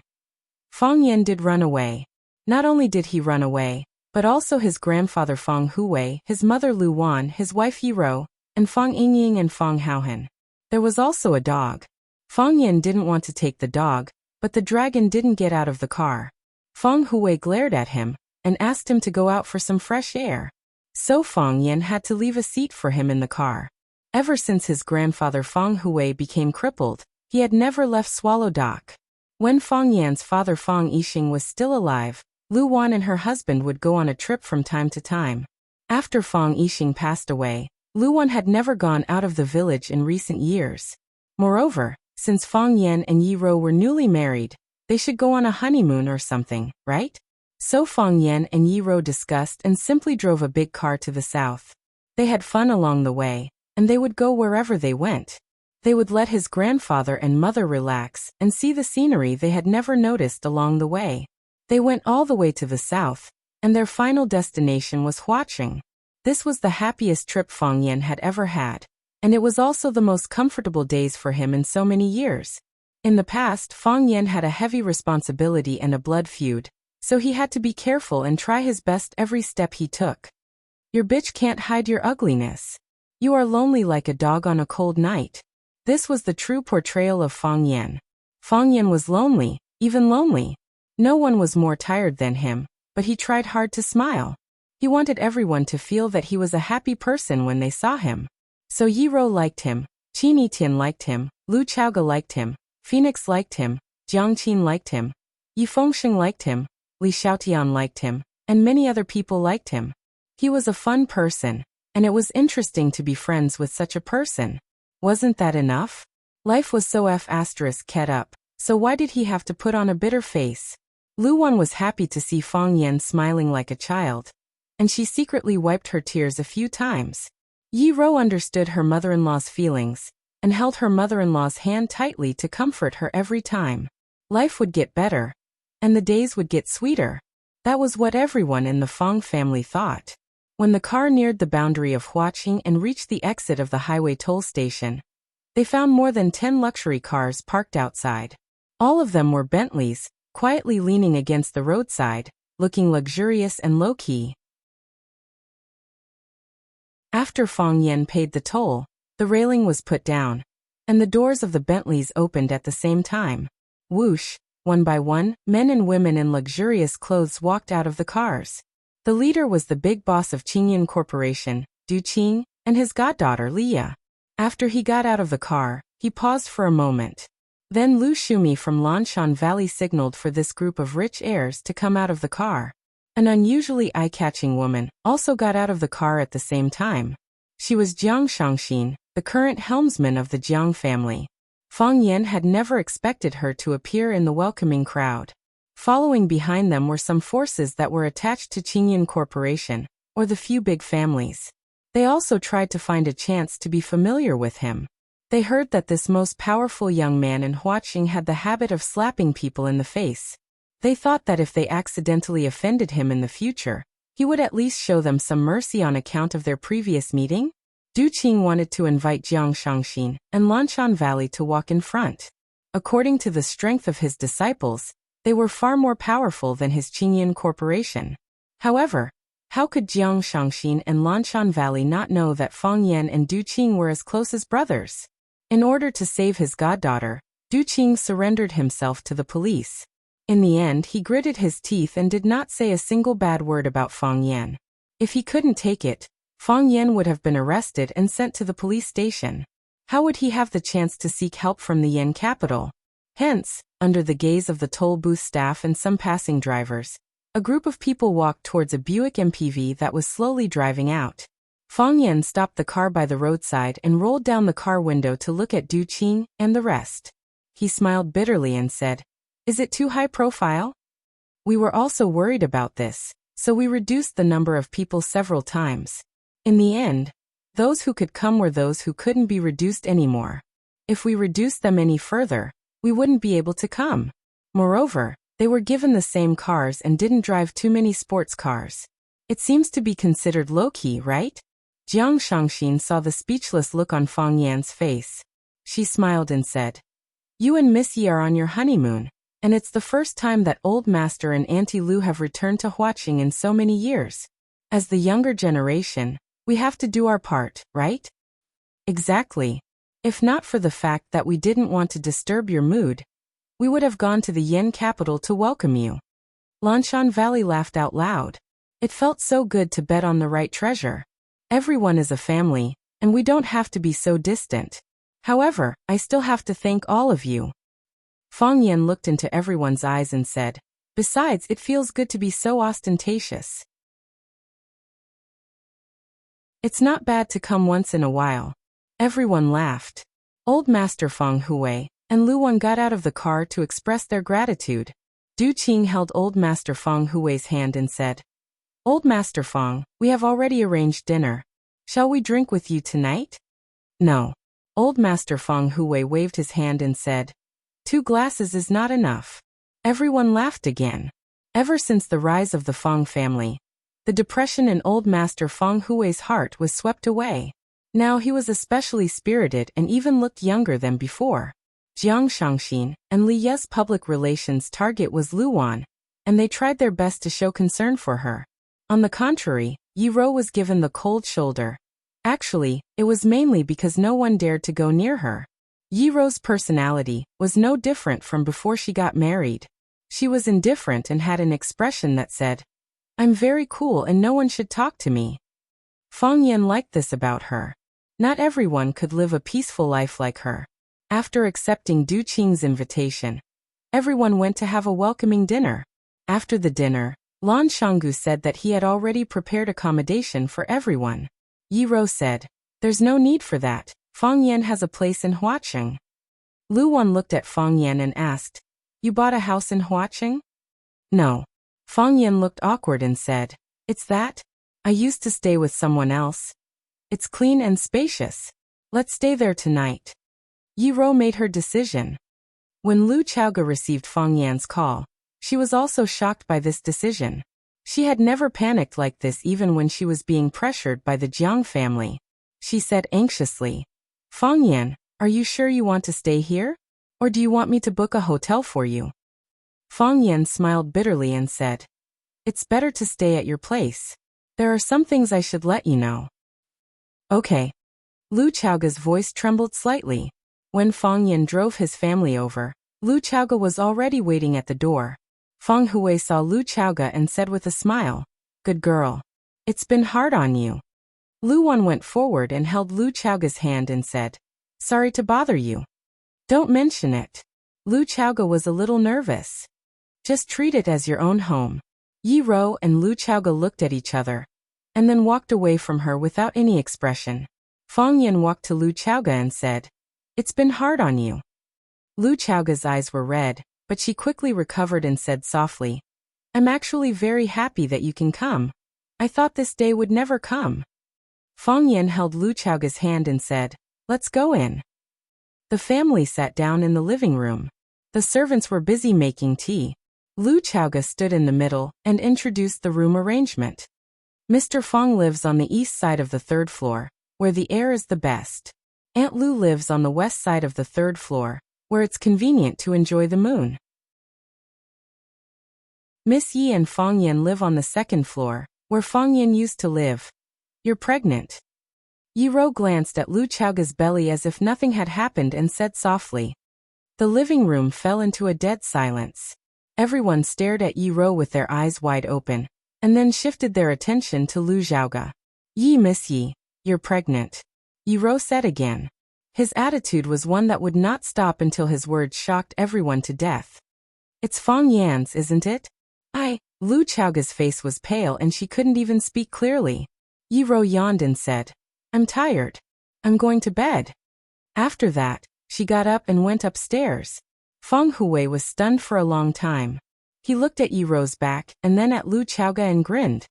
Fang Yan did run away. Not only did he run away, but also his grandfather Fang Huwei, his mother Lu Wan, his wife Yiro, and Fang Yingying and Fang Haohan. There was also a dog. Fang Yan didn't want to take the dog, but the dragon didn't get out of the car. Fang Huwei glared at him and asked him to go out for some fresh air. So Fang Yan had to leave a seat for him in the car. Ever since his grandfather Fang Huwei became crippled, he had never left Swallow Dock. When Fang Yan's father Fang Yixing was still alive, Lu Wan and her husband would go on a trip from time to time. After Fang Yixing passed away, Lu Wan had never gone out of the village in recent years. Moreover, Since Fang Yan and Yi Rou were newly married, they should go on a honeymoon or something, right? So Fang Yan and Yi Rou discussed and simply drove a big car to the south. They had fun along the way, and they would go wherever they went. They would let his grandfather and mother relax and see the scenery they had never noticed along the way. They went all the way to the south, and their final destination was Huaqing. This was the happiest trip Fang Yan had ever had, and it was also the most comfortable days for him in so many years. In the past, Fang Yan had a heavy responsibility and a blood feud, so he had to be careful and try his best every step he took. Your bitch can't hide your ugliness. You are lonely like a dog on a cold night. This was the true portrayal of Fang Yan. Fang Yan was lonely, even lonely. No one was more tired than him, but he tried hard to smile. He wanted everyone to feel that he was a happy person when they saw him. So Yi Rou liked him, Qin Yitian liked him, Lu Chaoge liked him, Phoenix liked him, Jiang Qin liked him, Yi Fengsheng liked him, Li Xiaotian liked him, and many other people liked him. He was a fun person, and it was interesting to be friends with such a person. Wasn't that enough? Life was so f***ed up, so why did he have to put on a bitter face? Lu Wan was happy to see Fang Yan smiling like a child, and she secretly wiped her tears a few times. Yi Rou understood her mother-in-law's feelings, and held her mother-in-law's hand tightly to comfort her every time. Life would get better, and the days would get sweeter. That was what everyone in the Fang family thought. When the car neared the boundary of Huaqing and reached the exit of the highway toll station, they found more than 10 luxury cars parked outside. All of them were Bentleys, quietly leaning against the roadside, looking luxurious and low-key. After Fang Yan paid the toll, the railing was put down, and the doors of the Bentleys opened at the same time. Whoosh, one by one, men and women in luxurious clothes walked out of the cars. The leader was the big boss of Qingyan Corporation, Du Qing, and his goddaughter Leah. After he got out of the car, he paused for a moment. Then Lu Shumi from Lanshan Valley signaled for this group of rich heirs to come out of the car. An unusually eye-catching woman also got out of the car at the same time. She was Jiang Shangxin, the current helmsman of the Jiang family. Fang Yan had never expected her to appear in the welcoming crowd. Following behind them were some forces that were attached to Qingyan Corporation, or the few big families. They also tried to find a chance to be familiar with him. They heard that this most powerful young man in Huaqing had the habit of slapping people in the face. They thought that if they accidentally offended him in the future, he would at least show them some mercy on account of their previous meeting. Du Qing wanted to invite Jiang Shangxin and Lanshan Valley to walk in front. According to the strength of his disciples, they were far more powerful than his Qingyan Corporation. However, how could Jiang Shangxin and Lanshan Valley not know that Fang Yan and Du Qing were as close as brothers? In order to save his goddaughter, Du Qing surrendered himself to the police. In the end, he gritted his teeth and did not say a single bad word about Fang Yan. If he couldn't take it, Fang Yan would have been arrested and sent to the police station. How would he have the chance to seek help from the Yen capital? Hence, under the gaze of the toll booth staff and some passing drivers, a group of people walked towards a Buick MPV that was slowly driving out. Fang Yan stopped the car by the roadside and rolled down the car window to look at Du Qing and the rest. He smiled bitterly and said, "Is it too high profile? We were also worried about this, so we reduced the number of people several times. In the end, those who could come were those who couldn't be reduced anymore. If we reduced them any further, we wouldn't be able to come. Moreover, they were given the same cars and didn't drive too many sports cars. It seems to be considered low-key, right?" Jiang Shangxin saw the speechless look on Fang Yan's face. She smiled and said, "You and Miss Yi are on your honeymoon, and it's the first time that Old Master and Auntie Lu have returned to Huaqing in so many years. As the younger generation, we have to do our part, right?" "Exactly. If not for the fact that we didn't want to disturb your mood, we would have gone to the Yen capital to welcome you." Lanshan Valley laughed out loud. It felt so good to bet on the right treasure. Everyone is a family, and we don't have to be so distant. However, I still have to thank all of you. Fang Yan looked into everyone's eyes and said, "Besides, it feels good to be so ostentatious. It's not bad to come once in a while." Everyone laughed. Old Master Feng Hui, and Luwan got out of the car to express their gratitude. Du Qing held Old Master Feng Hui's hand and said, "Old Master Feng, we have already arranged dinner. Shall we drink with you tonight?" "No." Old Master Feng Hui waved his hand and said, "2 glasses is not enough." Everyone laughed again. Ever since the rise of the Feng family, the depression in Old Master Feng Hui's heart was swept away. Now he was especially spirited and even looked younger than before. Jiang Shangxin and Li Ye's public relations target was Luwan, and they tried their best to show concern for her. On the contrary, Yi Ro was given the cold shoulder. Actually, it was mainly because no one dared to go near her. Yi Ro's personality was no different from before she got married. She was indifferent and had an expression that said, "I'm very cool and no one should talk to me." Feng Yan liked this about her. Not everyone could live a peaceful life like her. After accepting Du Qing's invitation, everyone went to have a welcoming dinner. After the dinner, Lan Shanggu said that he had already prepared accommodation for everyone. Yi Ro said, "There's no need for that. Feng Yan has a place in Huaqing." Luwan looked at Feng Yan and asked, "You bought a house in Huaqing?" "No." Feng Yan looked awkward and said, "It's that? I used to stay with someone else. It's clean and spacious. Let's stay there tonight." Yi Ro made her decision. When Lu Chaoge received Feng Yan's call, she was also shocked by this decision. She had never panicked like this even when she was being pressured by the Jiang family. She said anxiously, "Feng Yan, are you sure you want to stay here? Or do you want me to book a hotel for you?" Feng Yan smiled bitterly and said, "It's better to stay at your place. There are some things I should let you know." "Okay." Lu Chaoge's voice trembled slightly. When Feng Yan drove his family over, Lu Chaoge was already waiting at the door. Feng Hui saw Lu Chaoge and said with a smile, "Good girl. It's been hard on you." Lu Wan went forward and held Lu Chaoge's hand and said, "Sorry to bother you." "Don't mention it." Lu Chaoge was a little nervous. "Just treat it as your own home." Yi Ro and Lu Chaoge looked at each other, and then walked away from her without any expression. Feng Yan walked to Lu Chaoge and said, "It's been hard on you." Lu Chaoge's eyes were red, but she quickly recovered and said softly, "I'm actually very happy that you can come. I thought this day would never come." Feng Yan held Lu Chaoge's hand and said, "Let's go in." The family sat down in the living room. The servants were busy making tea. Lu Chaoge stood in the middle and introduced the room arrangement. Mr. Feng lives on the east side of the 3rd floor, where the air is the best. Aunt Lu lives on the west side of the 3rd floor, where it's convenient to enjoy the moon. Miss Yi and Feng Yan live on the 2nd floor, where Feng Yan used to live. "You're pregnant." Yi Ro glanced at Lu Chaoge's belly as if nothing had happened and said softly. The living room fell into a dead silence. Everyone stared at Yi Ro with their eyes wide open, and then shifted their attention to Lu Xiaoge. Miss Yi, you're pregnant," Yi Ro said again. His attitude was one that would not stop until his words shocked everyone to death. "It's Feng Yan's, isn't it?" Lu Chaoge's face was pale and she couldn't even speak clearly. Yi Ro yawned and said, "I'm tired. I'm going to bed." After that, she got up and went upstairs. Feng Hui was stunned for a long time. He looked at Yi Ro's back and then at Lu Chaoge and grinned.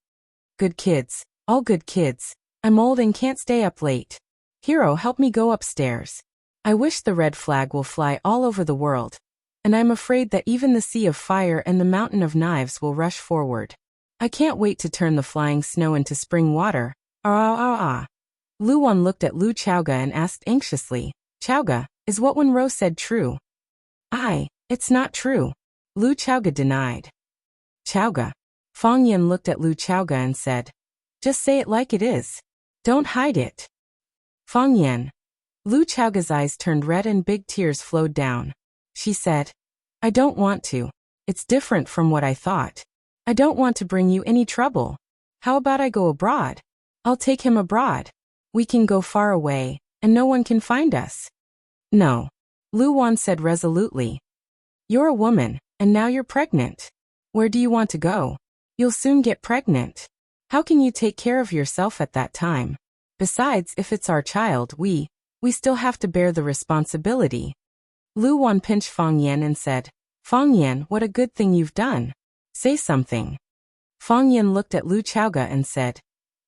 "Good kids, all good kids. I'm old and can't stay up late. Hero, help me go upstairs. I wish the red flag will fly all over the world. And I'm afraid that even the sea of fire and the mountain of knives will rush forward. I can't wait to turn the flying snow into spring water. Ah. Lu Wan looked at Lu Chaoge and asked anxiously, "Chaoge, is what Wen Ro said true?" It's not true," Lu Chaoge denied. "Chaoge." Feng Yan looked at Lu Chaoge and said, "Just say it like it is. Don't hide it." "Feng Yan." Lu Chaoge's eyes turned red and big tears flowed down. She said, "I don't want to. It's different from what I thought. I don't want to bring you any trouble. How about I go abroad? I'll take him abroad. We can go far away, and no one can find us." "No," Lu Wan said resolutely. "You're a woman, and now you're pregnant. Where do you want to go? You'll soon get pregnant. How can you take care of yourself at that time? Besides, if it's our child, we still have to bear the responsibility." Lu Wan pinched Fang Yan and said, Fang Yan, what a good thing you've done. Say something. Fang Yan looked at Lu Chaoga and said,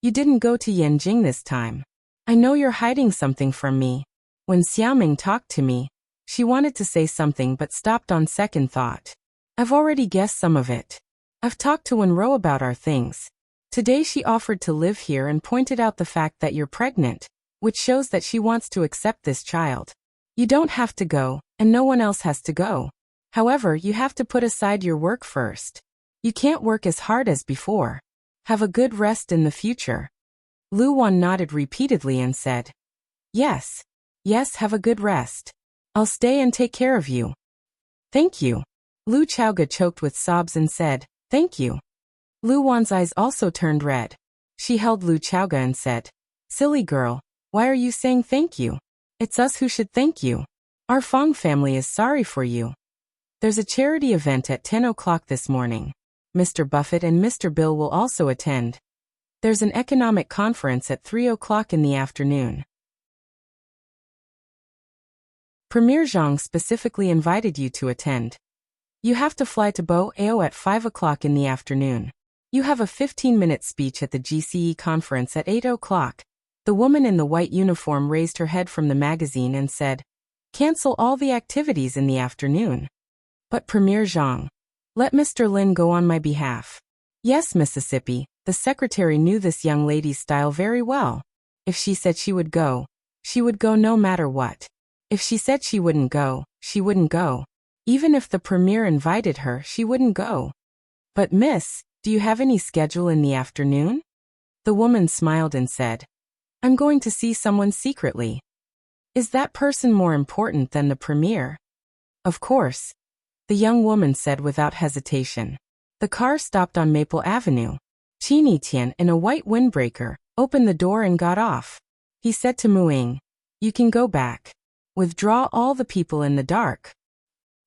You didn't go to Yanjing this time. I know you're hiding something from me. When Xiaoming talked to me, she wanted to say something but stopped on second thought. I've already guessed some of it. I've talked to Wenro about our things. Today she offered to live here and pointed out the fact that you're pregnant, which shows that she wants to accept this child. You don't have to go, and no one else has to go. However, you have to put aside your work first. You can't work as hard as before. Have a good rest in the future. Lu Wan nodded repeatedly and said, Yes. Yes, have a good rest. I'll stay and take care of you. Thank you. Lu Chaoga choked with sobs and said, Thank you. Lu Wan's eyes also turned red. She held Lu Chaoga and said, Silly girl, why are you saying thank you? It's us who should thank you. Our Fong family is sorry for you. There's a charity event at 10 o'clock this morning. Mr. Buffett and Mr. Bill will also attend. There's an economic conference at 3 o'clock in the afternoon. Premier Zhang specifically invited you to attend. You have to fly to Bo-Ao at 5 o'clock in the afternoon. You have a 15-minute speech at the GCE conference at 8 o'clock. The woman in the white uniform raised her head from the magazine and said, Cancel all the activities in the afternoon. But Premier Zhang, let Mr. Lin go on my behalf. Yes, Mississippi, the secretary knew this young lady's style very well. If she said she would go no matter what. If she said she wouldn't go, she wouldn't go. Even if the premier invited her, she wouldn't go. But miss, do you have any schedule in the afternoon? The woman smiled and said, I'm going to see someone secretly. Is that person more important than the premier? Of course. The young woman said without hesitation. The car stopped on Maple Avenue. Qin Yitian, in a white windbreaker, opened the door and got off. He said to Muing, You can go back. Withdraw all the people in the dark.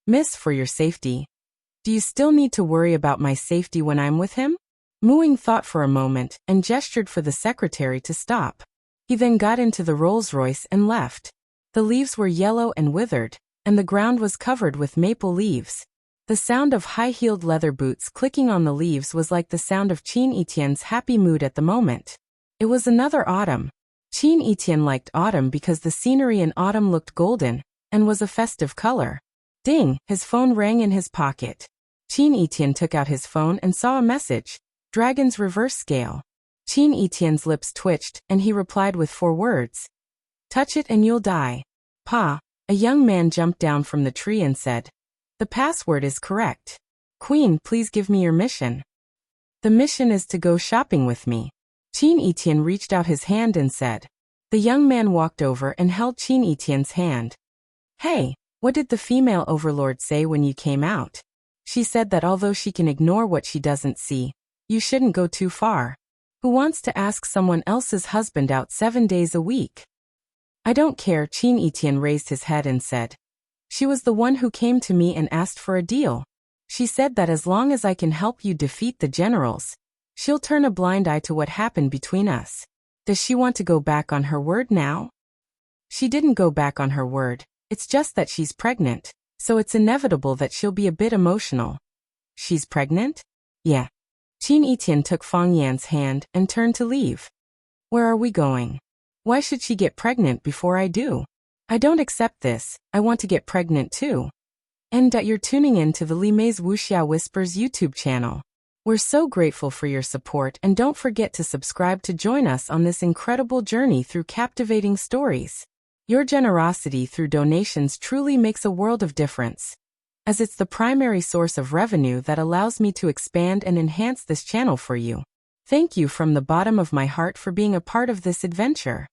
Miss, for your safety. Do you still need to worry about my safety when I'm with him? Muing thought for a moment and gestured for the secretary to stop. He then got into the Rolls-Royce and left. The leaves were yellow and withered, and the ground was covered with maple leaves. The sound of high-heeled leather boots clicking on the leaves was like the sound of Qin Yitian's happy mood at the moment. It was another autumn. Qin Yitian liked autumn because the scenery in autumn looked golden and was a festive color. Ding! His phone rang in his pocket. Qin Yitian took out his phone and saw a message. Dragon's reverse scale. Qin Yitian's lips twitched and he replied with 4 words. Touch it and you'll die. Pa, a young man jumped down from the tree and said, The password is correct. Queen, please give me your mission. The mission is to go shopping with me. Qin Yitian reached out his hand and said. The young man walked over and held Qin Yitian's hand. Hey, what did the female overlord say when you came out? She said that although she can ignore what she doesn't see, you shouldn't go too far. Who wants to ask someone else's husband out 7 days a week? I don't care, Qin Yitian raised his head and said. She was the one who came to me and asked for a deal. She said that as long as I can help you defeat the generals, she'll turn a blind eye to what happened between us. Does she want to go back on her word now? She didn't go back on her word, it's just that she's pregnant, so it's inevitable that she'll be a bit emotional. She's pregnant? Yeah. Qin Yitian took Fang Yan's hand and turned to leave. Where are we going? Why should she get pregnant before I do? I don't accept this, I want to get pregnant too. And you're tuning in to the Li Mei's Wuxia Whispers YouTube channel. We're so grateful for your support and don't forget to subscribe to join us on this incredible journey through captivating stories. Your generosity through donations truly makes a world of difference, as it's the primary source of revenue that allows me to expand and enhance this channel for you. Thank you from the bottom of my heart for being a part of this adventure.